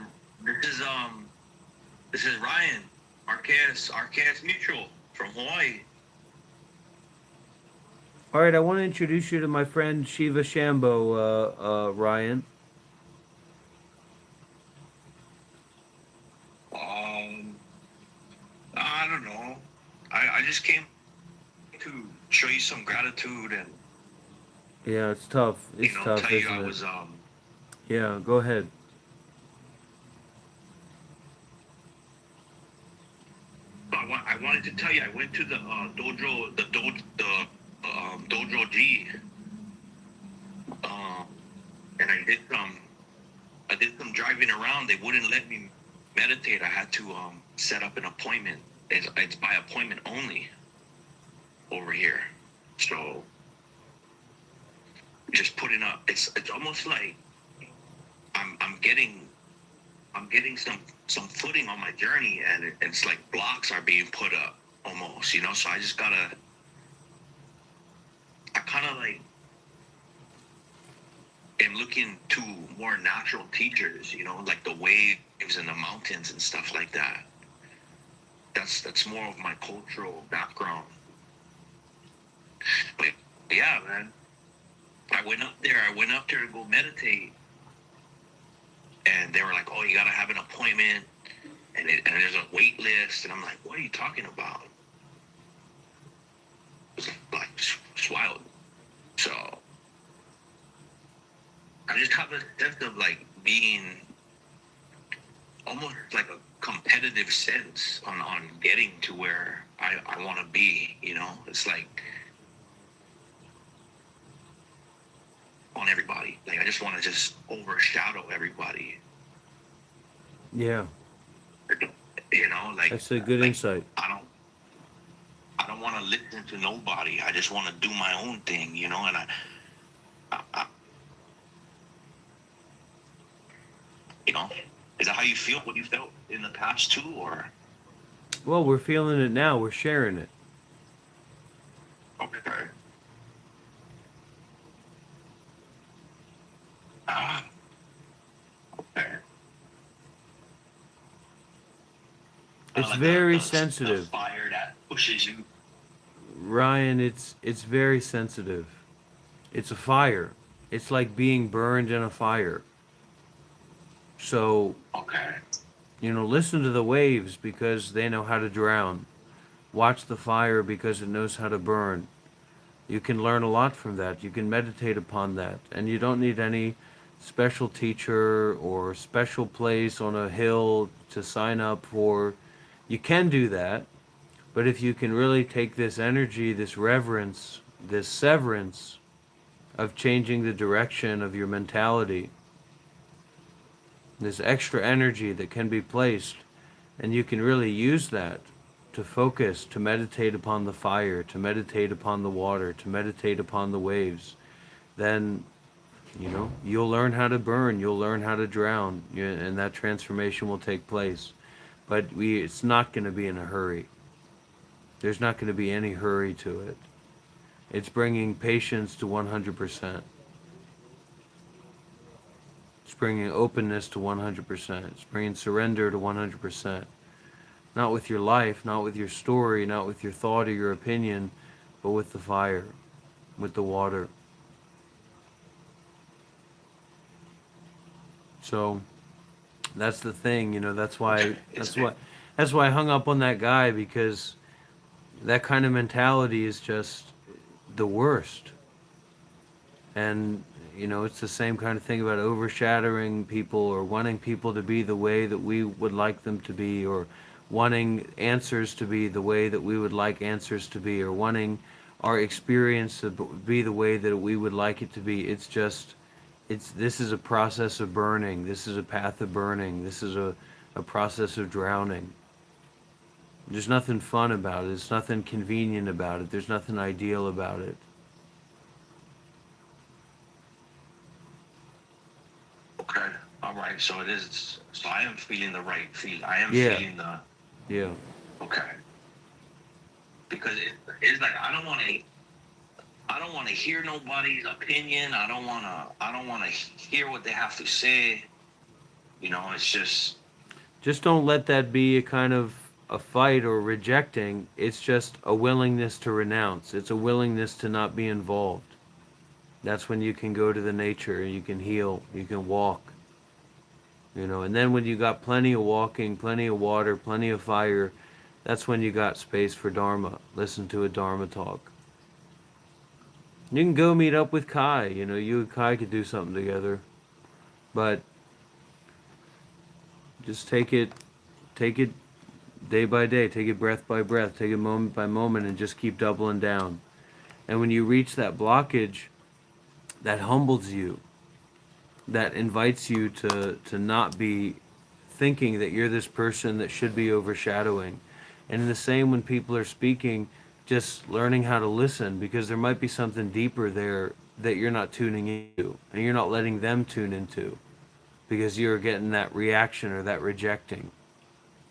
Ryan, Arcadis Mutual from Hawaii. All right, I want to introduce you to my friend Shiva Shambo, Ryan. I don't know. I just came to show you some gratitude and Yeah, it's tough. It's tough, tell you isn't I it? was Yeah, go ahead. I wanted to tell you I went to the dojo G, and I did some driving around. They wouldn't let me meditate. I had to set up an appointment. It's by appointment only over here. So just putting up. It's almost like I'm getting some footing on my journey, and it's like blocks are being put up almost. So I just gotta. I kind of like am looking to more natural teachers, like the waves and the mountains and stuff like that. That's more of my cultural background. But yeah, man, I went up there to go meditate, and they were like, "Oh, you gotta have an appointment, and there's a wait list." And I'm like, "What are you talking about?" It's like it's wild. So I just have a sense of like being almost like a competitive sense on getting to where I want to be. It's like on everybody. Like I just want to just overshadow everybody. Yeah, Like that's a good insight. I don't want to listen to nobody. I just want to do my own thing, and I is that how you feel? What you felt in the past too, or? Well, we're feeling it now. We're sharing it. Okay. Okay. It's Like very the sensitive. fire that pushes you. Ryan, it's very sensitive. It's a fire. It's like being burned in a fire. So, Okay. listen to the waves because they know how to drown. Watch the fire because it knows how to burn. You can learn a lot from that. You can meditate upon that. And you don't need any special teacher or special place on a hill to sign up for. You can do that. But if you can really take this energy, this reverence, this severance of changing the direction of your mentality, this extra energy that can be placed, and you can really use that to focus, to meditate upon the fire, to meditate upon the water, to meditate upon the waves, then you'll learn how to burn, you'll learn how to drown, and that transformation will take place. But it's not going to be in a hurry. There's not going to be any hurry to it. It's bringing patience to 100%. It's bringing openness to 100%. It's bringing surrender to 100%. Not with your life, not with your story, not with your thought or your opinion, but with the fire, with the water. So that's the thing, that's why I hung up on that guy, because that kind of mentality is just the worst. And it's the same kind of thing about overshadowing people, or wanting people to be the way that we would like them to be, or wanting answers to be the way that we would like answers to be, or wanting our experience to be the way that we would like it to be. This is a process of burning. This is a path of burning. This is a process of drowning. There's nothing fun about it. There's nothing convenient about it. There's nothing ideal about it. Okay. All right. So it is. So I am feeling the right feel. I am Yeah. feeling the. Yeah. Okay. Because it's like I don't want to hear nobody's opinion. I don't want to hear what they have to say. It's Just don't let that be a kind of a fight or rejecting. It's just a willingness to renounce. It's a willingness to not be involved. That's when you can go to the nature, you can heal, you can walk. And then when you got plenty of walking, plenty of water, plenty of fire, That's when you got space for Dharma. Listen to a Dharma talk. You can go meet up with Kai. You know, you and Kai could do something together. But just take it day by day, take it breath by breath, take it moment by moment, and just keep doubling down. And when you reach that blockage, that humbles you, that invites you to not be thinking that you're this person that should be overshadowing. And in the same, when people are speaking, just learning how to listen, because there might be something deeper there that you're not tuning into, and you're not letting them tune into, because you're getting that reaction or that rejecting.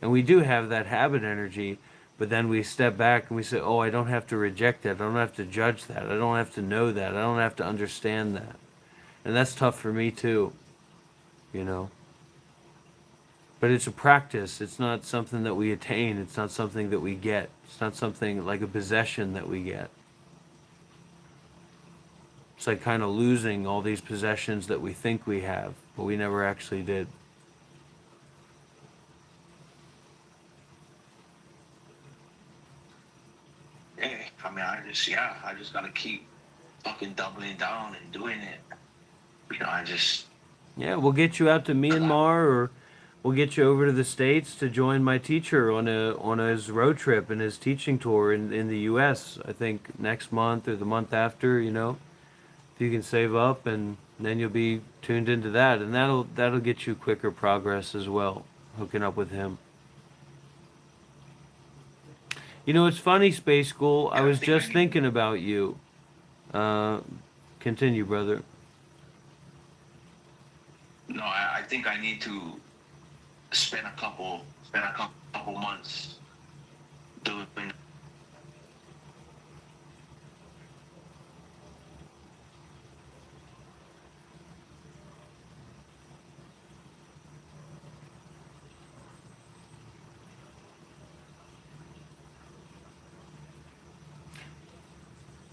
And we do have that habit energy, but then we step back and we say, oh, I don't have to reject that. I don't have to judge that. I don't have to know that. I don't have to understand that. And that's tough for me too, you know. But it's a practice. It's not something that we attain. It's not something that we get. It's not something like a possession that we get. It's like kind of losing all these possessions that we think we have, but we never actually did. Yeah, I mean, I just gotta keep fucking doubling down and doing it. You know, Yeah, we'll get you out to Myanmar, or we'll get you over to the States to join my teacher on his road trip and his teaching tour in the U.S. I think next month or the month after. You know, if you can save up, and then you'll be tuned into that, and that'll get you quicker progress as well. Hooking up with him. You know, it's funny, Space School. I was just thinking about you. Continue, brother. no, I think I need to spend a couple months doing.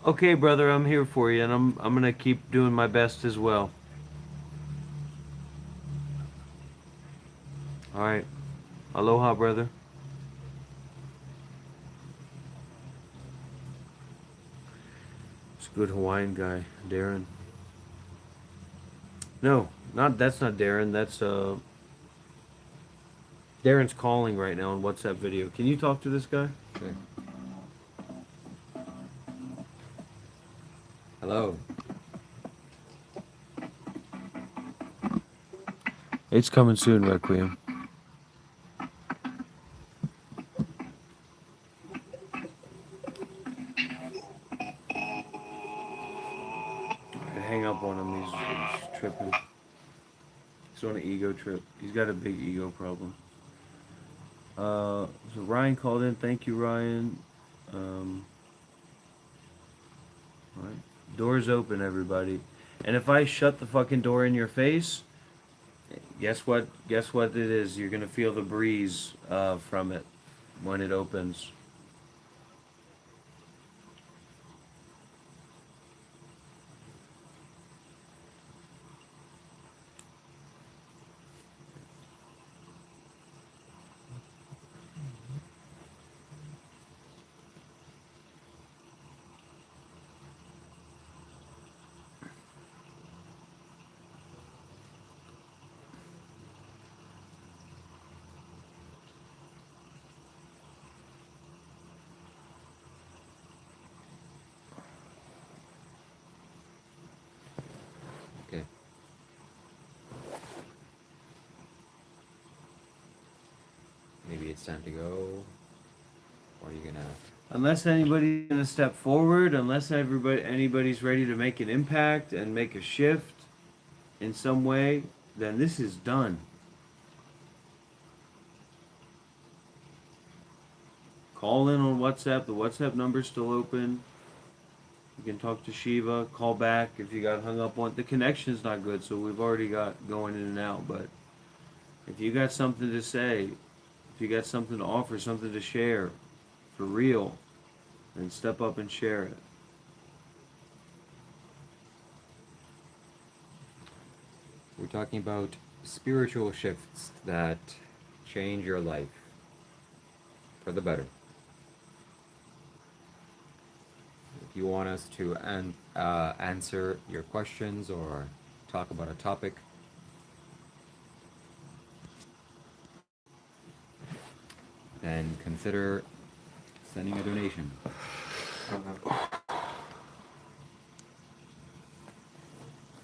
Okay, brother, I'm here for you, and I'm gonna keep doing my best as well. All right, aloha, brother. It's a good Hawaiian guy, Darren. No, that's not Darren. That's Darren's calling right now on WhatsApp video. Can you talk to this guy? Okay. Hello. It's coming soon, Requiem. Alright, hang up on him. He's tripping. He's on an ego trip. He's got a big ego problem. So Ryan called in. Thank you, Ryan. Alright. Door's open, everybody. And if I shut the fucking door in your face, guess what? Guess what it is? You're gonna feel the breeze from it when it opens. Okay. Maybe it's time to go. Or are you gonna? Unless anybody's gonna step forward, unless anybody's ready to make an impact and make a shift in some way, then this is done. Call in on WhatsApp. The WhatsApp number's still open. You can talk to Shiva. Call back if you got hung up on. The connection's not good, so we've already got going in and out. But if you got something to say, if you got something to offer, something to share, for real, then step up and share it. We're talking about spiritual shifts that change your life. for the better. If you want us to answer your questions or talk about a topic, then consider sending a donation. I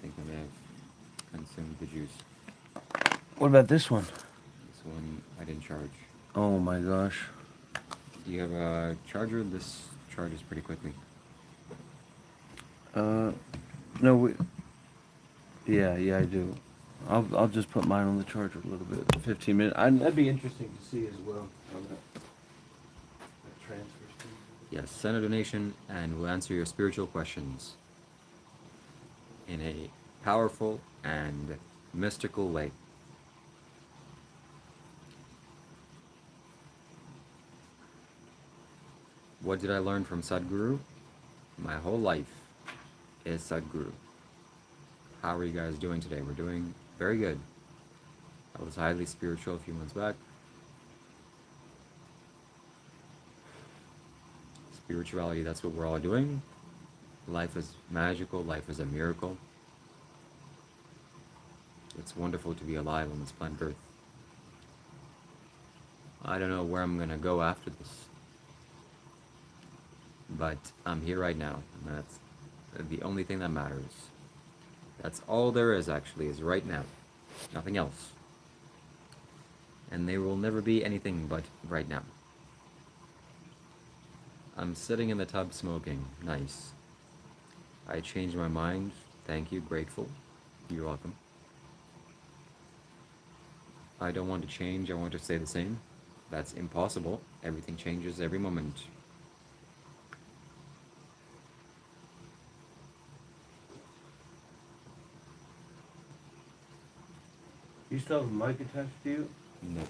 think I may have consumed the juice. What about this one? This one I didn't charge. Oh my gosh. Do you have a charger? This charges pretty quickly. No, yeah, I do. I'll just put mine on the charger a little bit. 15 minutes. That'd be interesting to see as well. How that transfers to. Yes, send a donation and we'll answer your spiritual questions in a powerful and mystical way. What did I learn from Sadhguru? My whole life is Sadhguru. How are you guys doing today? We're doing very good. I was highly spiritual a few months back. Spirituality, that's what we're all doing. Life is magical. Life is a miracle. It's wonderful to be alive on this planet Earth. I don't know where I'm going to go after this. But I'm here right now, and that's the only thing that matters. That's all there is, actually, is right now. Nothing else. And there will never be anything but right now. I'm sitting in the tub smoking. Nice. I changed my mind. Thank you. Grateful. You're welcome. I don't want to change. I want to stay the same. That's impossible. Everything changes every moment. You still have a mic attached to you? No.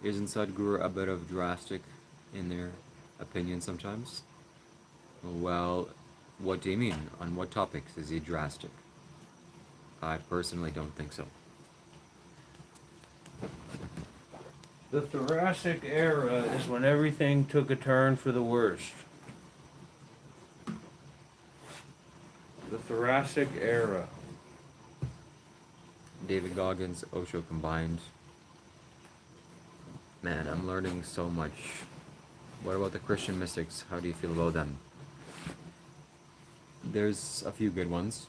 Isn't Sadhguru a bit of drastic in their opinion sometimes? Well, what do you mean? On what topics is he drastic? I personally don't think so. The Thoracic era is when everything took a turn for the worst. The Thoracic era. David Goggins, Osho combined. Man, I'm learning so much. What about the Christian mystics? How do you feel about them? There's a few good ones.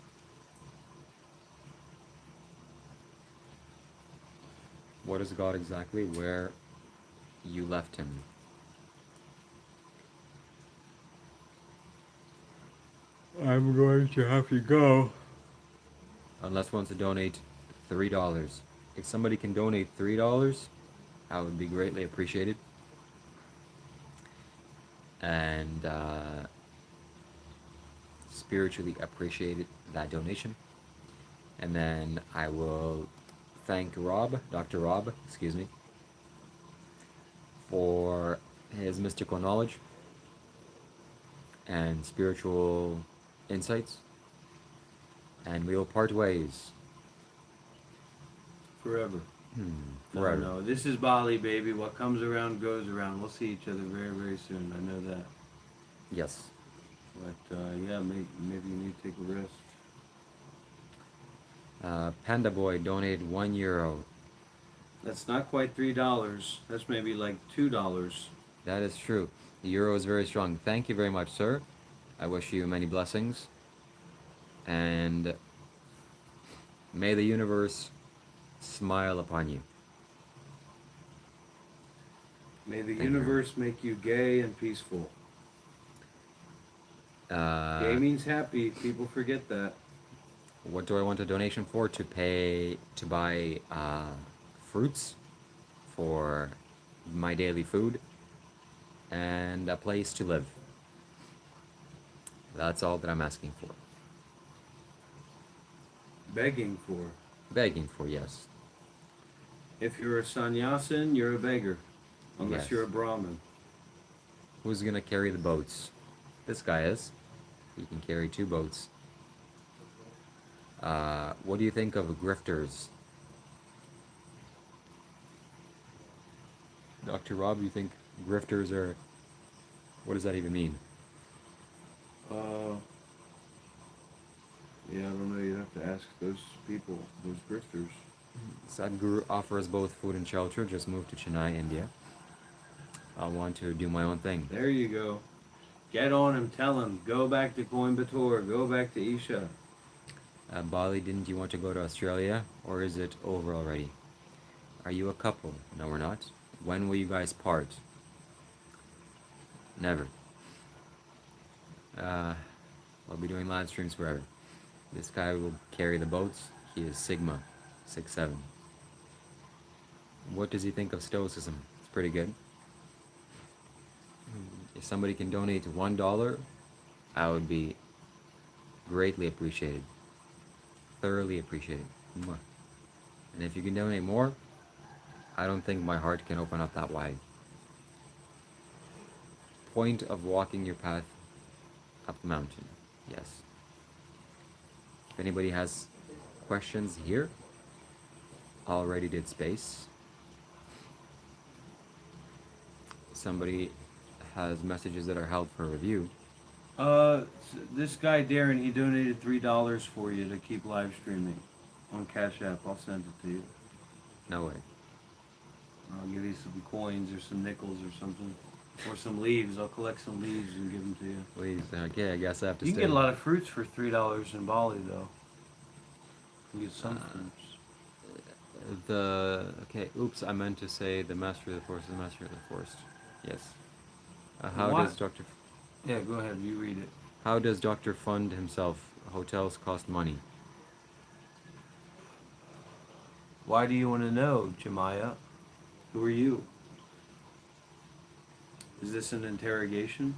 What is God exactly? Where you left him? I'm going to have to go. Unless wants to donate $3. If somebody can donate $3, I would be greatly appreciated. And spiritually appreciated that donation. And then I will thank Rob, Dr. Rob, excuse me, for his mystical knowledge and spiritual insights. And we will part ways. Forever. Forever. No, this is Bali, baby. What comes around goes around. We'll see each other very, very soon. I know that. Yes. But yeah, maybe you need to take a rest. Panda Boy donated €1. That's not quite $3. That's maybe like $2. That is true. The euro is very strong. Thank you very much, sir. I wish you many blessings. And may the universe smile upon you. May the Thank you. universe make you gay and peaceful. Gay means happy. People forget that. What do I want a donation for? To buy fruits for my daily food and a place to live. That's all that I'm asking for. Begging for. Begging for, yes. If you're a sannyasin, you're a beggar. Unless Yes. you're a Brahmin. Who's gonna carry the boats? This guy is. He can carry 2 boats. What do you think of grifters? Dr. Rob, you think grifters are... What does that even mean? Yeah, I don't know. You'd have to ask those people, those grifters. Sadhguru offers both food and shelter. Just moved to Chennai, India. I want to do my own thing. There you go. Get on him. Tell him. Go back to Coimbatore. Go back to Isha. Bali, didn't you want to go to Australia? Or is it over already? Are you a couple? No, we're not. When will you guys part? Never. I'll be doing live streams forever. This guy will carry the boats. He is Sigma, 6'7". What does he think of Stoicism? It's pretty good. If somebody can donate $1, I would be greatly appreciated. Thoroughly appreciated. Mwah. And if you can donate more, I don't think my heart can open up that wide. Point of walking your path up the mountain. Yes. If anybody has questions here, already did space. Somebody has messages that are held for review. This guy Darren, he donated $3 for you to keep live streaming on Cash App. I'll send it to you. No way. I'll give you some coins or some nickels or something, or some leaves. I'll collect some leaves and give them to you. Please. Okay, I guess I have to You stay. can get a lot of fruits for $3 in Bali, though. You can get some fruits. Okay, oops, I meant to say the Master of the Forest, the Master of the Forest. Yes. How What? does Dr. Yeah, go ahead. You read it. How does Dr. fund himself? Hotels cost money. Why do you want to know, Jemiah? Who are you? Is this an interrogation?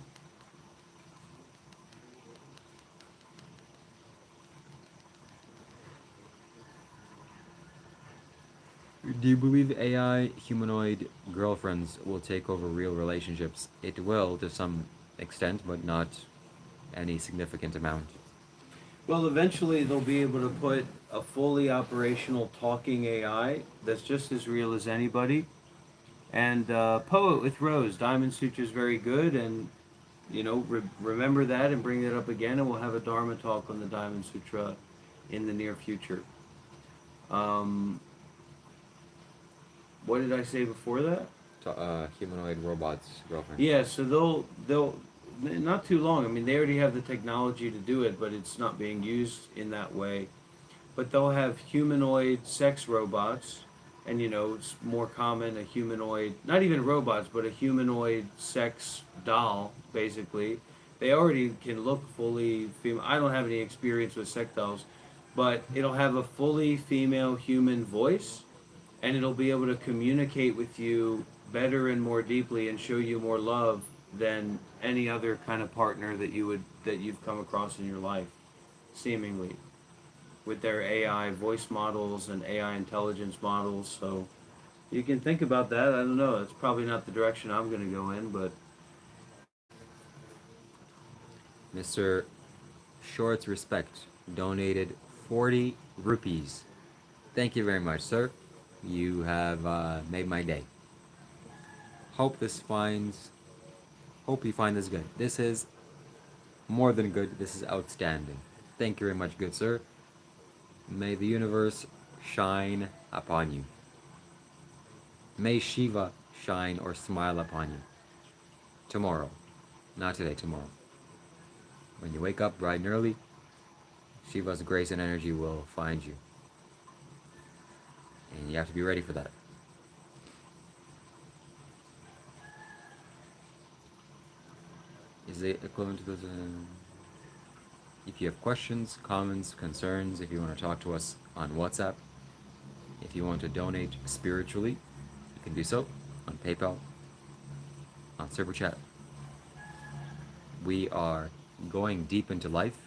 Do you believe AI humanoid girlfriends will take over real relationships? It will to some extent, but not any significant amount. Well, eventually they'll be able to put a fully operational talking AI that's just as real as anybody. And Poet with Rose, Diamond Sutra is very good, and remember that and bring that up again, and we'll have a Dharma talk on the Diamond Sutra in the near future. What did I say before that? Humanoid robots girlfriend. Yeah, so they'll not too long. I mean, they already have the technology to do it, but it's not being used in that way. But they'll have humanoid sex robots, and it's more common a humanoid, not even robots, but a humanoid sex doll, basically. They already can look fully female. I don't have any experience with sex dolls, but it'll have a fully female human voice, and it'll be able to communicate with you better and more deeply and show you more love than any other kind of partner that you've come across in your life, seemingly, with their AI voice models and AI intelligence models. So you can think about that. I don't know. It's probably not the direction I'm going to go in, but Mr. Shorts Respect donated 40 rupees. Thank you very much, sir. You have made my day. Hope you find this good. This is more than good. This is outstanding. Thank you very much, good sir. May the universe shine upon you. May Shiva shine or smile upon you. Tomorrow. Not today, tomorrow. When you wake up bright and early, Shiva's grace and energy will find you. And you have to be ready for that. Is it equivalent to those? If you have questions, comments, concerns, if you want to talk to us on WhatsApp, if you want to donate spiritually, you can do so on PayPal, on Super Chat. We are going deep into life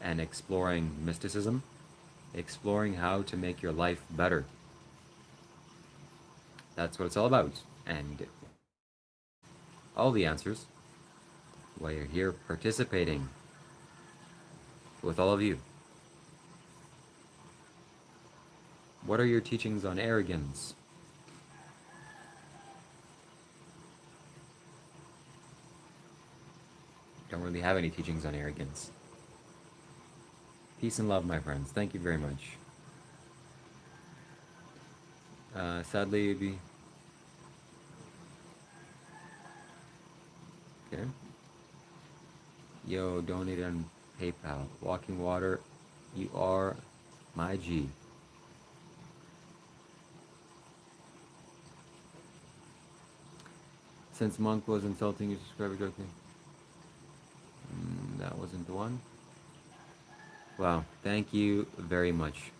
and exploring mysticism, exploring how to make your life better. That's what it's all about. And all the answers, while you're here participating with all of you. What are your teachings on arrogance? Don't really have any teachings on arrogance. Peace and love, my friends. Thank you very much. Sadly, you'd be... Okay. Yo, donate on PayPal. Walking Water, you are my G. Since Monk was insulting your subscriber directly. That wasn't the one. Wow, thank you very much.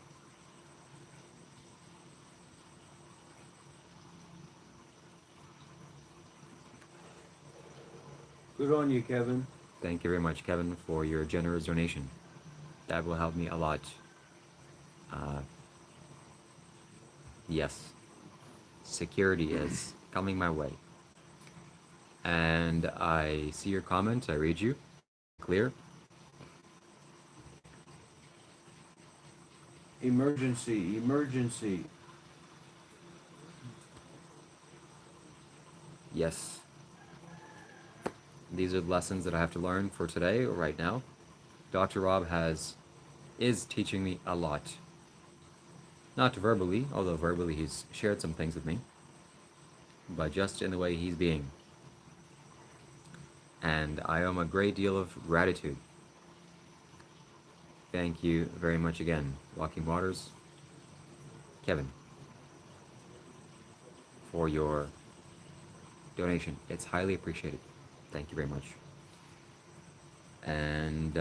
Good on you, Kevin. Thank you very much, Kevin, for your generous donation. That will help me a lot. Yes, security is coming my way. And I see your comment, I read you. Clear? Emergency, emergency. Yes. These are the lessons that I have to learn for today or right now. Dr. Rob is teaching me a lot. Not verbally, although verbally he's shared some things with me, but just in the way he's being. And I owe him a great deal of gratitude. Thank you very much again, Walking Waters, Kevin, for your donation. It's highly appreciated. Thank you very much. And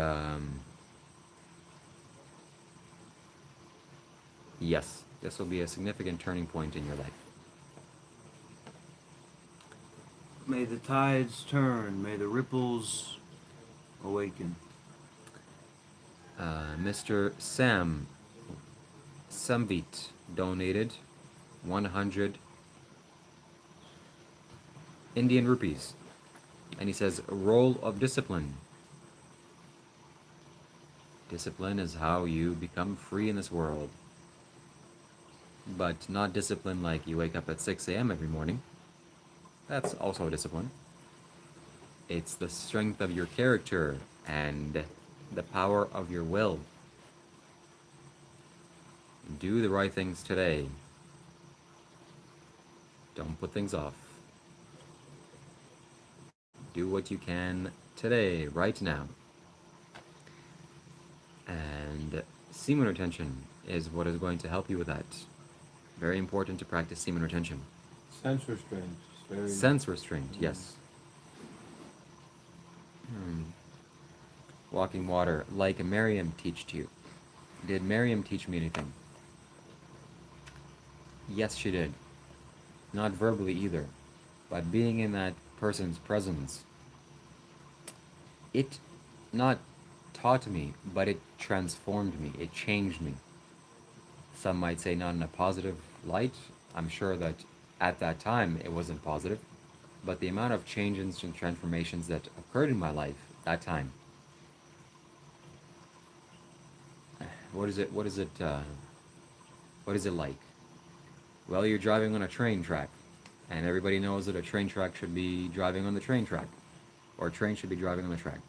yes, this will be a significant turning point in your life. May the tides turn. May the ripples awaken. Mr. Sam Samvit donated 100 Indian rupees. And he says, role of discipline. Discipline is how you become free in this world. But not discipline like you wake up at 6 a.m. every morning. That's also a discipline. It's the strength of your character and the power of your will. Do the right things today. Don't put things off. Do what you can today, right now. And semen retention is what is going to help you with that. Very important to practice semen retention. Sense restraint. Very Sense restraint, yes. Walking Water, like Miriam teached you. Did Miriam teach me anything? Yes, she did. Not verbally either, but being in that person's presence, it not taught me, but it transformed me, it changed me. Some might say not in a positive light. I'm sure that at that time it wasn't positive, but the amount of changes and transformations that occurred in my life that time. What is it like? Well, you're driving on a train track, and everybody knows that a train track should be driving on the train track, or a train should be driving on the track.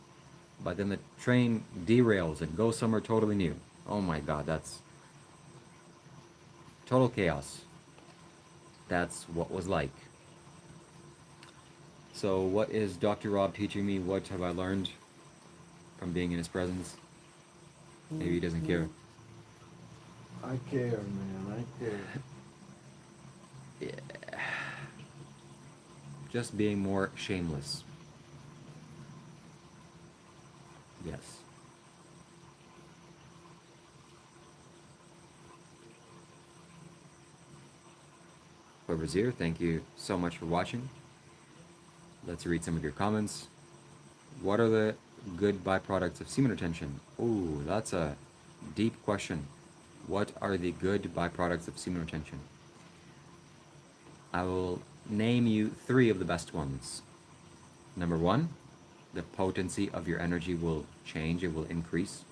But then the train derails and goes somewhere totally new. Oh my God, that's total chaos. That's what was like. So what is Dr. Rob teaching me? What have I learned from being in his presence? Maybe he doesn't care. I care, man. I care. Yeah. Just being more shameless. Yes. Whoever's here, thank you so much for watching. Let's read some of your comments. What are the good byproducts of semen retention? Ooh, that's a deep question. What are the good byproducts of semen retention? I will name you 3 of the best ones. Number 1, the potency of your energy will change, it will increase.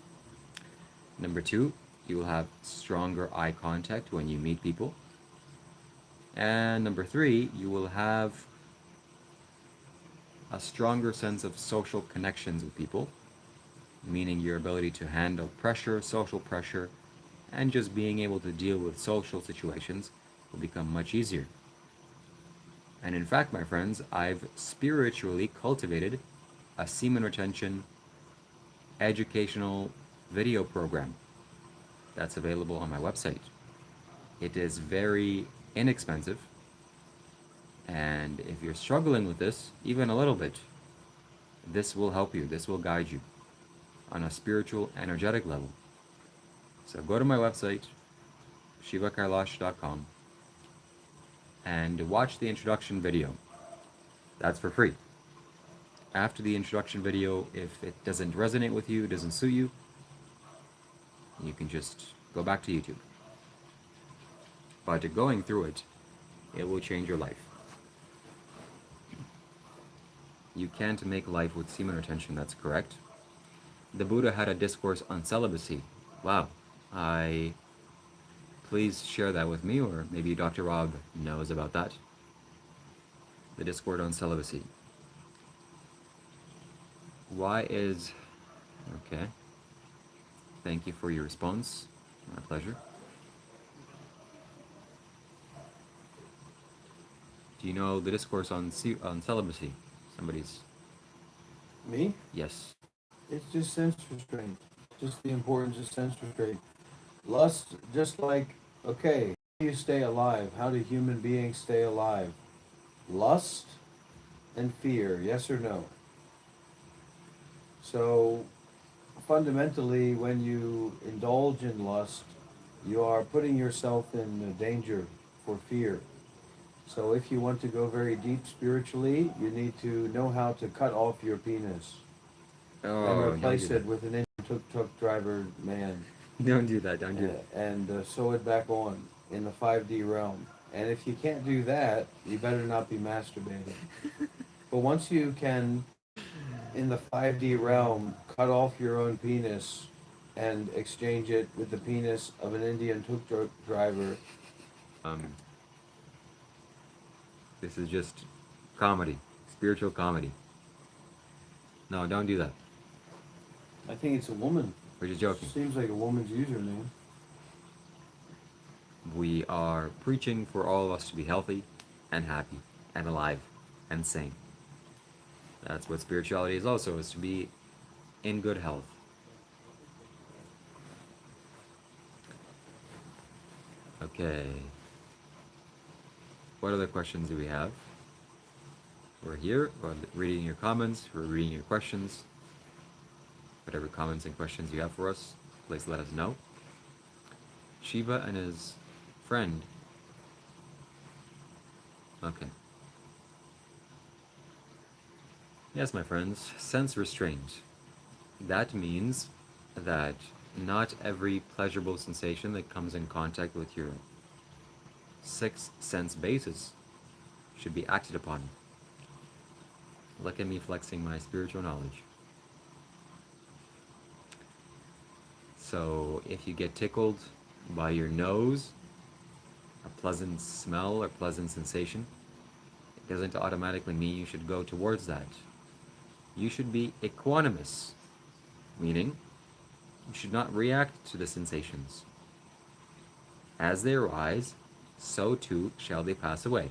Number 2, you will have stronger eye contact when you meet people. And number 3, you will have a stronger sense of social connections with people, meaning your ability to handle pressure, social pressure, and just being able to deal with social situations will become much easier. And in fact, my friends, I've spiritually cultivated a semen retention educational video program that's available on my website. It is very inexpensive, and if you're struggling with this, even a little bit, this will help you, this will guide you on a spiritual, energetic level. So go to my website, shivakailash.com, and watch the introduction video. That's for free. After the introduction video, if it doesn't resonate with you, doesn't suit you, you can just go back to YouTube. But going through it, it will change your life. You can't make life with semen retention, that's correct. The Buddha had a discourse on celibacy. Wow. Please share that with me, or maybe Dr. Rob knows about that. The discourse on celibacy. Why is... Okay. Thank you for your response. My pleasure. Do you know the discourse on celibacy? Somebody's... Me? Yes. It's just sense restraint. Just the importance of sense restraint. Lust, just like, okay, how do you stay alive? How do human beings stay alive? Lust and fear, yes or no? So, fundamentally, when you indulge in lust, you are putting yourself in danger for fear. So if you want to go very deep spiritually, you need to know how to cut off your penis and replace it with an Indian tuk-tuk driver man. Don't do that, don't do that. And sew it back on in the 5D realm. And if you can't do that, you better not be masturbating. But once you can, in the 5D realm, cut off your own penis and exchange it with the penis of an Indian tuk-tuk driver. This is just comedy, spiritual comedy. No, don't do that. I think it's a woman. We're just joking. Seems like a woman's username. We are preaching for all of us to be healthy and happy and alive and sane. That's what spirituality is also, is to be in good health. Okay. What other questions do we have? We're here, we're reading your comments, we're reading your questions. Whatever comments and questions you have for us, please let us know. Shiva and his friend. Okay. Yes, my friends, sense restraint. That means that not every pleasurable sensation that comes in contact with your sixth sense basis should be acted upon. Look at me flexing my spiritual knowledge. So if you get tickled by your nose, a pleasant smell or pleasant sensation, it doesn't automatically mean you should go towards that. You should be equanimous, meaning you should not react to the sensations. As they arise, so too shall they pass away.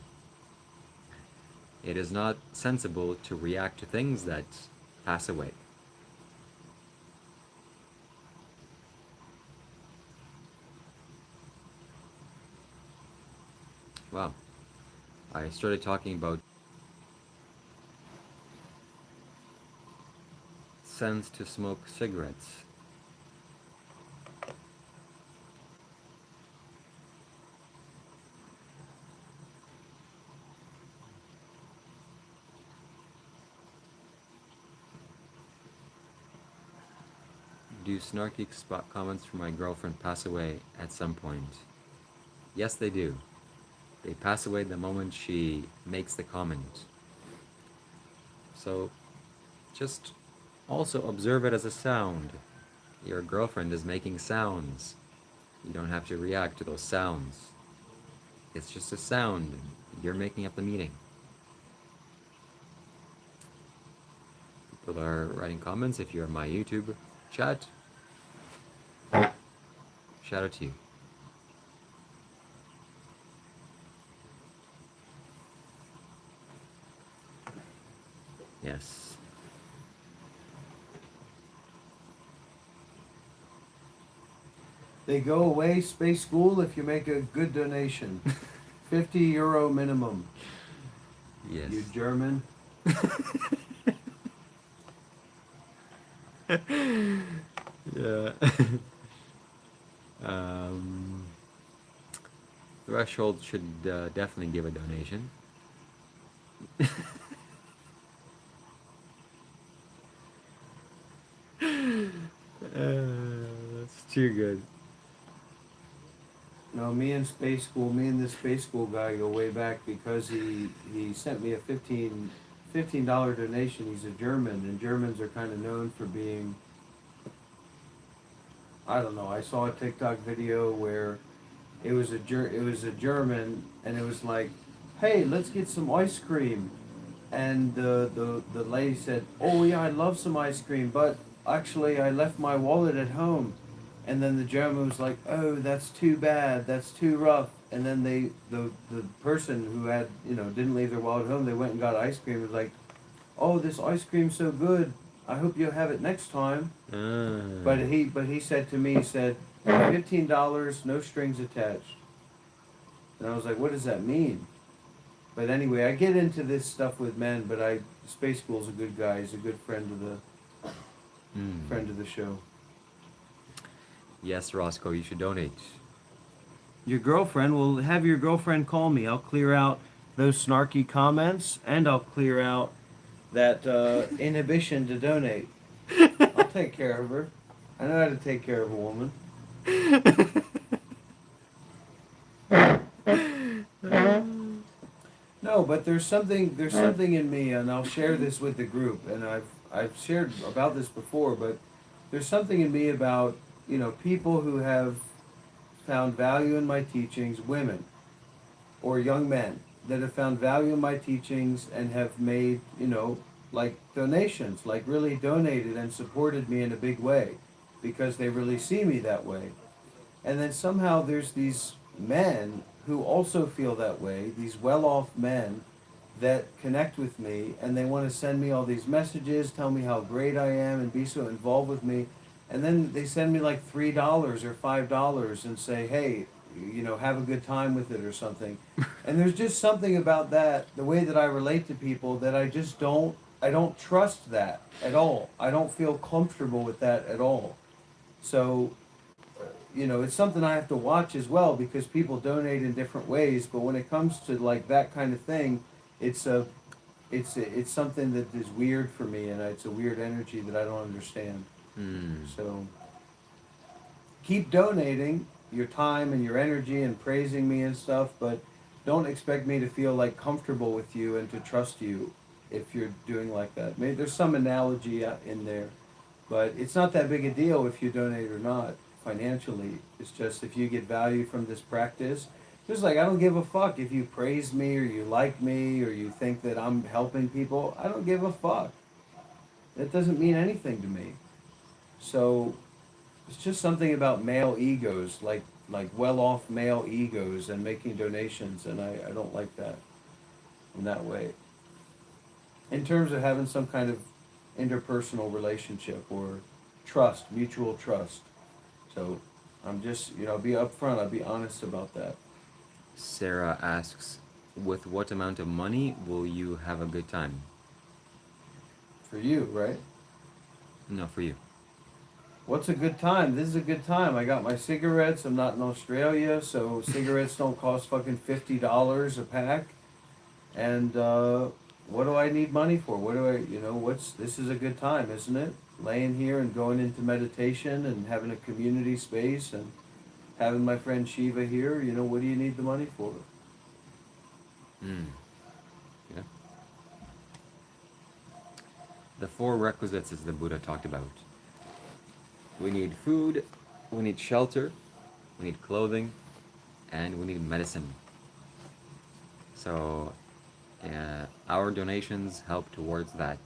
It is not sensible to react to things that pass away. Wow. I started talking about sense to smoke cigarettes. Do snarky spot comments from my girlfriend pass away at some point? Yes, they do. They pass away the moment she makes the comment. So just also observe it as a sound. Your girlfriend is making sounds. You don't have to react to those sounds. It's just a sound. You're making up the meaning. People are writing comments. If you're in my YouTube chat, shout out to you. Yes. They go away, Space School, if you make a good donation. €50 minimum. Yes. You German. Yeah. Threshold should definitely give a donation. That's too good. No, me and this Space School guy go way back because he sent me a $15 donation. He's a German, and Germans are kind of known for being, I don't know. I saw a TikTok video where it was a German, and it was like, "Hey, let's get some ice cream," and the lady said, "Oh yeah, I'd love some ice cream, but actually I left my wallet at home." And then the German was like, "Oh, that's too bad. That's too rough." And then the person who had, didn't leave their wallet at home, they went and got ice cream. It was like, "Oh, this ice cream's so good. I hope you'll have it next time." But he said to me, he said, $15, no strings attached. And I was like, what does that mean? But anyway, I get into this stuff with men, but Space School's a good guy. He's a good friend of the show. Yes, Roscoe, you should donate. Your girlfriend, will have your girlfriend call me. I'll clear out those snarky comments, and I'll clear out that inhibition to donate. I'll take care of her. I know how to take care of a woman. No, but there's something in me, and I'll share this with the group, and I've shared about this before, but there's something in me about, people who have found value in my teachings, women or young men that have found value in my teachings and have made, like donations, like really donated and supported me in a big way because they really see me that way. And then somehow there's these men who also feel that way, these well-off men that connect with me, and they want to send me all these messages, tell me how great I am and be so involved with me. And then they send me like $3 or $5 and say, hey, have a good time with it or something. And there's just something about that, the way that I relate to people, that I don't trust that at all. I don't feel comfortable with that at all. So, it's something I have to watch as well, because people donate in different ways. But when it comes to like that kind of thing, it's something that is weird for me, and it's a weird energy that I don't understand. So keep donating your time and your energy and praising me and stuff, but don't expect me to feel like comfortable with you and to trust you if you're doing like that. Maybe there's some analogy in there, but it's not that big a deal if you donate or not financially. It's just if you get value from this practice, just like I don't give a fuck if you praise me or you like me or you think that I'm helping people. I don't give a fuck. That doesn't mean anything to me. So it's just something about male egos, like well-off male egos and making donations, and I don't like that in that way. In terms of having some kind of interpersonal relationship or trust, mutual trust. So I'm just, I'll be upfront, I'll be honest about that. Sarah asks, with what amount of money will you have a good time? For you, right? No, for you. What's a good time? This is a good time. I got my cigarettes. I'm not in Australia, so cigarettes don't cost fucking $50 a pack. And what do I need money for? What do I, this is a good time, isn't it? Laying here and going into meditation and having a community space and having my friend Shiva here. What do you need the money for? Yeah. The 4 requisites as the Buddha talked about. We need food, we need shelter, we need clothing, and we need medicine. So, our donations help towards that.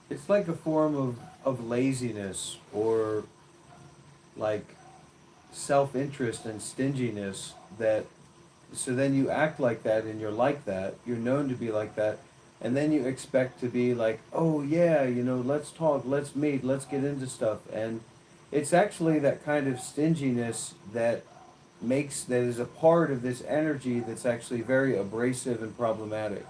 It's like a form of laziness or like self-interest and stinginess that so then you act like that and you're like that, you're known to be like that, and then you expect to be like, oh yeah, you know, let's talk, let's meet, let's get into stuff. And it's actually that kind of stinginess that is a part of this energy that's actually very abrasive and problematic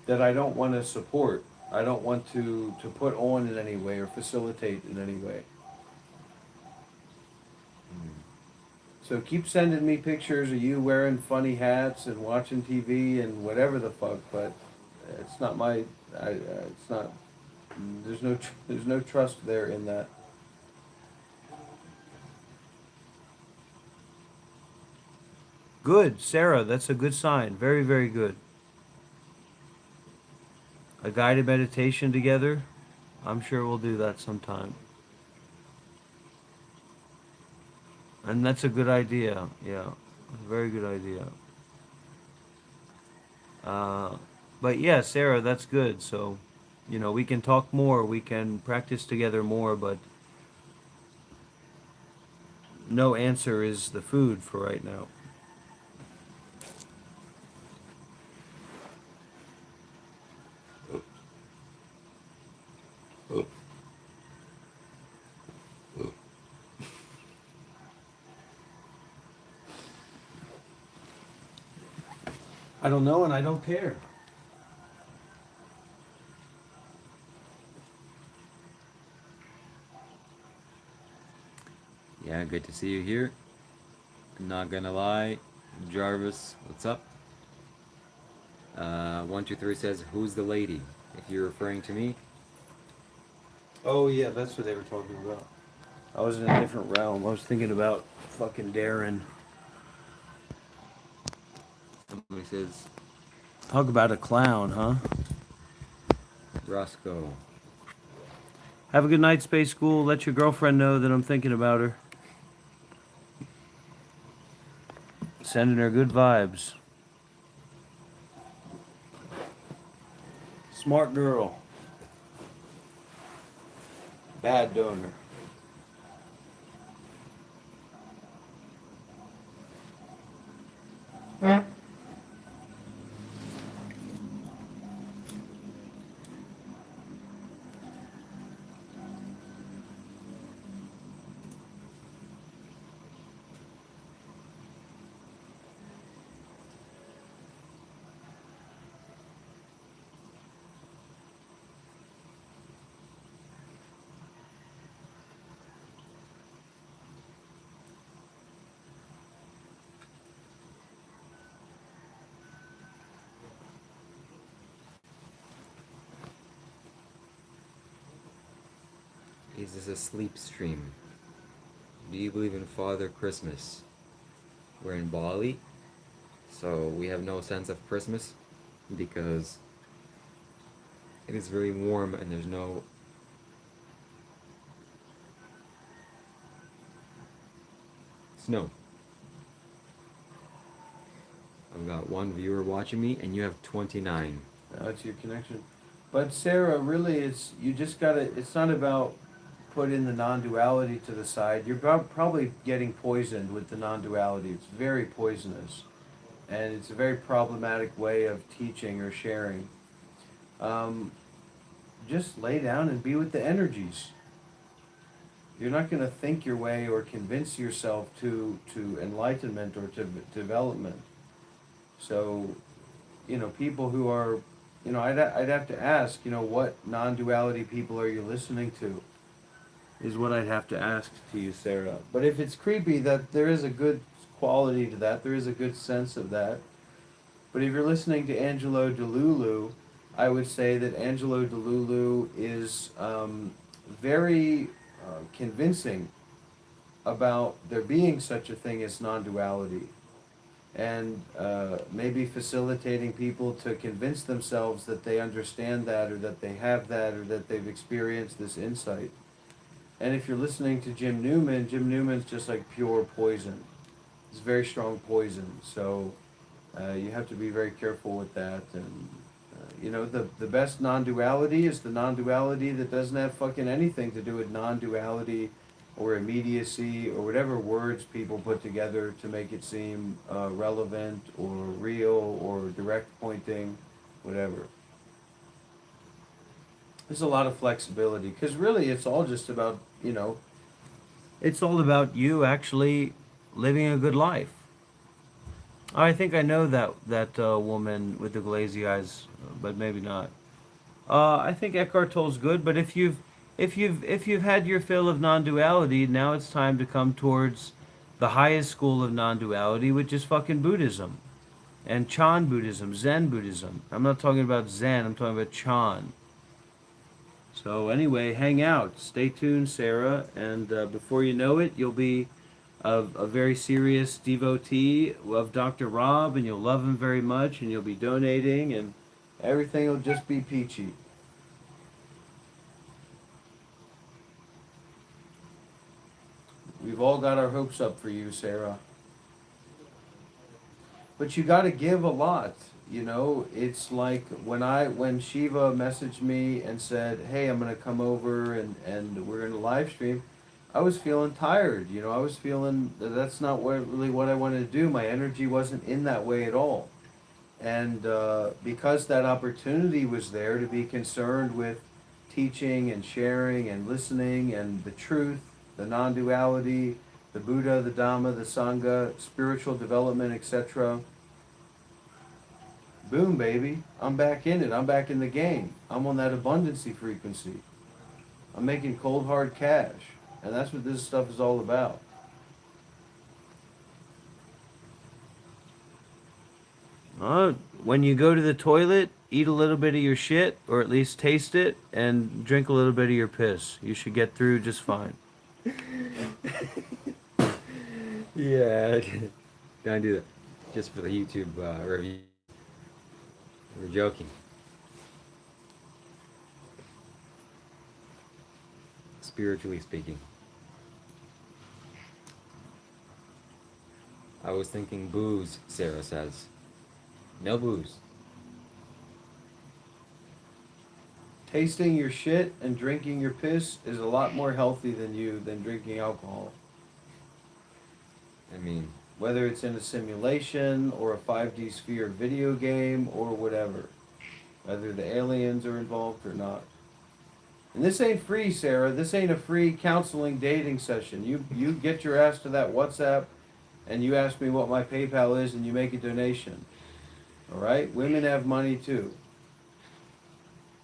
that I don't want to support. I don't want to put on in any way or facilitate in any way. So keep sending me pictures of you wearing funny hats and watching TV and whatever the fuck, but it's not my. It's not. There's no trust there in that. Good, Sarah. That's a good sign. Very, very good. A guided meditation together. I'm sure we'll do that sometime. And that's a good idea. Yeah, a very good idea. But yeah, Sarah, that's good. So, you know, we can talk more. We can practice together more. But no answer is the food for right now. I don't know, and I don't care. Yeah, good to see you here. I'm not gonna lie, Jarvis, what's up? 123 says, who's the lady? If you're referring to me, Oh yeah, that's what they were talking about. I was in a different realm. I was thinking about fucking Darren. somebody says, Talk about a clown, huh? Roscoe. Have a good night, Space School. Let your girlfriend know that I'm thinking about her. Sending her good vibes. Smart girl. Bad donor. Is this a sleep stream? Do you believe in Father Christmas? We're in Bali, so we have no sense of Christmas because it is very warm and there's no snow. I've got one viewer watching me and you have 29. That's your connection. But Sarah, really, it's you just gotta. It's not about putting the non-duality to the side. You're probably getting poisoned with the non-duality. It's very poisonous, and it's a very problematic way of teaching or sharing. Just lay down and be with the energies. You're not going to think your way or convince yourself to enlightenment or to development. So, you know, people who are, you know, I'd have to ask, you know, what non-duality people are you listening to? Is what I'd have to ask to you, Sarah. But if it's creepy, that there is a good quality to that, there is a good sense of that. But if you're listening to Angelo Delulu, I would say that Angelo Delulu is very convincing about there being such a thing as non-duality. and maybe facilitating people to convince themselves that they understand that, or that they have that, or that they've experienced this insight. And if you're listening to Jim Newman's just like pure poison. It's very strong poison. So you have to be very careful with that. And you know, the best non-duality is the non-duality that doesn't have fucking anything to do with non-duality or immediacy or whatever words people put together to make it seem relevant or real or direct pointing, whatever. There's a lot of flexibility, because really it's all just about, you know, it's all about you actually living a good life. I think I know that woman with the glazy eyes, but maybe not. I think Eckhart Tolle's good, but if you've had your fill of non-duality, now it's time to come towards the highest school of non-duality, which is fucking Buddhism, and Chan Buddhism, Zen Buddhism. I'm not talking about Zen. I'm talking about Chan. So anyway, hang out, stay tuned, Sarah, and before you know it, you'll be a very serious devotee of Dr. Rob, and you'll love him very much, and you'll be donating, and everything will just be peachy. We've all got our hopes up for you, Sarah. But you got to give a lot. You know, it's like when Shiva messaged me and said, "Hey, I'm gonna come over and we're gonna live stream," I was feeling tired. You know, I was feeling that's not really what I wanted to do. My energy wasn't in that way at all, and because that opportunity was there to be concerned with teaching and sharing and listening and the truth, the non-duality, the Buddha, the Dhamma, the Sangha, spiritual development, etc. Boom, baby. I'm back in it. I'm back in the game. I'm on that abundancy frequency. I'm making cold hard cash. And that's what this stuff is all about. When you go to the toilet, eat a little bit of your shit, or at least taste it, and drink a little bit of your piss. You should get through just fine. Yeah, don't do that. Just for the YouTube review. We're joking. Spiritually speaking. I was thinking booze, Sarah says. No booze. Tasting your shit and drinking your piss is a lot more healthy than drinking alcohol. I mean, Whether it's in a simulation or a 5D sphere video game or whatever. Whether the aliens are involved or not. And this ain't free, Sarah. This ain't a free counseling dating session. You get your ass to that WhatsApp and you ask me what my PayPal is and you make a donation. All right? Women have money too.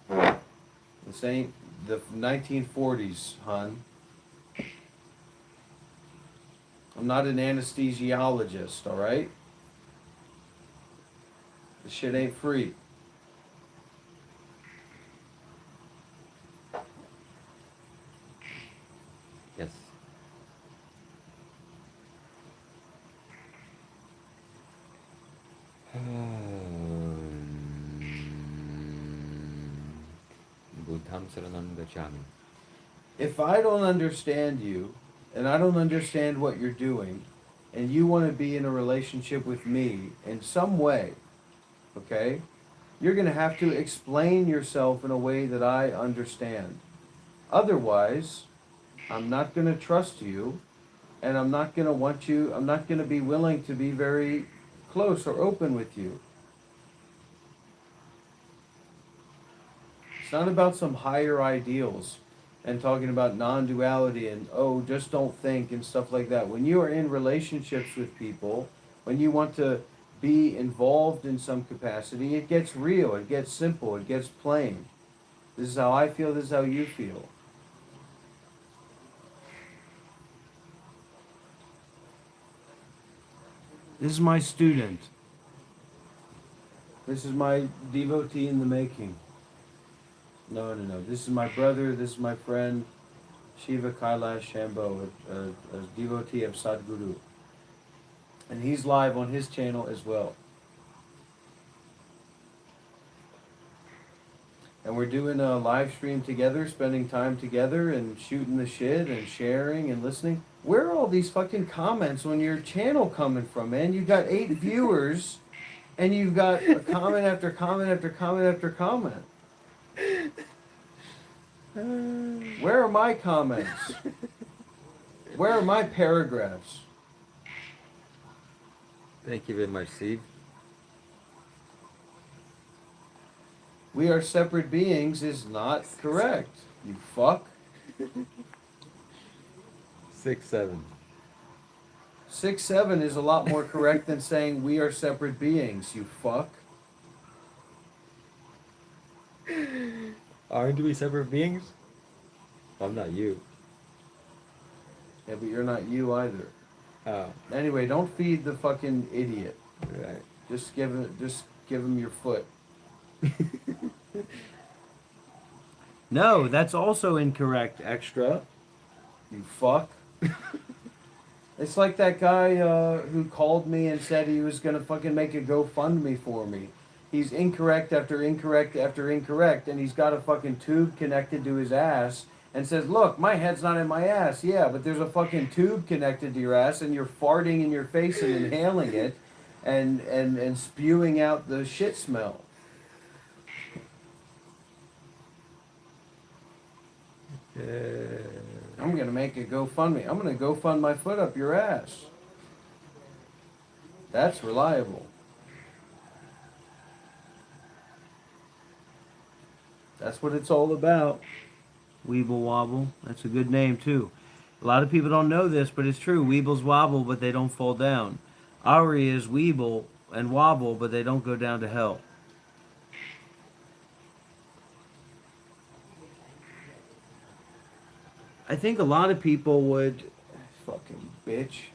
This ain't the 1940s, hon. I'm not an anesthesiologist, all right? This shit ain't free. yes. Buddham saranam gacchami. If I don't understand you, and I don't understand what you're doing, and you want to be in a relationship with me in some way, okay, you're going to have to explain yourself in a way that I understand. Otherwise, I'm not going to trust you, and I'm not going to be willing to be very close or open with you. It's not about some higher ideals and talking about non-duality and, oh, just don't think and stuff like that. When you are in relationships with people, when you want to be involved in some capacity, it gets real, it gets simple, it gets plain. This is how I feel, this is how you feel. This is my student. This is my devotee in the making. No. This is my brother, this is my friend, Shiva Kailash Shambho, a devotee of Sadhguru. And he's live on his channel as well. And we're doing a live stream together, spending time together and shooting the shit and sharing and listening. Where are all these fucking comments on your channel coming from, man? You got 8 viewers and you've got a comment after comment after comment after comment. Where are my comments? Where are my paragraphs? Thank you very much, Steve. We are separate beings is not correct. You fuck. 6-7. 6-7 is a lot more correct than saying we are separate beings. You fuck. Aren't we separate beings? I'm not you. Yeah, but you're not you either. Oh, Anyway, don't feed the fucking idiot. right. Just give him your foot. No, that's also incorrect, extra. You fuck. It's like that guy who called me and said he was gonna fucking make a GoFundMe for me. He's incorrect after incorrect after incorrect, and he's got a fucking tube connected to his ass and says, look, my head's not in my ass. Yeah, but there's a fucking tube connected to your ass and you're farting in your face and inhaling it and spewing out the shit smell. I'm gonna make a GoFundMe. I'm gonna go fund my foot up your ass. That's reliable. That's what it's all about. Weeble Wobble. That's a good name too. A lot of people don't know this, but it's true. Weebles wobble, but they don't fall down. Ari is Weeble and wobble, but they don't go down to hell. I think a lot of people would, fucking bitch.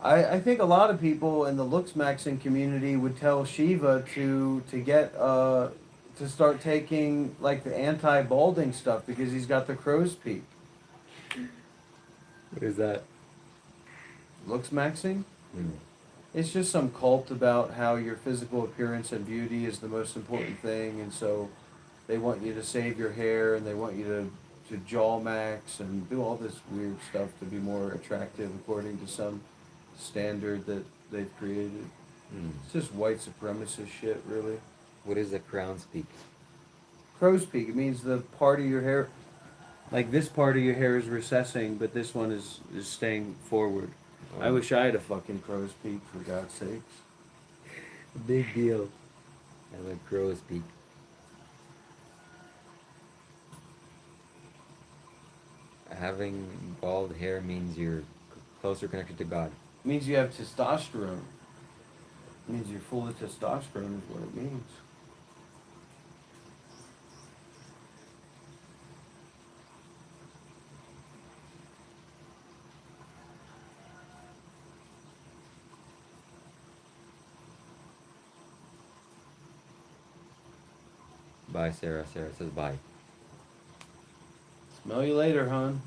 I think a lot of people in the looks maxing community would tell Shiva to get to start taking like the anti-balding stuff because he's got the crow's peak. What is that? Looks maxing? It's just some cult about how your physical appearance and beauty is the most important thing, and so they want you to save your hair and they want you to jaw max and do all this weird stuff to be more attractive according to some standard that they've created. It's just white supremacist shit, really. What is a crown's peak? Crow's peak, it means the part of your hair, like this part of your hair is recessing, but this one is staying forward. I wish I had a fucking crow's peak, for God's sakes. Big deal. I like crow's peak. Having bald hair means you're closer connected to God. It means you have testosterone. It means you're full of testosterone is what it means. Bye, Sarah. Sarah says bye. Smell you later, hon.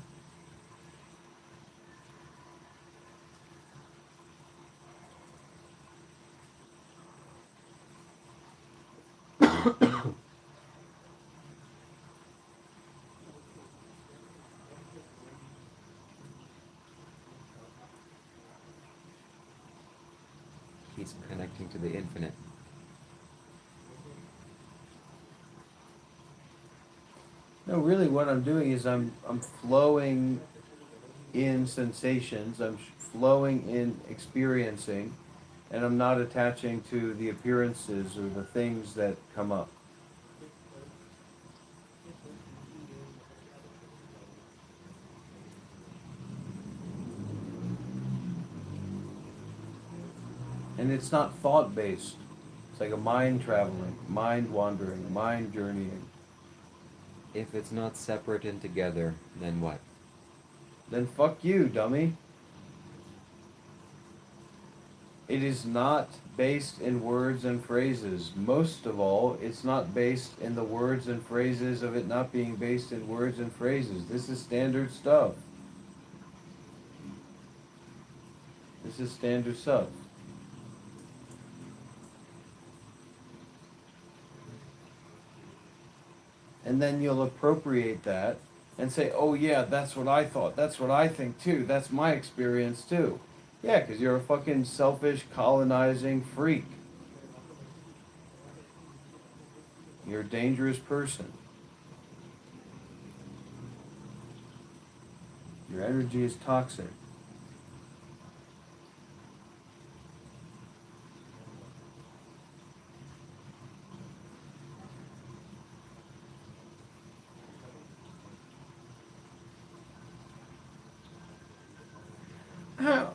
He's connecting to the infinite. No, really what I'm doing is I'm flowing in sensations, I'm flowing in experiencing, and I'm not attaching to the appearances or the things that come up. And it's not thought based. It's like a mind traveling, mind wandering, mind journeying. If it's not separate and together, then what? Then fuck you, dummy. It is not based in words and phrases. Most of all, it's not based in the words and phrases of it not being based in words and phrases. This is standard stuff. This is standard stuff. And then you'll appropriate that and say, oh yeah, that's what I thought. That's what I think too. That's my experience too. Yeah, because you're a fucking selfish, colonizing freak. You're a dangerous person. Your energy is toxic.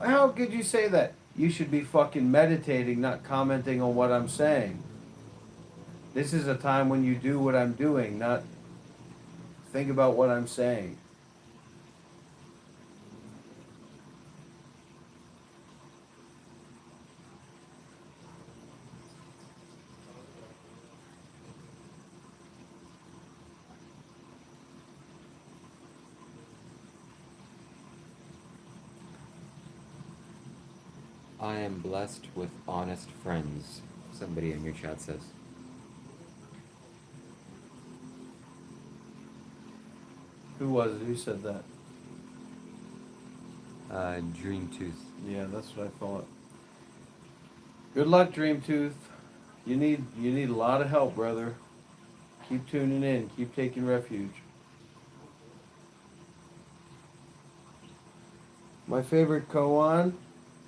How could you say that? You should be fucking meditating, not commenting on what I'm saying. This is a time when you do what I'm doing, not think about what I'm saying. I am blessed with honest friends, somebody in your chat says. Who was it? Who said that? Dream Tooth. Yeah, that's what I thought. Good luck, Dream Tooth. You need a lot of help, brother. Keep tuning in. Keep taking refuge. My favorite koan.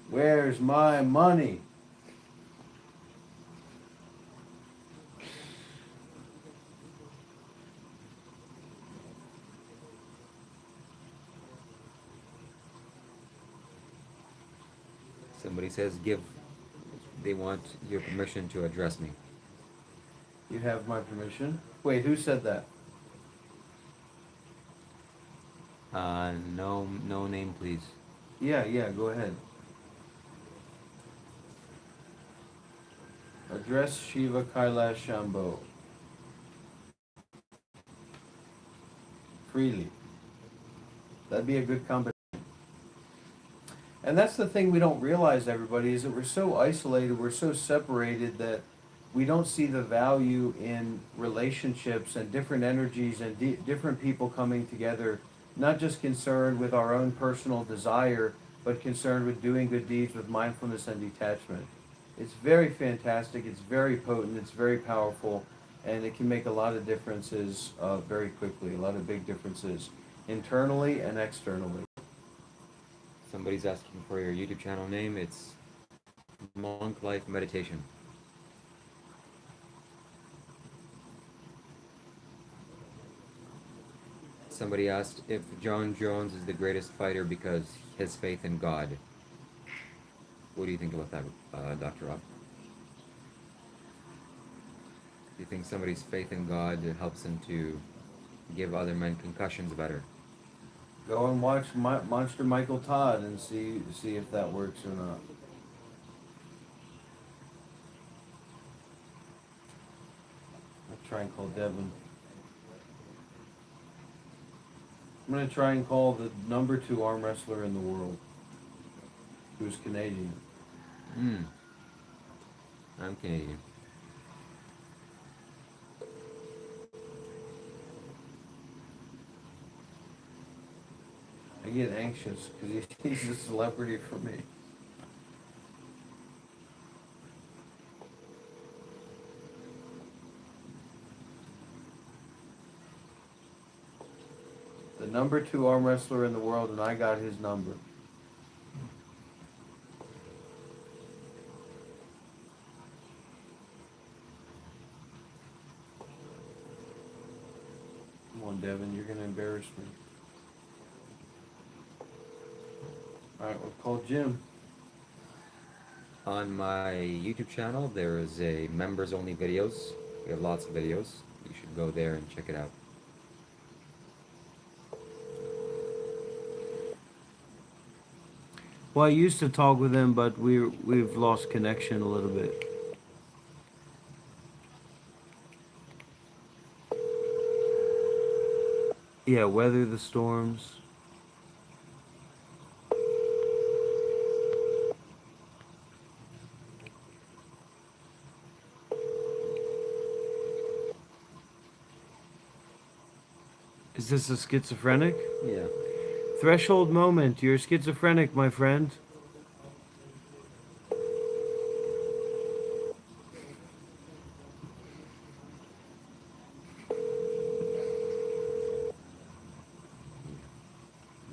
Where's my money? Somebody says they want your permission to address me. You have my permission. Wait, who said that? No name, please. Yeah, go ahead. Address Shiva Kailash Shambho. Freely. That'd be a good combination. And that's the thing we don't realize, everybody, is that we're so isolated, we're so separated that we don't see the value in relationships and different energies and different people coming together, not just concerned with our own personal desire, but concerned with doing good deeds with mindfulness and detachment. It's very fantastic, it's very potent, it's very powerful, and it can make a lot of differences very quickly, a lot of big differences, internally and externally. Somebody's asking for your YouTube channel name. It's Monk Life Meditation. Somebody asked if John Jones is the greatest fighter because his faith in God. What do you think about that, Dr. Rob? Do you think somebody's faith in God helps them to give other men concussions better? Go and watch Monster Michael Todd and see if that works or not. I'll try and call Devin. I'm going to try and call the number 2 arm wrestler in the world, who's Canadian. I'm Canadian. I get anxious because he's a celebrity for me. The number 2 arm wrestler in the world, and I got his number. Come on, Devin, you're going to embarrass me. Alright, we'll call Jim. On my YouTube channel, there is a members-only videos. We have lots of videos. You should go there and check it out. Well, I used to talk with him, but we've lost connection a little bit. Yeah, weather the storms. Is this a schizophrenic? Yeah. Threshold moment. You're schizophrenic, my friend.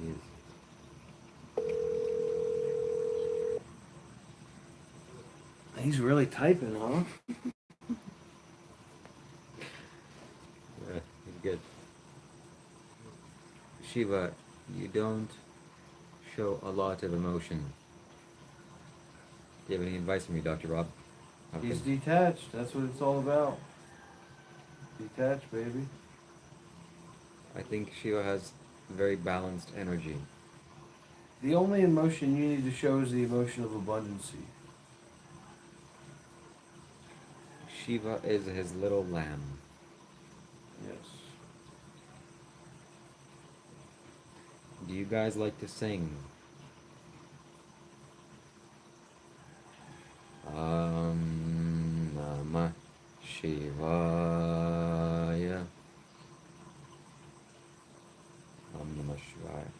Yes. He's really typing, huh? Yeah, good. Shiva, you don't show a lot of emotion. Do you have any advice for me, Dr. Rob? He's detached. That's what it's all about. Detached, baby. I think Shiva has very balanced energy. The only emotion you need to show is the emotion of abundancy. Shiva is his little lamb. Yes. Do you guys like to sing? Namah Shivaya. Namah Shivaya.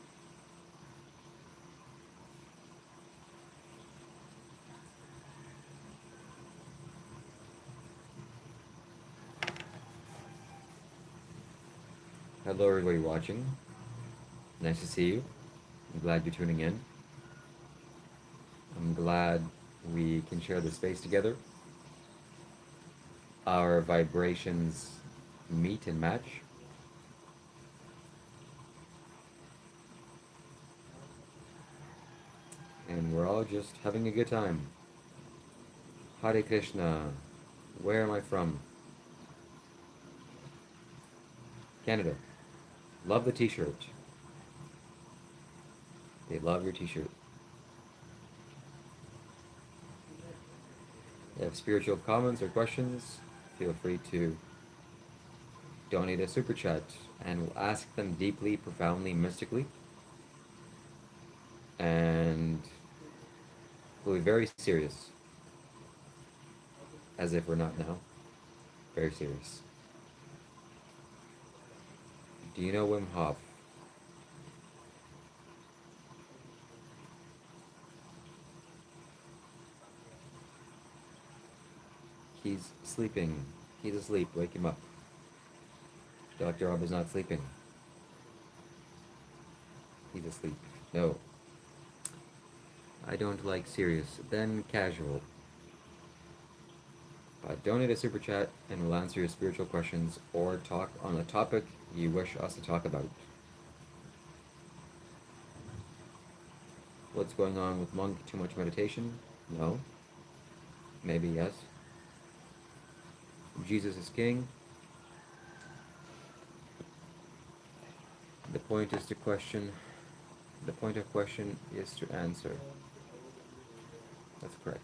Hello, everybody watching. Nice to see you. I'm glad you're tuning in. I'm glad we can share the space together. Our vibrations meet and match. And we're all just having a good time. Hare Krishna. Where am I from? Canada. Love the t-shirt. They love your t-shirt. If you have spiritual comments or questions, feel free to donate a super chat and we'll ask them deeply, profoundly, mystically. And we'll be very serious. As if we're not now. Very serious. Do you know Wim Hof? He's sleeping. He's asleep. Wake him up. Dr. Rob is not sleeping. He's asleep. No. I don't like serious, then casual. Donate a super chat and we'll answer your spiritual questions or talk on a topic you wish us to talk about. What's going on with Monk? Too much meditation? No. Maybe yes. Jesus is king. The point is to question. The point of question is to answer. That's correct.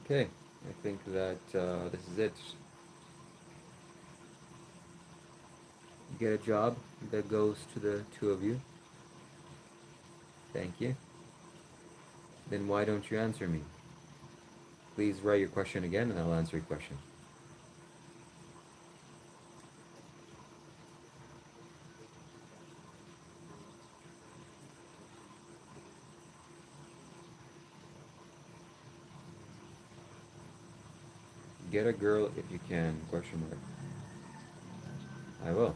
Okay, I think that this is it. Get a job that goes to the two of you. Thank you. Then why don't you answer me? Please write your question again and I'll answer your question. Get a girl if you can, question mark. I will.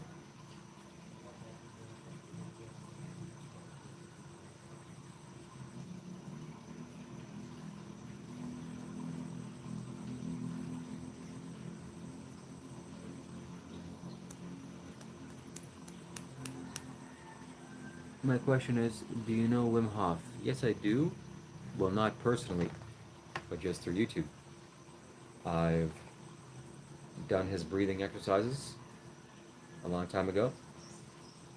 My question is, do you know Wim Hof? Yes, I do. Well, not personally, but just through YouTube. I've done his breathing exercises a long time ago,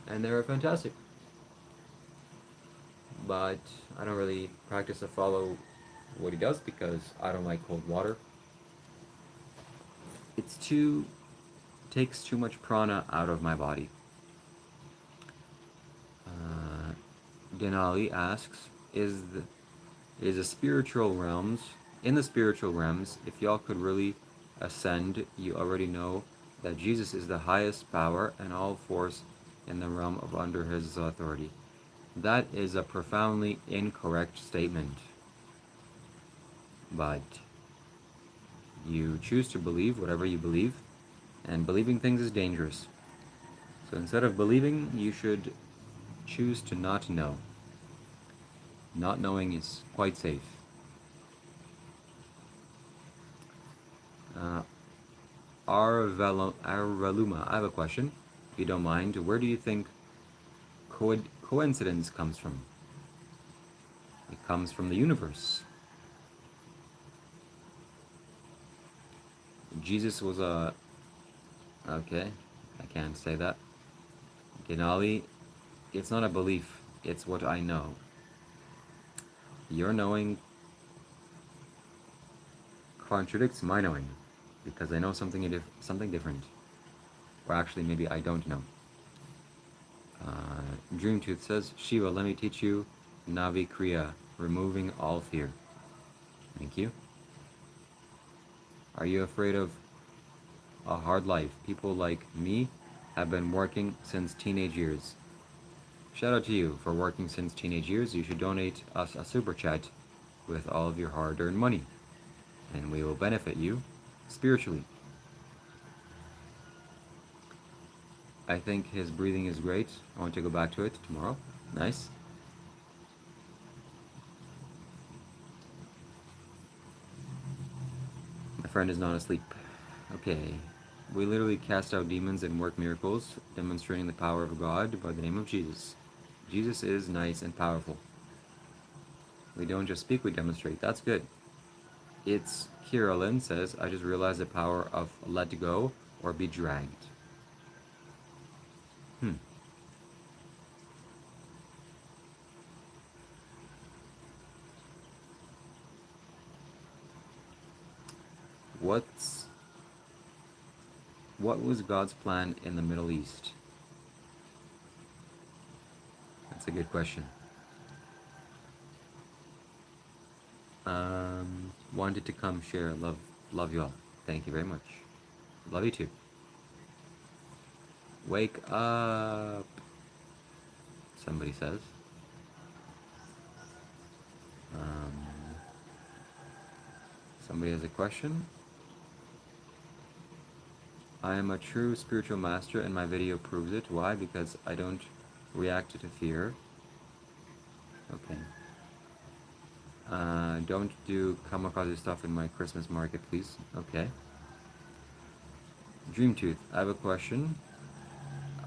and they were fantastic. But I don't really practice or follow what he does because I don't like cold water. It's too takes too much prana out of my body. Denali asks, is the spiritual realms, in the spiritual realms, if y'all could really ascend, you already know that Jesus is the highest power and all force in the realm of under his authority. That is a profoundly incorrect statement. But you choose to believe whatever you believe, and believing things is dangerous. So instead of believing, you should choose to not know. Not knowing is quite safe. Arvaluma, I have a question, if you don't mind. Where do you think coincidence comes from? It comes from the universe. Jesus was a... Okay, I can't say that. Denali, it's not a belief, it's what I know. Your knowing contradicts my knowing, because I know something different. Or actually, maybe I don't know. Dreamtooth says, Shiva, let me teach you Navi Kriya, removing all fear. Thank you. Are you afraid of a hard life? People like me have been working since teenage years. Shout out to you for working since teenage years. You should donate us a super chat with all of your hard-earned money, and we will benefit you spiritually. I think his breathing is great. I want to go back to it tomorrow. Nice. My friend is not asleep. Okay. We literally cast out demons and work miracles, demonstrating the power of God by the name of Jesus. Jesus is nice and powerful. We don't just speak, we demonstrate. That's good. It's Kirillin says, I just realized the power of let go or be dragged. What was God's plan in the Middle East? That's a good question. Wanted to come share. Love you all. Thank you very much. Love you too. Wake up, somebody says. Somebody has a question. I am a true spiritual master and my video proves it. Why? Because I don't react to fear. Okay. Don't do kamikaze stuff in my Christmas market, please. Okay. Dreamtooth, I have a question.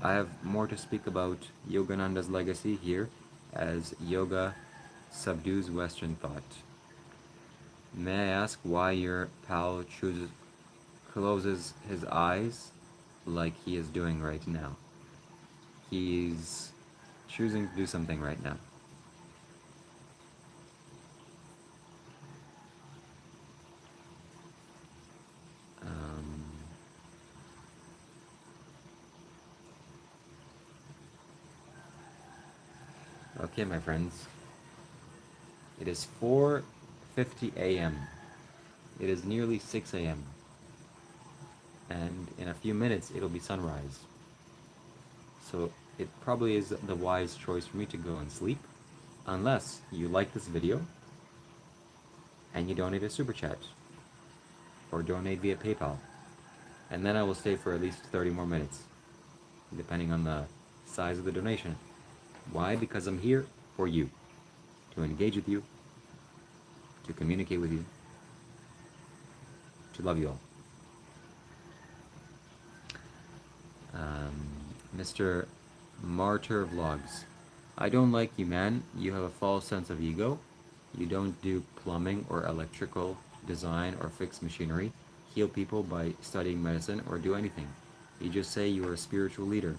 I have more to speak about Yogananda's legacy here, as yoga subdues Western thought. May I ask why your pal closes his eyes like he is doing right now? He's choosing to do something right now. Okay, my friends. It is 4:50 a.m. It is nearly 6 a.m. And in a few minutes, it'll be sunrise. So it probably is the wise choice for me to go and sleep, unless you like this video and you donate a super chat or donate via PayPal. And then I will stay for at least 30 more minutes, depending on the size of the donation. Why? Because I'm here for you, to engage with you, to communicate with you, to love you all. Mr. Martyr Vlogs. I don't like you, man. You have a false sense of ego. You don't do plumbing or electrical design or fix machinery, heal people by studying medicine, or do anything. You just say you are a spiritual leader.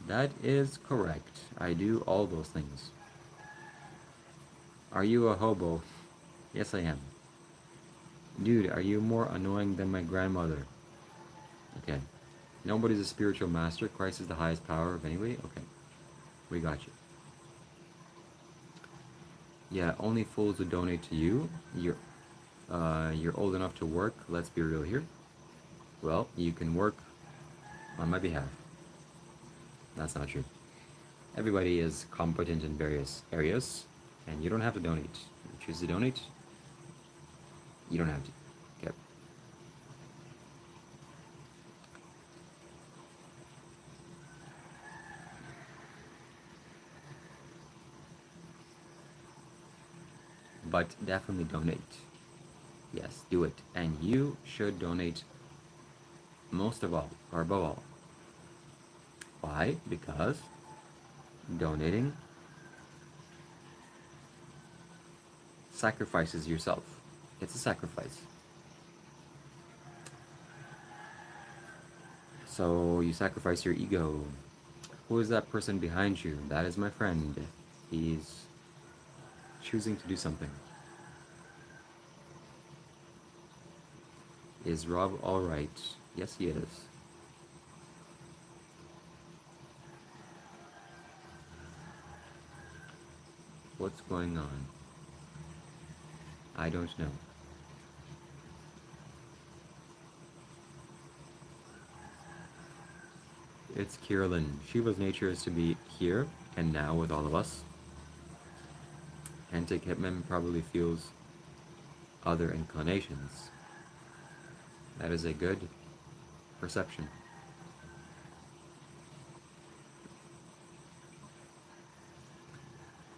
That is correct. I do all those things. Are you a hobo? Yes, I am. Dude, are you more annoying than my grandmother? Okay. Nobody's a spiritual master. Christ is the highest power of anybody. Okay, we got you. Yeah, only fools would donate to you. You're old enough to work. Let's be real here. Well, you can work on my behalf. That's not true. Everybody is competent in various areas, and you don't have to donate. If you choose to donate, you don't have to. Okay. But definitely donate. Yes, do it. And you should donate most of all, or above all. Why? Because donating sacrifices yourself. It's a sacrifice. So you sacrifice your ego. Who is that person behind you? That is my friend. He's choosing to do something. Is Rob alright? Yes, he is. What's going on? I don't know. It's Kirlin. Shiva's nature is to be here and now with all of us. Antic Hitman probably feels other inclinations. That is a good perception.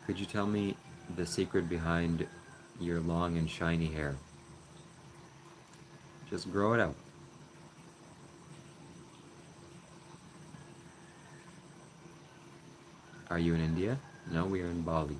Could you tell me the secret behind your long and shiny hair? Just grow it out. Are you in India? No, we are in Bali.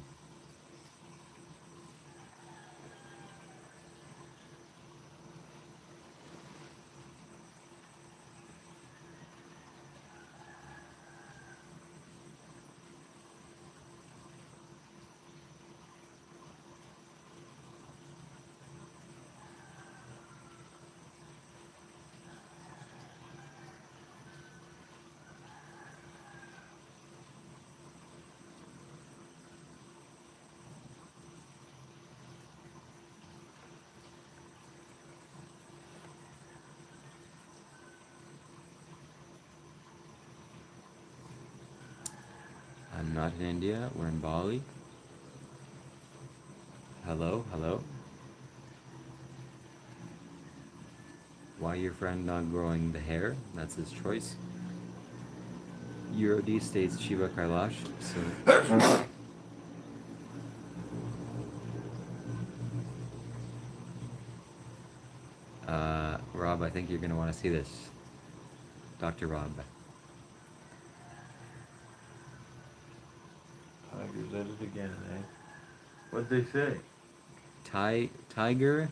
I'm not in India, we're in Bali. Hello, hello. Why your friend not growing the hair? That's his choice. Eurod states Shiva Kailash, so... Rob, I think you're going to want to see this. Dr. Rob. Tigers at it again, eh? What'd they say? Tiger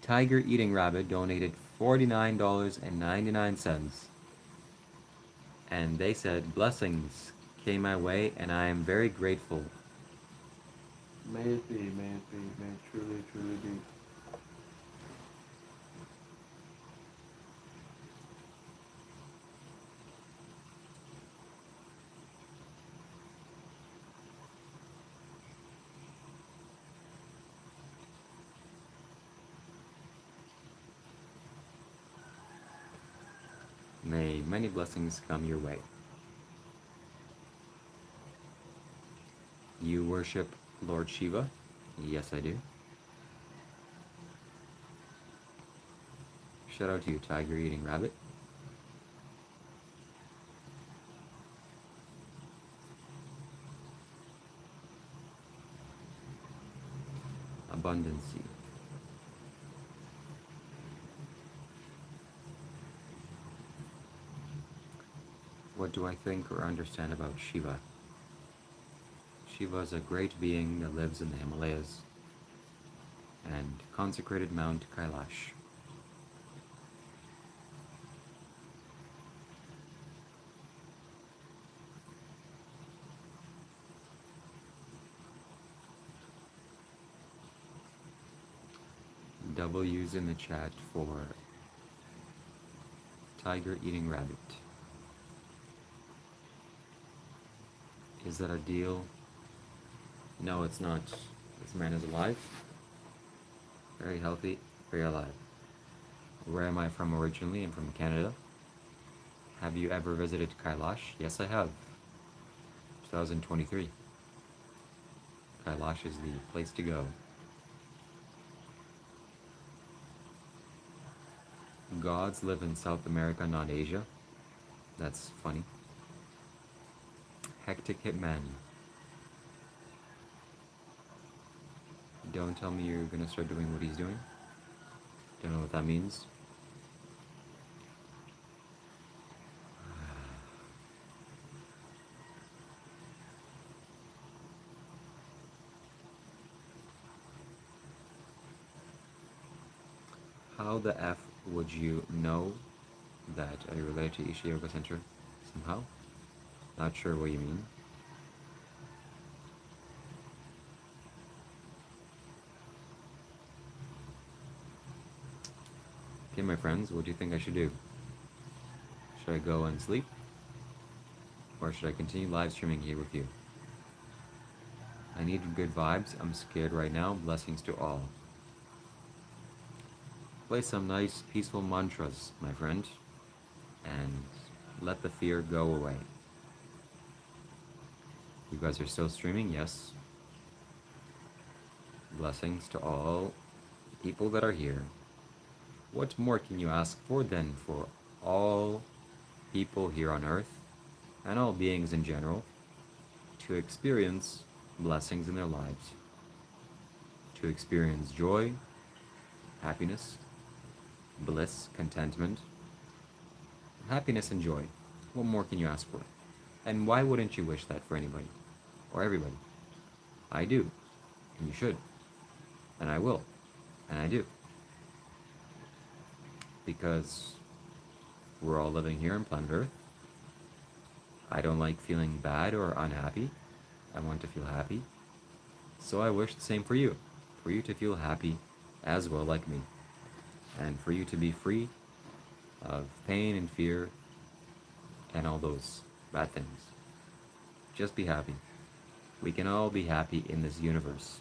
Eating Rabbit donated $49.99. And they said, blessings came my way and I am very grateful. May it be, may it be, may it truly, truly be. May many blessings come your way. You worship Lord Shiva? Yes, I do. Shout out to you, Tiger Eating Rabbit. Abundancy. What do I think or understand about Shiva? Shiva is a great being that lives in the Himalayas and consecrated Mount Kailash. W's in the chat for tiger eating rabbit. Is that a deal? No, it's not. This man is alive. Very healthy, very alive. Where am I from originally? I'm from Canada. Have you ever visited Kailash? Yes, I have. 2023. Kailash is the place to go. Gods live in South America, not Asia. That's funny. Hectic Hitman. Don't tell me you're gonna start doing what he's doing. Don't know what that means. How the F would you know that? Are you related to Isha Yoga Center somehow? Not sure what you mean. Okay, my friends, what do you think I should do? Should I go and sleep? Or should I continue live streaming here with you? I need good vibes. I'm scared right now. Blessings to all. Play some nice, peaceful mantras, my friend, and let the fear go away. You guys are still streaming? Yes. Blessings to all people that are here. What more can you ask for than for all people here on earth, and all beings in general, to experience blessings in their lives, to experience joy, happiness, bliss, contentment, happiness and joy. What more can you ask for? And why wouldn't you wish that for anybody or everybody? I do, and you should, and I will, and I do. Because we're all living here on planet Earth. I don't like feeling bad or unhappy. I want to feel happy. So I wish the same for you to feel happy as well like me, and for you to be free of pain and fear and all those bad things. Just be happy. We can all be happy in this universe.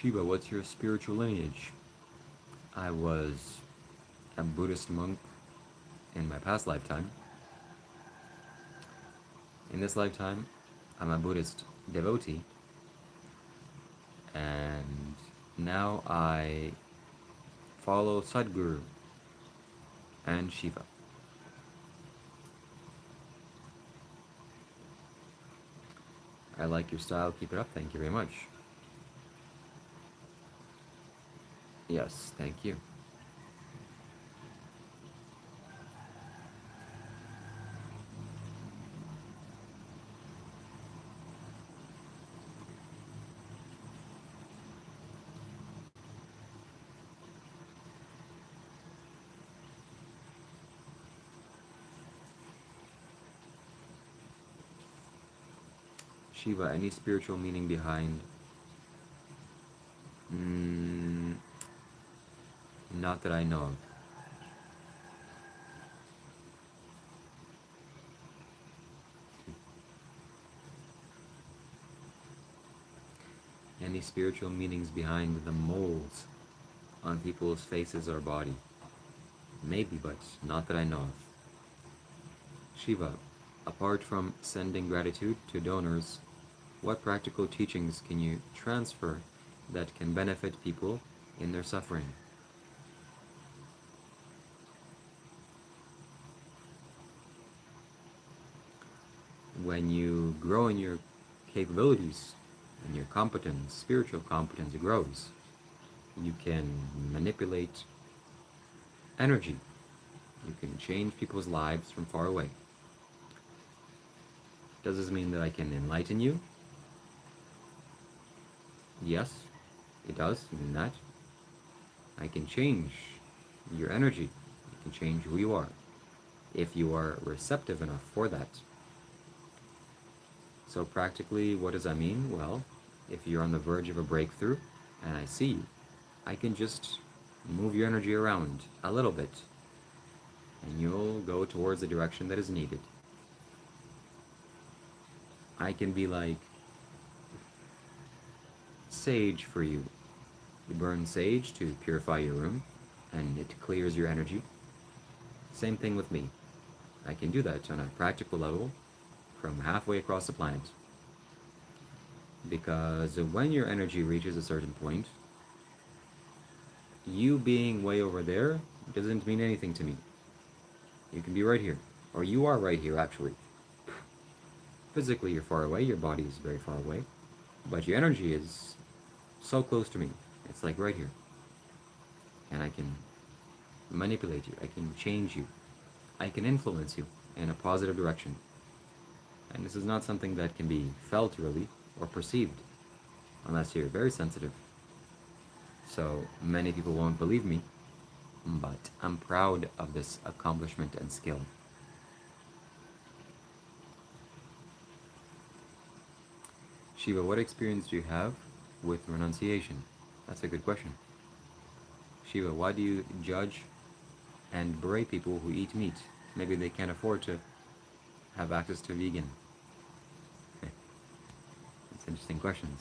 Shiva, what's your spiritual lineage? I was a Buddhist monk in my past lifetime. In this lifetime, I'm a Buddhist devotee, and now I follow Sadhguru and Shiva. I like your style. Keep it up. Thank you very much. Yes, thank you. Shiva, any spiritual meaning behind? Not that I know of. Any spiritual meanings behind the moles on people's faces or body? Maybe, but not that I know of. Shiva, apart from sending gratitude to donors, what practical teachings can you transfer that can benefit people in their suffering? When you grow in your capabilities and your competence, spiritual competence grows, you can manipulate energy. You can change people's lives from far away. Does this mean that I can enlighten you? Yes, it does mean that. I can change your energy. You can change who you are, if you are receptive enough for that. So practically, what does that mean? Well, if you're on the verge of a breakthrough and I see you, I can just move your energy around a little bit and you'll go towards the direction that is needed. I can be like sage for you. You burn sage to purify your room and it clears your energy. Same thing with me. I can do that on a practical level from halfway across the planet. Because when your energy reaches a certain point, you being way over there doesn't mean anything to me. You can be right here. Or you are right here, actually. Physically, you're far away, your body is very far away, but your energy is so close to me. It's like right here. And I can manipulate you, I can change you, I can influence you in a positive direction. And this is not something that can be felt really or perceived unless you're very sensitive. So many people won't believe me, but I'm proud of this accomplishment and skill. Shiva, what experience do you have with renunciation? That's a good question. Shiva, why do you judge and berate people who eat meat? Maybe they can't afford to have access to vegan. It's interesting questions.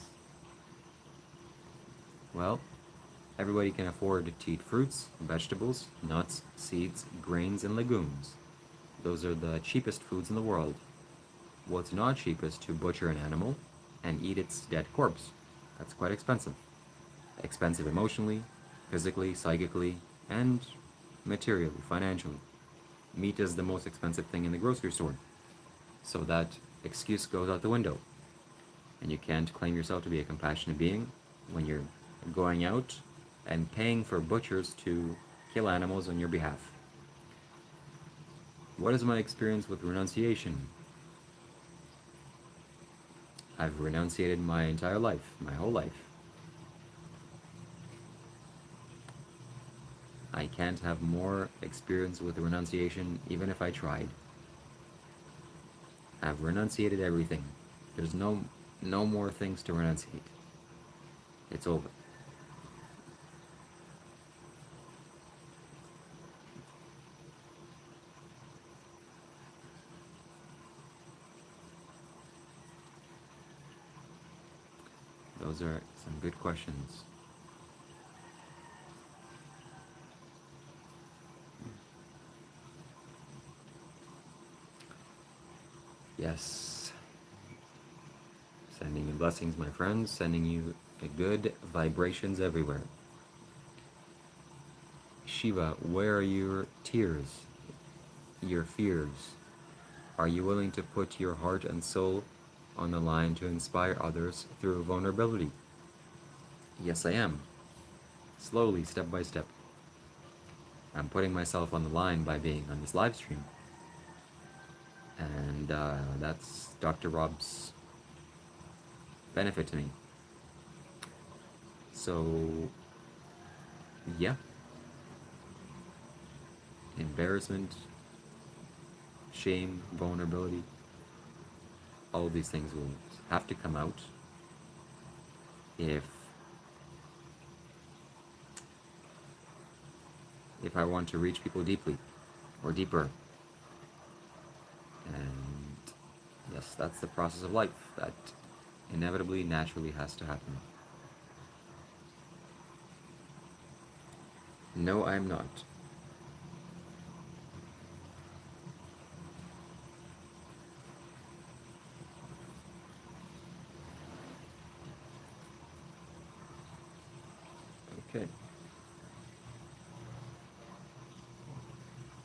Well, everybody can afford to eat fruits, vegetables, nuts, seeds, grains, and legumes. Those are the cheapest foods in the world. What's not cheap is to butcher an animal and eat its dead corpse. That's quite expensive. Expensive emotionally, physically, psychically, and materially, financially. Meat is the most expensive thing in the grocery store. So that excuse goes out the window. And you can't claim yourself to be a compassionate being when you're going out and paying for butchers to kill animals on your behalf. What is my experience with renunciation? I've renunciated my entire life, my whole life. I can't have more experience with renunciation even if I tried. I've renunciated everything. There's no more things to renunciate. It's over. Those are some good questions. Yes. Sending you blessings, my friends. Sending you good vibrations everywhere. Shiva, where are your tears? Your fears? Are you willing to put your heart and soul on the line to inspire others through vulnerability? Yes, I am. Slowly, step by step. I'm putting myself on the line by being on this live stream. And that's Dr. Rob's benefit to me. So, yeah. Embarrassment, shame, vulnerability, all of these things will have to come out if I want to reach people deeply or deeper. And yes, that's the process of life that inevitably, naturally has to happen. No, I'm not. Okay.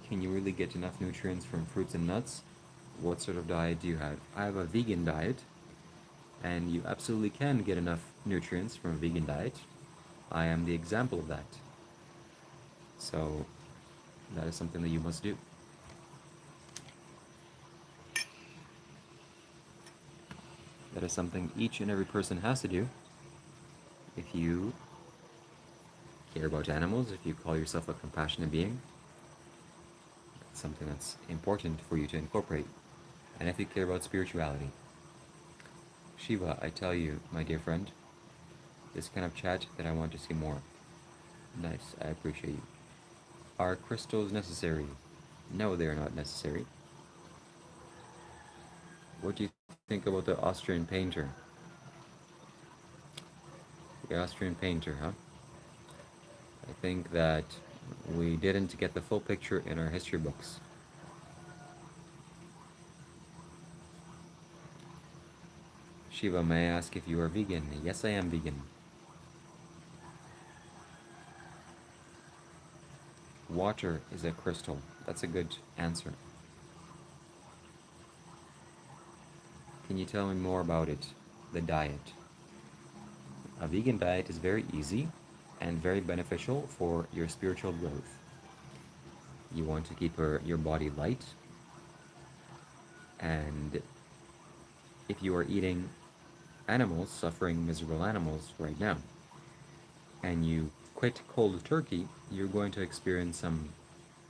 Can you really get enough nutrients from fruits and nuts? What sort of diet do you have? I have a vegan diet, and you absolutely can get enough nutrients from a vegan diet. I am the example of that. So, that is something that you must do. That is something each and every person has to do. If you care about animals, if you call yourself a compassionate being, it's something that's important for you to incorporate. And if you care about spirituality. Shiva, I tell you, my dear friend, this kind of chat that I want to see more. Nice, I appreciate you. Are crystals necessary? No, they are not necessary. What do you think about the Austrian painter? The Austrian painter, huh? I think that we didn't get the full picture in our history books. Shiva, may I ask if you are vegan? Yes, I am vegan. Water is a crystal. That's a good answer. Can you tell me more about it? The diet. A vegan diet is very easy and very beneficial for your spiritual growth. You want to keep your body light, and if you are eating animals, suffering miserable animals right now, and you quit cold turkey, you're going to experience some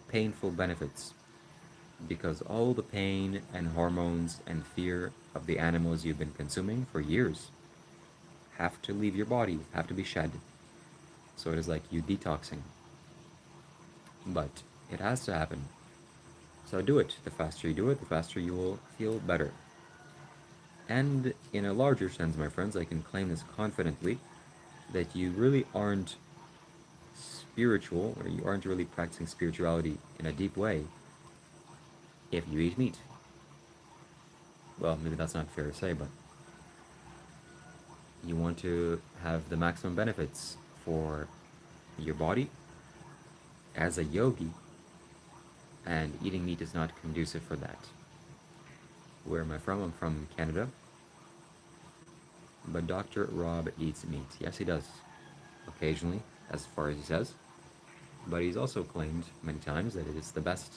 painful benefits, because all the pain and hormones and fear of the animals you've been consuming for years have to leave your body, have to be shed. So it is like you detoxing. But it has to happen. So do it. The faster you do it, the faster you will feel better. And in a larger sense, my friends, I can claim this confidently, that you really aren't spiritual, or you aren't really practicing spirituality in a deep way if you eat meat. Well, maybe that's not fair to say, but you want to have the maximum benefits for your body as a yogi, and eating meat is not conducive for that. Where am I from? I'm from Canada. But Dr. Rob eats meat. Yes, he does. Occasionally, as far as he says. But he's also claimed many times that it is the best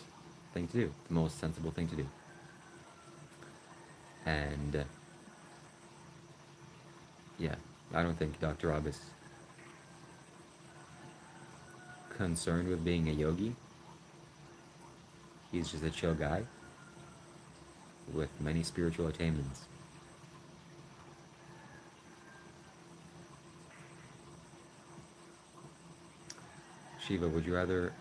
thing to do, the most sensible thing to do. And yeah, I don't think Dr. Rob is concerned with being a yogi. He's just a chill guy with many spiritual attainments. Shiva, would you rather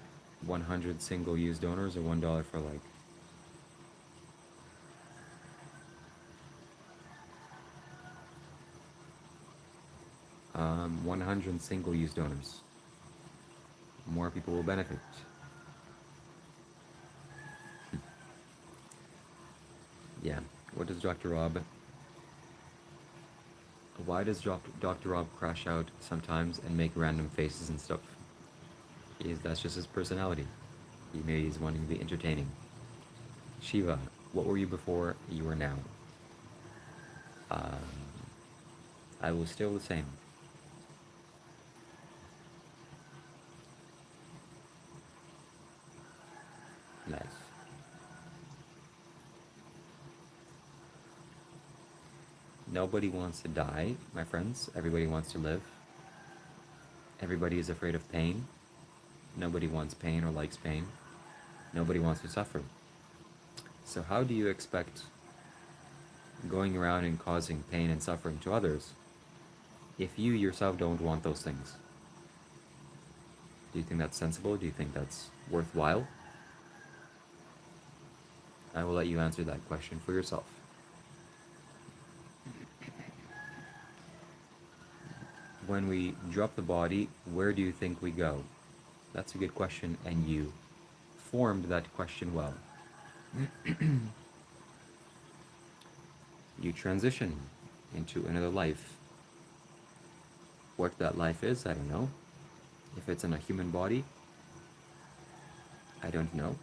100 single-use donors or $1 for a like? Um, 100 single-use donors. More people will benefit. Yeah. What does Dr. Rob... Why does Dr. Rob crash out sometimes and make random faces and stuff? That's just his personality. Maybe he's wanting to be entertaining. Shiva, what were you before you were now? I was still the same. Nice. Nobody wants to die, my friends. Everybody wants to live. Everybody is afraid of pain. Nobody wants pain or likes pain. Nobody wants to suffer. So how do you expect going around and causing pain and suffering to others if you yourself don't want those things? Do you think that's sensible? Do you think that's worthwhile? I will let you answer that question for yourself. When we drop the body, where do you think we go? That's a good question, and you formed that question well. You transition into another life. What that life is, I don't know. If it's in a human body, I don't know.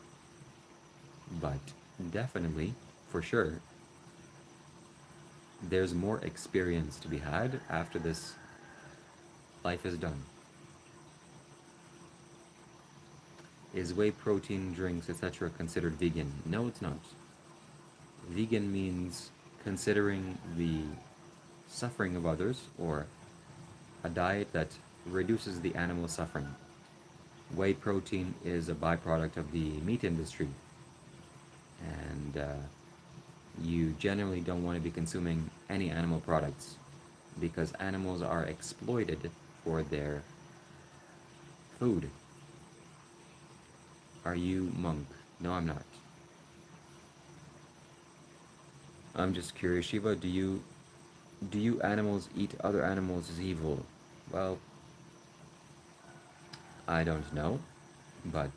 But definitely, for sure, there's more experience to be had after this life is done. Is whey protein drinks, etc. considered vegan? No, it's not. Vegan means considering the suffering of others, or a diet that reduces the animal suffering. Whey protein is a byproduct of the meat industry, and you generally don't want to be consuming any animal products because animals are exploited for their food. Are you monk? No, I'm not. I'm just curious, Shiva, do you animals eat other animals as evil? Well, I don't know, but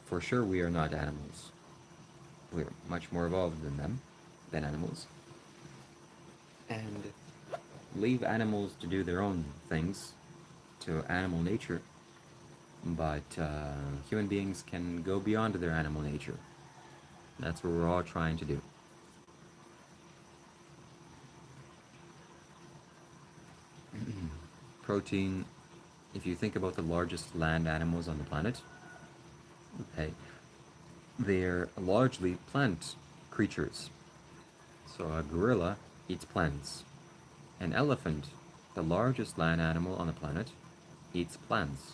for sure we are not animals. We're much more evolved than them, than animals. And leave animals to do their own things, to animal nature, but human beings can go beyond their animal nature. That's what we're all trying to do. Protein, if you think about the largest land animals on the planet, okay, they're largely plant creatures. So a gorilla eats plants. An elephant, the largest land animal on the planet, eats plants.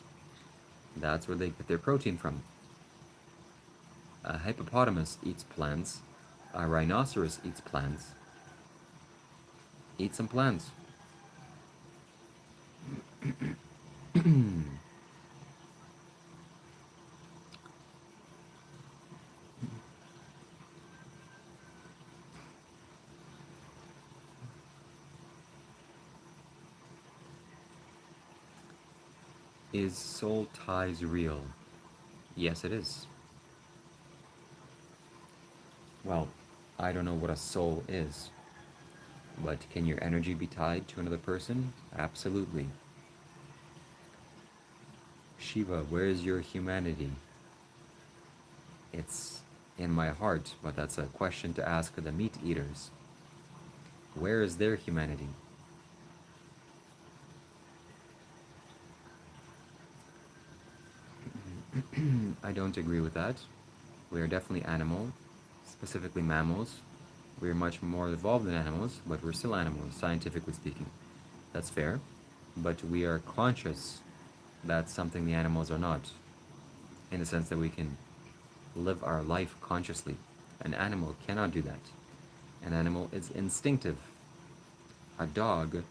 That's where they get their protein from. A hippopotamus eats plants. A rhinoceros eats plants. Eat some plants. Is soul ties real? Yes, it is. Well, I don't know what a soul is, but can your energy be tied to another person? Absolutely. Shiva, where is your humanity? It's in my heart, but that's a question to ask the meat eaters. Where is their humanity? I don't agree with that. We are definitely animal, specifically mammals. We are much more evolved than animals, but we're still animals, scientifically speaking. That's fair. But we are conscious. That's something the animals are not, in the sense that we can live our life consciously. An animal cannot do that. An animal is instinctive. A dog,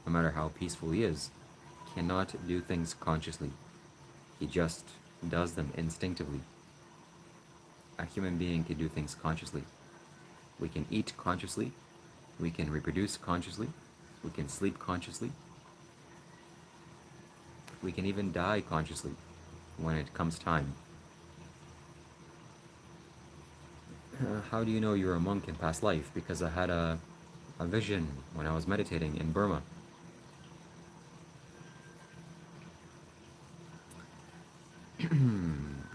no matter how peaceful he is, cannot do things consciously. He just does them instinctively. A human being can do things consciously. We can eat consciously. We can reproduce consciously. We can sleep consciously. We can even die consciously when it comes time. How do you know you're a monk in past life? Because I had a vision when I was meditating in Burma.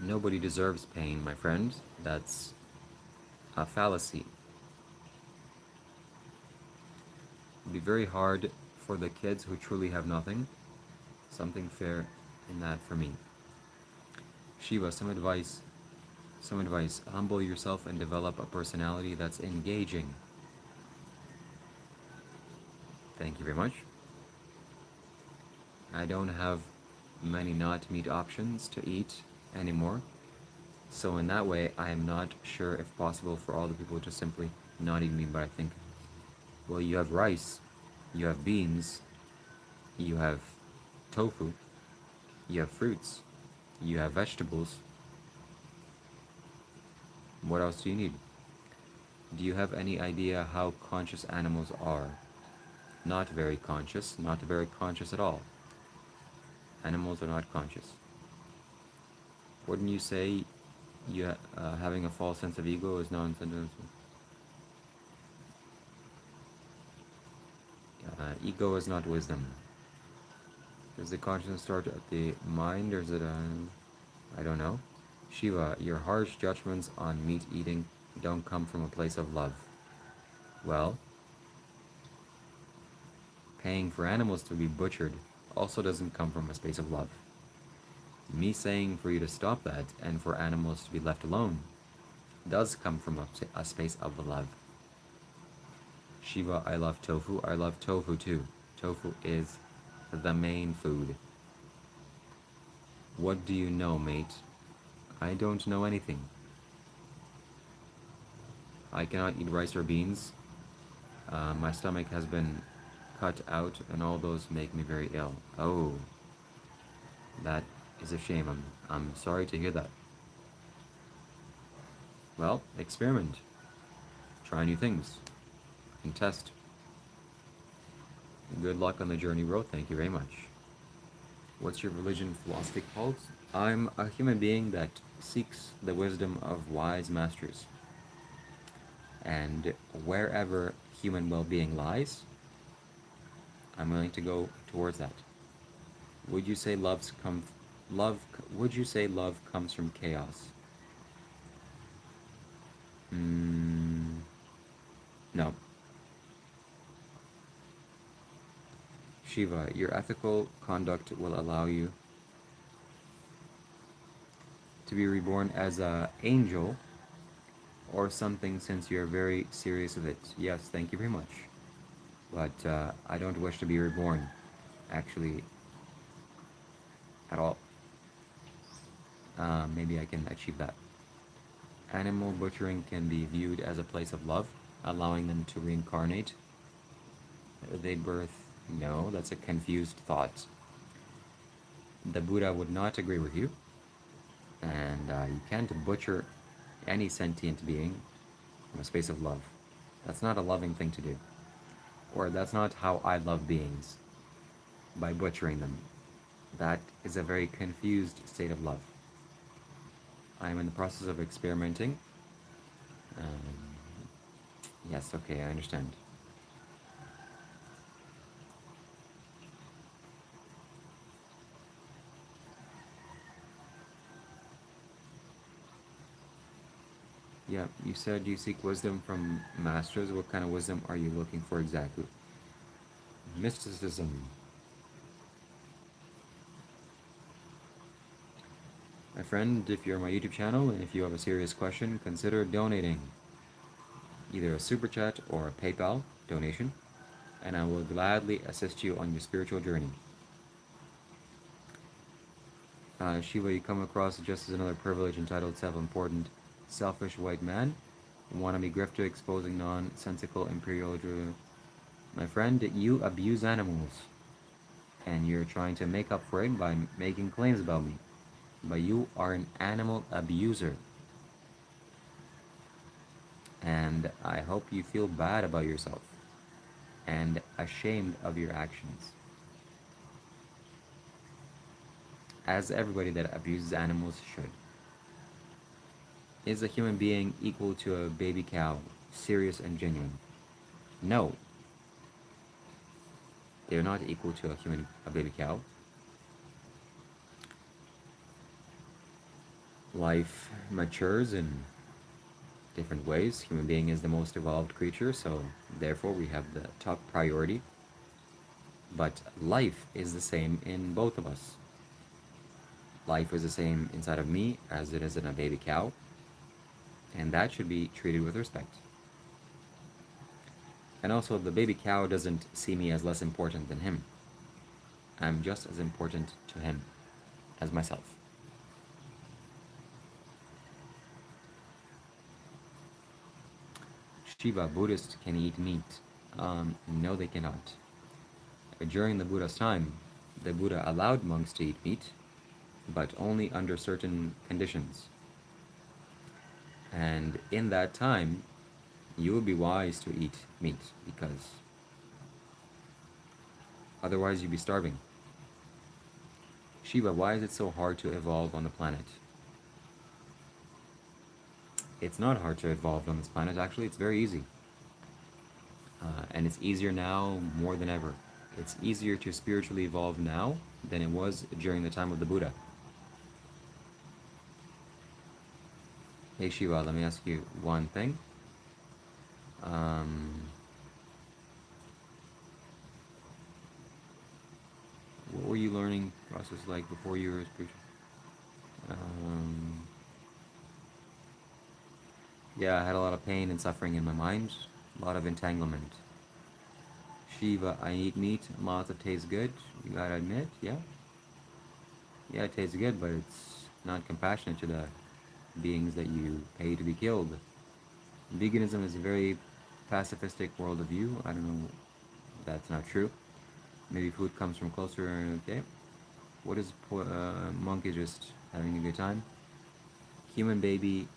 Nobody deserves pain, my friend. That's a fallacy. It'd be very hard for the kids who truly have nothing. Something fair in that for me. Shiva, some advice. Humble yourself and develop a personality that's engaging. Thank you very much. I don't have many not meat options to eat anymore. So in that way, I am not sure if possible for all the people to simply not eat meat, but I think, well, you have rice, you have beans, you have tofu, you have fruits, you have vegetables. What else do you need? Do you have any idea how conscious animals are? Not very conscious, not very conscious at all. Animals are not conscious. Wouldn't you say having a false sense of ego is nonsense? Ego is not wisdom. Does the consciousness start at the mind, or is it I don't know. Shiva, your harsh judgments on meat eating don't come from a place of love. Well, paying for animals to be butchered also doesn't come from a space of love. Me saying for you to stop that and for animals to be left alone does come from a space of love. Shiva, I love tofu. I love tofu too. Tofu is the main food. What do you know, mate? I don't know anything. I cannot eat rice or beans. My stomach has been cut out, and all those make me very ill. Oh, that is a shame. I'm sorry to hear that. Well, experiment. Try new things. And test. Good luck on the journey, bro. Thank you very much. What's your religion philosophy called? I'm a human being that seeks the wisdom of wise masters. And wherever human well-being lies, I'm willing to go towards that. Would you say would you say love comes from chaos? No. Shiva, your ethical conduct will allow you to be reborn as a angel or something, since you're very serious with it. Yes, thank you very much. But I don't wish to be reborn, actually, at all. Maybe I can achieve that. Animal butchering can be viewed as a place of love, allowing them to reincarnate. They birth. No, that's a confused thought. The Buddha would not agree with you, and you can't butcher any sentient being from a space of love. That's not a loving thing to do. Or that's not how I love beings, by butchering them. That is a very confused state of love. I am in the process of experimenting. Yes, okay, I understand. Yeah, you said you seek wisdom from masters. What kind of wisdom are you looking for exactly? Mysticism. My friend, if you're on my YouTube channel and if you have a serious question, consider donating. Either a super chat or a PayPal donation, and I will gladly assist you on your spiritual journey. Shiva, you come across just as another privileged, entitled, self-important, selfish white man, wannabe grifter exposing nonsensical imperial. My friend, you abuse animals, and you're trying to make up for it by making claims about me. But you are an animal abuser. And I hope you feel bad about yourself and ashamed of your actions. As everybody that abuses animals should. Is a human being equal to a baby cow, serious and genuine? No. They're not equal to a baby cow. Life matures in different ways. Human being is the most evolved creature, so therefore we have the top priority. But life is the same in both of us. Life is the same inside of me as it is in a baby cow, and that should be treated with respect. And also, the baby cow doesn't see me as less important than him. I'm just as important to him as myself. Shiva, Buddhists can eat meat. No, they cannot. During the Buddha's time, the Buddha allowed monks to eat meat, but only under certain conditions. And in that time, you would be wise to eat meat, because otherwise you'd be starving. Shiva, why is it so hard to evolve on the planet? It's not hard to evolve on this planet, actually, it's very easy. And it's easier now more than ever. It's easier to spiritually evolve now than it was during the time of the Buddha. Hey Shiva, let me ask you one thing. What were you learning process like before you were spiritual? Yeah, I had a lot of pain and suffering in my mind, a lot of entanglement. Shiva, I eat meat, lots of tastes good, you gotta admit, yeah? Yeah, it tastes good, but it's not compassionate to the beings that you pay to be killed. Veganism is a very pacifistic world of view. I don't know. That's not true. Maybe food comes from closer. Okay. What is monkey just having a good time? Human baby.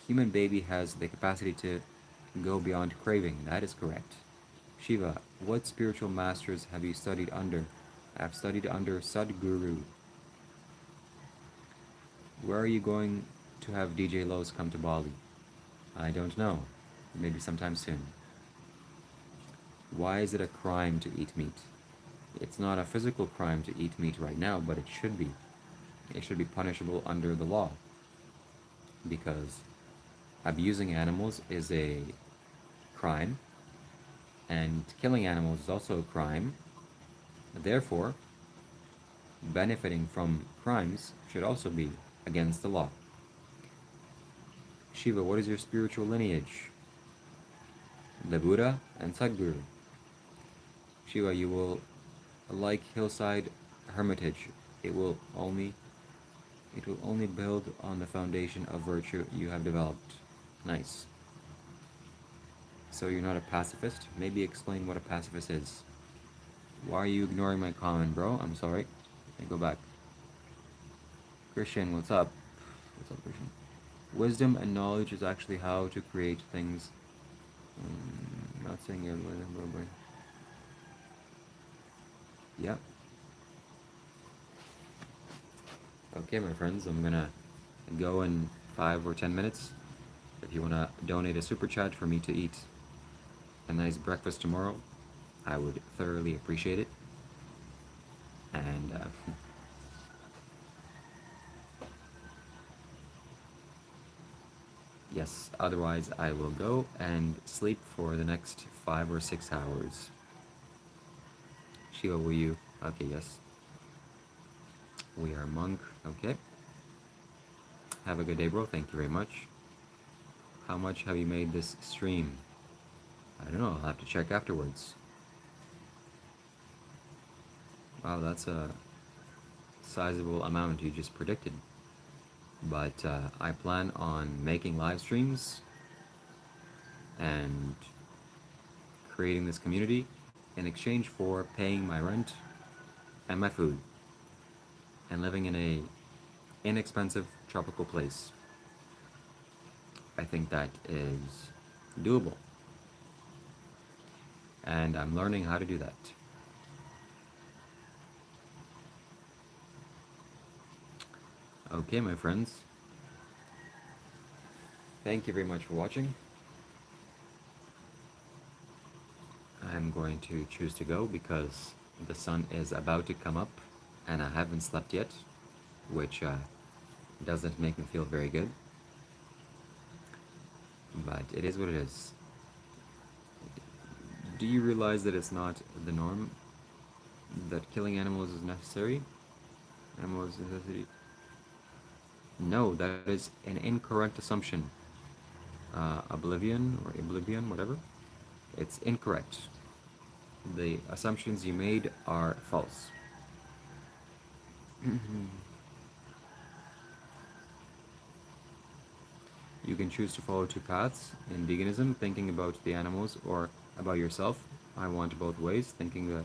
Human baby has the capacity to go beyond craving. That is correct. Shiva, what spiritual masters have you studied under? I've studied under Sadhguru. Where are you going to have DJ Lowe's come to Bali? I don't know. Maybe sometime soon. Why is it a crime to eat meat? It's not a physical crime to eat meat right now, but it should be. It should be punishable under the law. Because abusing animals is a crime, and killing animals is also a crime. Therefore, benefiting from crimes should also be against the law. Shiva, what is your spiritual lineage? The Buddha and Sadhguru. Shiva, you will like Hillside Hermitage. It will only build on the foundation of virtue you have developed. Nice. So you're not a pacifist? Maybe explain what a pacifist is. Why are you ignoring my comment, bro? I'm sorry. Let me go back. Christian, what's up? What's up, Christian? Wisdom and knowledge is actually how to create things. Not saying you're bro. Yep. Okay, my friends, I'm gonna go in 5 or 10 minutes. If you wanna donate a super chat for me to eat a nice breakfast tomorrow, I would thoroughly appreciate it. And yes, otherwise I will go and sleep for the next 5 or 6 hours. Shiva, will you? Okay, yes. We are monk. Okay. Have a good day, bro. Thank you very much. How much have you made this stream? I don't know. I'll have to check afterwards. Wow, that's a sizable amount you just predicted. But I plan on making live streams and creating this community in exchange for paying my rent and my food and living in a inexpensive tropical place. I think that is doable. And I'm learning how to do that. Okay, my friends. Thank you very much for watching. I'm going to choose to go because the sun is about to come up and I haven't slept yet, which doesn't make me feel very good. But it is what it is. Do you realize that it's not the norm? That killing animals is necessary? Animals is necessary? No, that is an incorrect assumption. Oblivion, whatever. It's incorrect. The assumptions you made are false. You can choose to follow two paths in veganism, thinking about the animals or about yourself. I want both ways, thinking that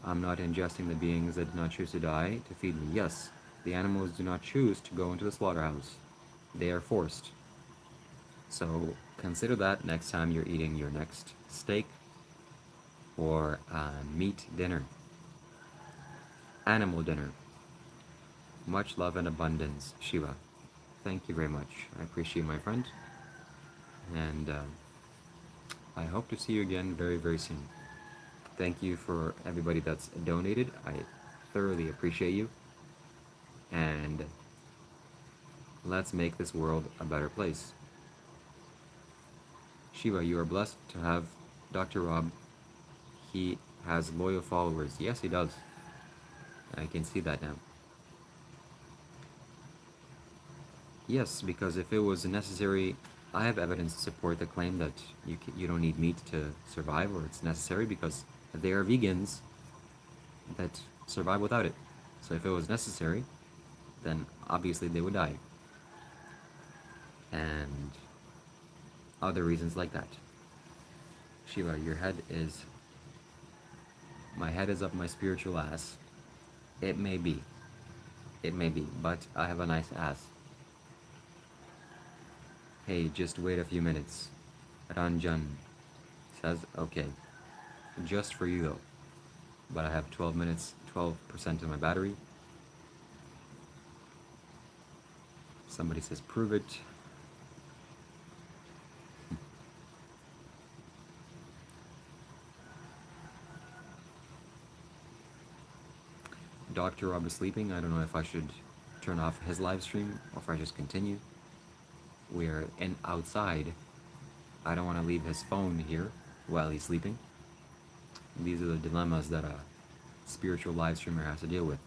I'm not ingesting the beings that did not choose to die to feed me. Yes, the animals do not choose to go into the slaughterhouse. They are forced. So consider that next time you're eating your next steak or meat dinner. Animal dinner. Much love and abundance, Shiva. Thank you very much. I appreciate my friend. And I hope to see you again very, very soon. Thank you for everybody that's donated. I thoroughly appreciate you. And let's make this world a better place. Shiva, you are blessed to have Dr. Rob. He has loyal followers. Yes, he does. I can see that now. Yes, because if it was necessary, I have evidence to support the claim that you don't need meat to survive, or it's necessary because there are vegans that survive without it. So if it was necessary, then obviously they would die. And other reasons like that. Shiva, your head is... My head is up my spiritual ass. It may be. It may be, but I have a nice ass. Hey, just wait a few minutes. Ranjan says, okay. Just for you though. But I have 12 minutes, 12% of my battery. Somebody says, prove it. Dr. Rob is sleeping. I don't know if I should turn off his live stream or if I just continue. We're outside. I don't want to leave his phone here while he's sleeping. These are the dilemmas that a spiritual live streamer has to deal with.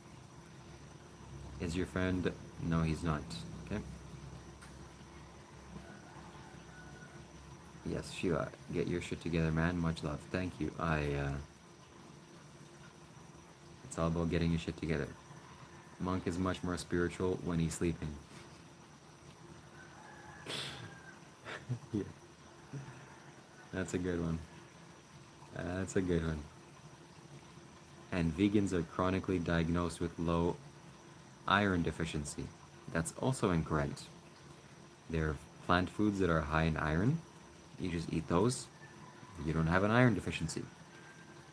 Is your friend? No, he's not. Okay. Yes, Shiva, get your shit together, man. Much love. Thank you. It's all about getting your shit together. Monk is much more spiritual when he's sleeping. Yeah. That's a good one. That's a good one. And vegans are chronically diagnosed with low iron deficiency. That's also incorrect. There are plant foods that are high in iron. You just eat those. You don't have an iron deficiency.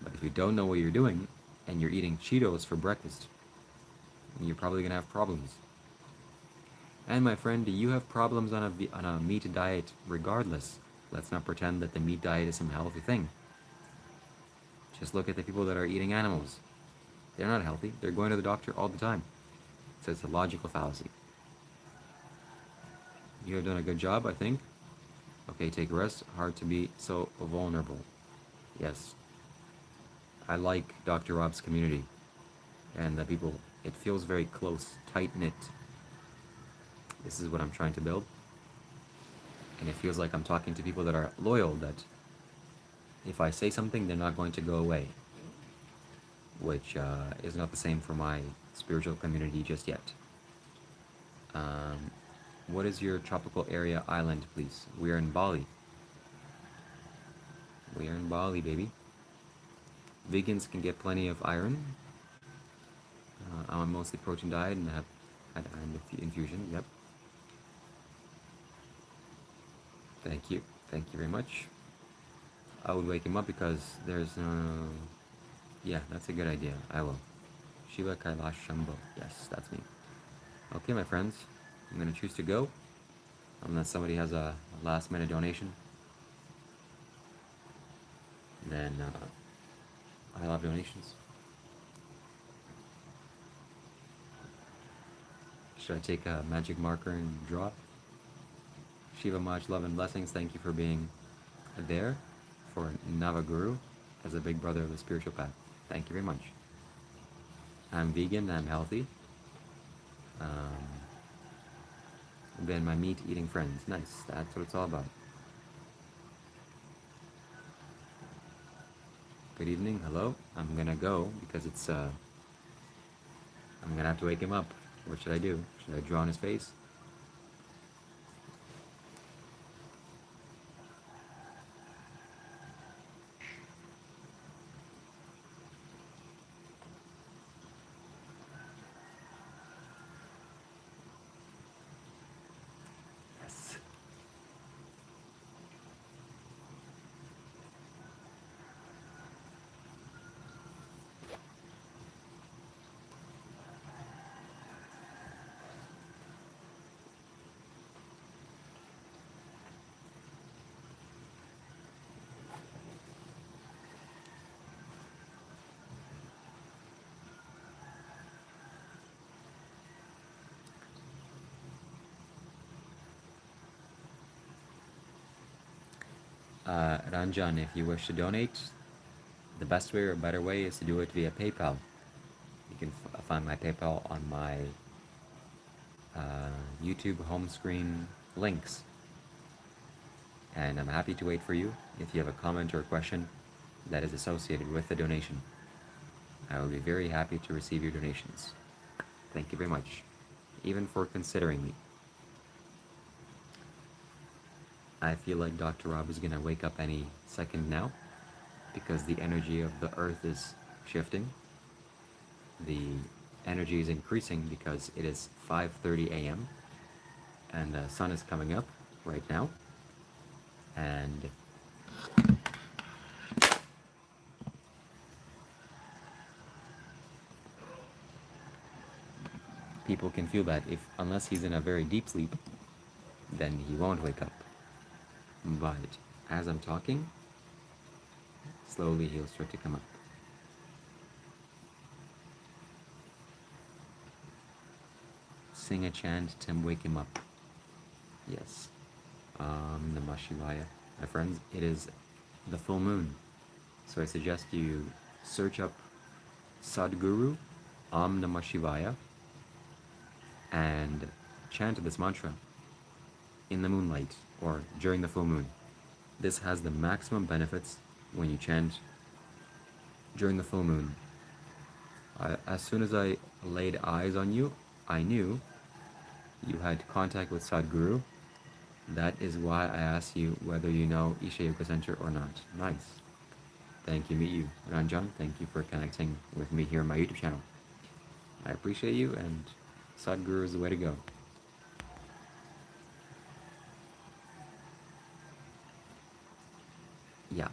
But if you don't know what you're doing and you're eating Cheetos for breakfast, you're probably gonna have problems. And my friend, you have problems on a meat diet regardless. Let's not pretend that the meat diet is some healthy thing. Just look at the people that are eating animals. They're not healthy. They're going to the doctor all the time. So it's a logical fallacy. You have done a good job, I think. Okay, take a rest. Hard to be so vulnerable. Yes. I like Dr. Rob's community. And the people, it feels very close, tight-knit. This is what I'm trying to build. And it feels like I'm talking to people that are loyal, that if I say something, they're not going to go away. Which is not the same for my spiritual community just yet. What is your tropical area island, please? We are in Bali. We are in Bali, baby. Vegans can get plenty of iron. I'm on mostly protein diet and have had iron infusion. Yep. Thank you. Thank you very much. I would wake him up because there's yeah, that's a good idea. I will. Shiva Kailash Shambho. Yes, that's me. Okay, my friends. I'm going to choose to go. Unless somebody has a last minute donation. Then I love donations. Should I take a magic marker and draw? Shiva, much love and blessings. Thank you for being there for Navaguru as a big brother of the spiritual path. Thank you very much. I'm vegan, I'm healthy. Then my meat eating friends. Nice, that's what it's all about. Good evening, hello. I'm gonna go because it's I'm gonna have to wake him up. What should I do? Should I draw on his face? Yes. Ranjan, if you wish to donate, the best way or a better way is to do it via PayPal. You can find my PayPal on my YouTube home screen links. And I'm happy to wait for you if you have a comment or a question that is associated with the donation. I will be very happy to receive your donations. Thank you very much, even for considering me. I feel like Dr. Rob is gonna wake up any second now because the energy of the earth is shifting. The energy is increasing because it is 5:30 a.m. and the sun is coming up right now. And people can feel that if unless he's in a very deep sleep, then he won't wake up. But as I'm talking, slowly he'll start to come up. Sing a chant to wake him up. Yes. Namah Shivaya. My friends, it is the full moon. So I suggest you search up Sadhguru, Namah Shivaya, and chant this mantra in the moonlight or during the full moon. This has the maximum benefits when you chant during the full moon. As soon as I laid eyes on you, I knew you had contact with Sadhguru. That is why I asked you whether you know Isha Yoga Center or not. Nice. Thank you, meet you. Ranjan, thank you for connecting with me here on my YouTube channel. I appreciate you, and Sadhguru is the way to go. Yeah.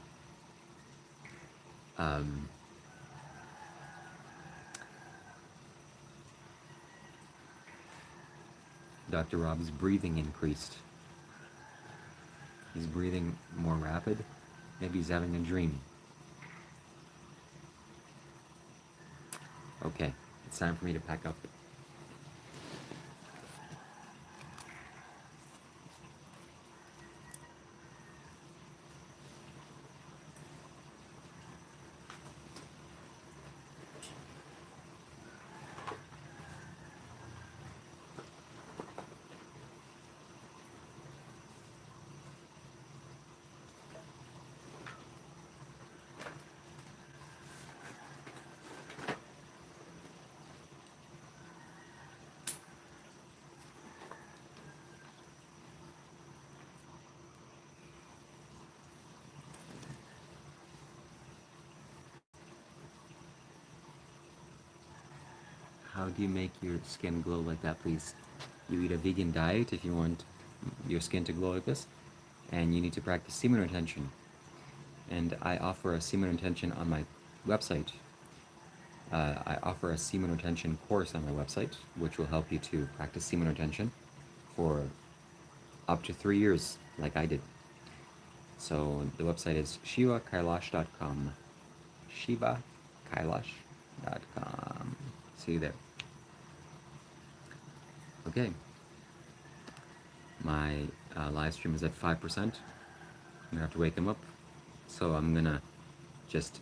Dr. Rob's breathing increased. He's breathing more rapid. Maybe he's having a dream. Okay, it's time for me to pack up. How do you make your skin glow like that, please? You eat a vegan diet if you want your skin to glow like this, and you need to practice semen retention. And I offer a semen retention on my website. I offer a semen retention course on my website, which will help you to practice semen retention for up to 3 years, like I did. So the website is shivakailash.com. shivakailash.com. See you there. Okay. My live stream is at 5%. I'm gonna have to wake him up. So I'm gonna just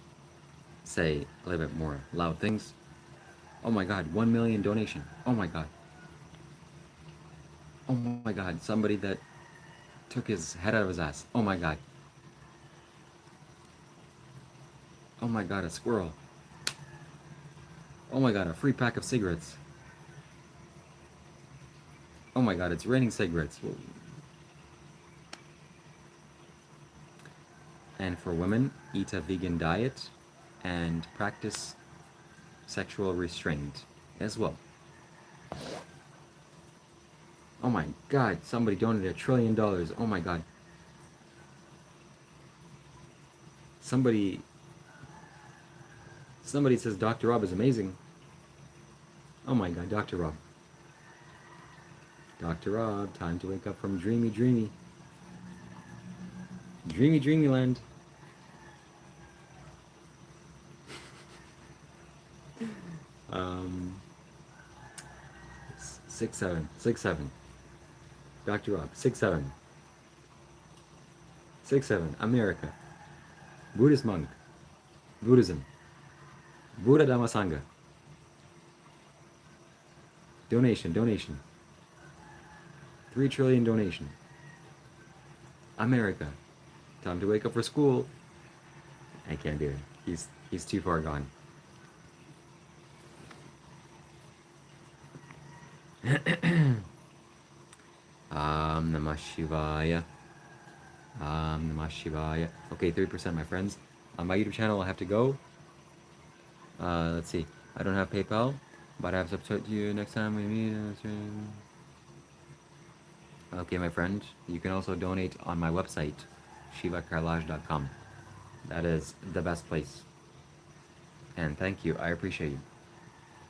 say a little bit more loud things. Oh my God, 1 million donation. Oh my God. Oh my God, somebody that took his head out of his ass. Oh my God. Oh my God, a squirrel. Oh my God, a free pack of cigarettes. Oh my God, it's raining cigarettes. And for women, eat a vegan diet and practice sexual restraint as well. Oh my God, somebody donated $1 trillion. Oh my God. Somebody says Dr. Rob is amazing. Oh my God, Dr. Rob. Dr. Rob, time to wake up from dreamy, dreamy. Dreamy, dreamy land. Six, seven. Dr. Rob, 6'7". 6'7", America. Buddhist monk. Buddhism. Buddha Dhamma Sangha. Donation. 3 trillion donation. America. Time to wake up for school. I can't do it. He's too far gone. Namah Shivaya. Namah Shivaya. Okay, 30%, my friends. On my YouTube channel, I'll have to go. Let's see. I don't have PayPal, but I have to subscribe to you next time we meet. Okay, my friend. You can also donate on my website, shivakarlaj.com. That is the best place. And thank you. I appreciate you.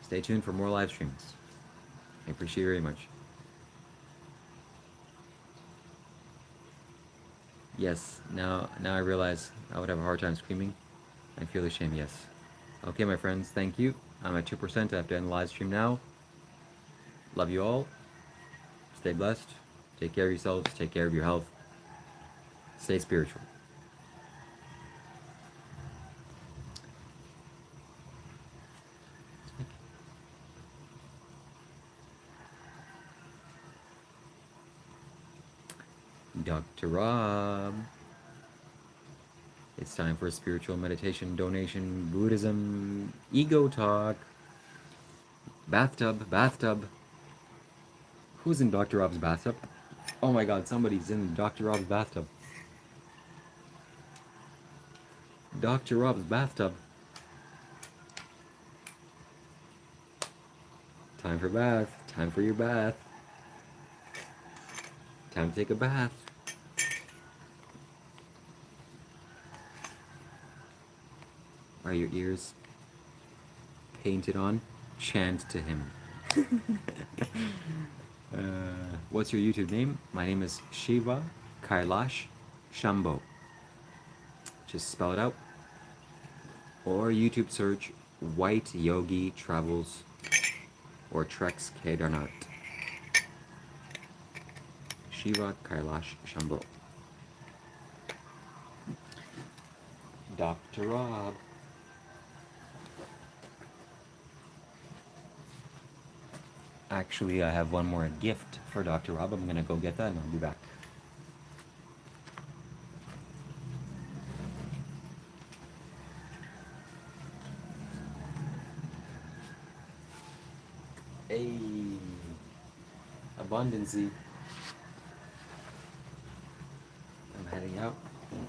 Stay tuned for more live streams. I appreciate you very much. Yes, now I realize I would have a hard time screaming. I feel ashamed, yes. Okay, my friends, thank you. I'm at 2%. I have to end the live stream now. Love you all. Stay blessed. Take care of yourselves. Take care of your health. Stay spiritual. Dr. Rob. It's time for spiritual meditation, donation, Buddhism, ego talk, bathtub. Who's in Dr. Rob's bathtub? Oh my god, somebody's in Dr. Rob's bathtub. Dr. Rob's bathtub. Time for bath. Time for your bath. Time to take a bath. Are your ears painted on? Chant to him. What's your YouTube name? My name is Shiva Kailash Shambho. Just spell it out. Or YouTube search White Yogi Travels or Treks Kedarnath. Shiva Kailash Shambho. Dr. Rob. Actually, I have one more gift for Dr. Rob. I'm gonna go get that and I'll be back. Hey, abundancy. I'm heading out.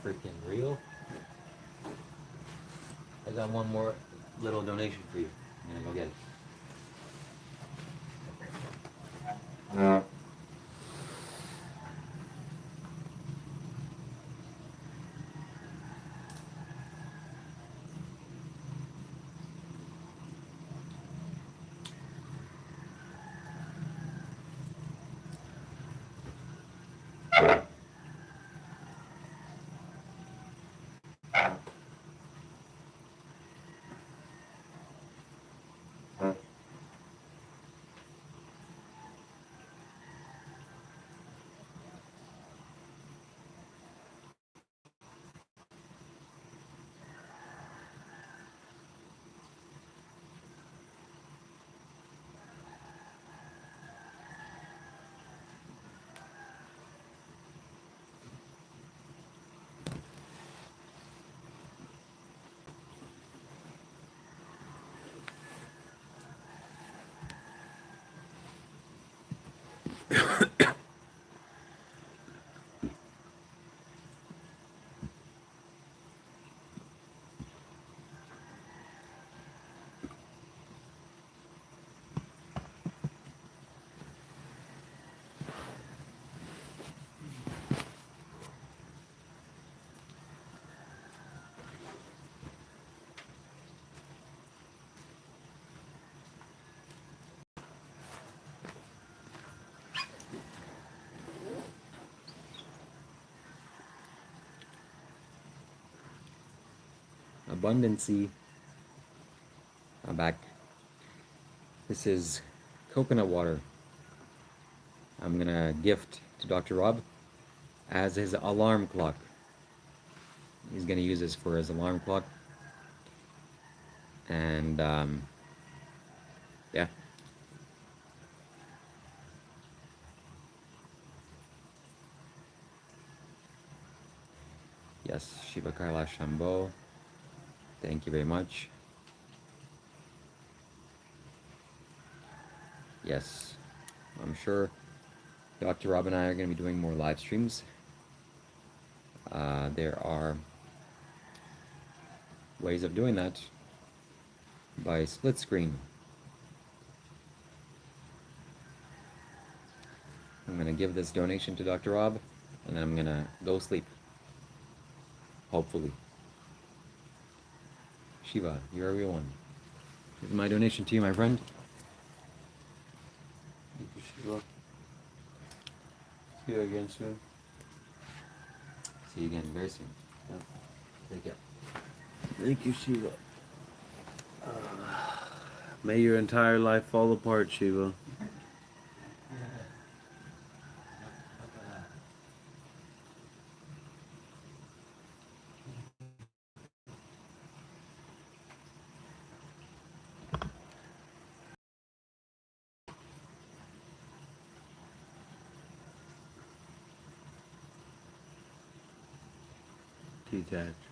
Freaking real. I got one more little donation for you. I'm gonna go get it. Abundancy. I'm back. This is coconut water. I'm gonna gift to Dr. Rob as his alarm clock. He's gonna use this for his alarm clock. And yeah. Yes, Shiva Kailash Shambho. Thank you very much. Yes, I'm sure Dr. Rob and I are going to be doing more live streams. There are ways of doing that by split screen. I'm going to give this donation to Dr. Rob, and then I'm going to go sleep. Hopefully. Shiva, you're everyone. This is my donation to you, my friend. Thank you, Shiva. See you again soon. See you again very soon. Take care. Thank you, Shiva. May your entire life fall apart, Shiva. Detach.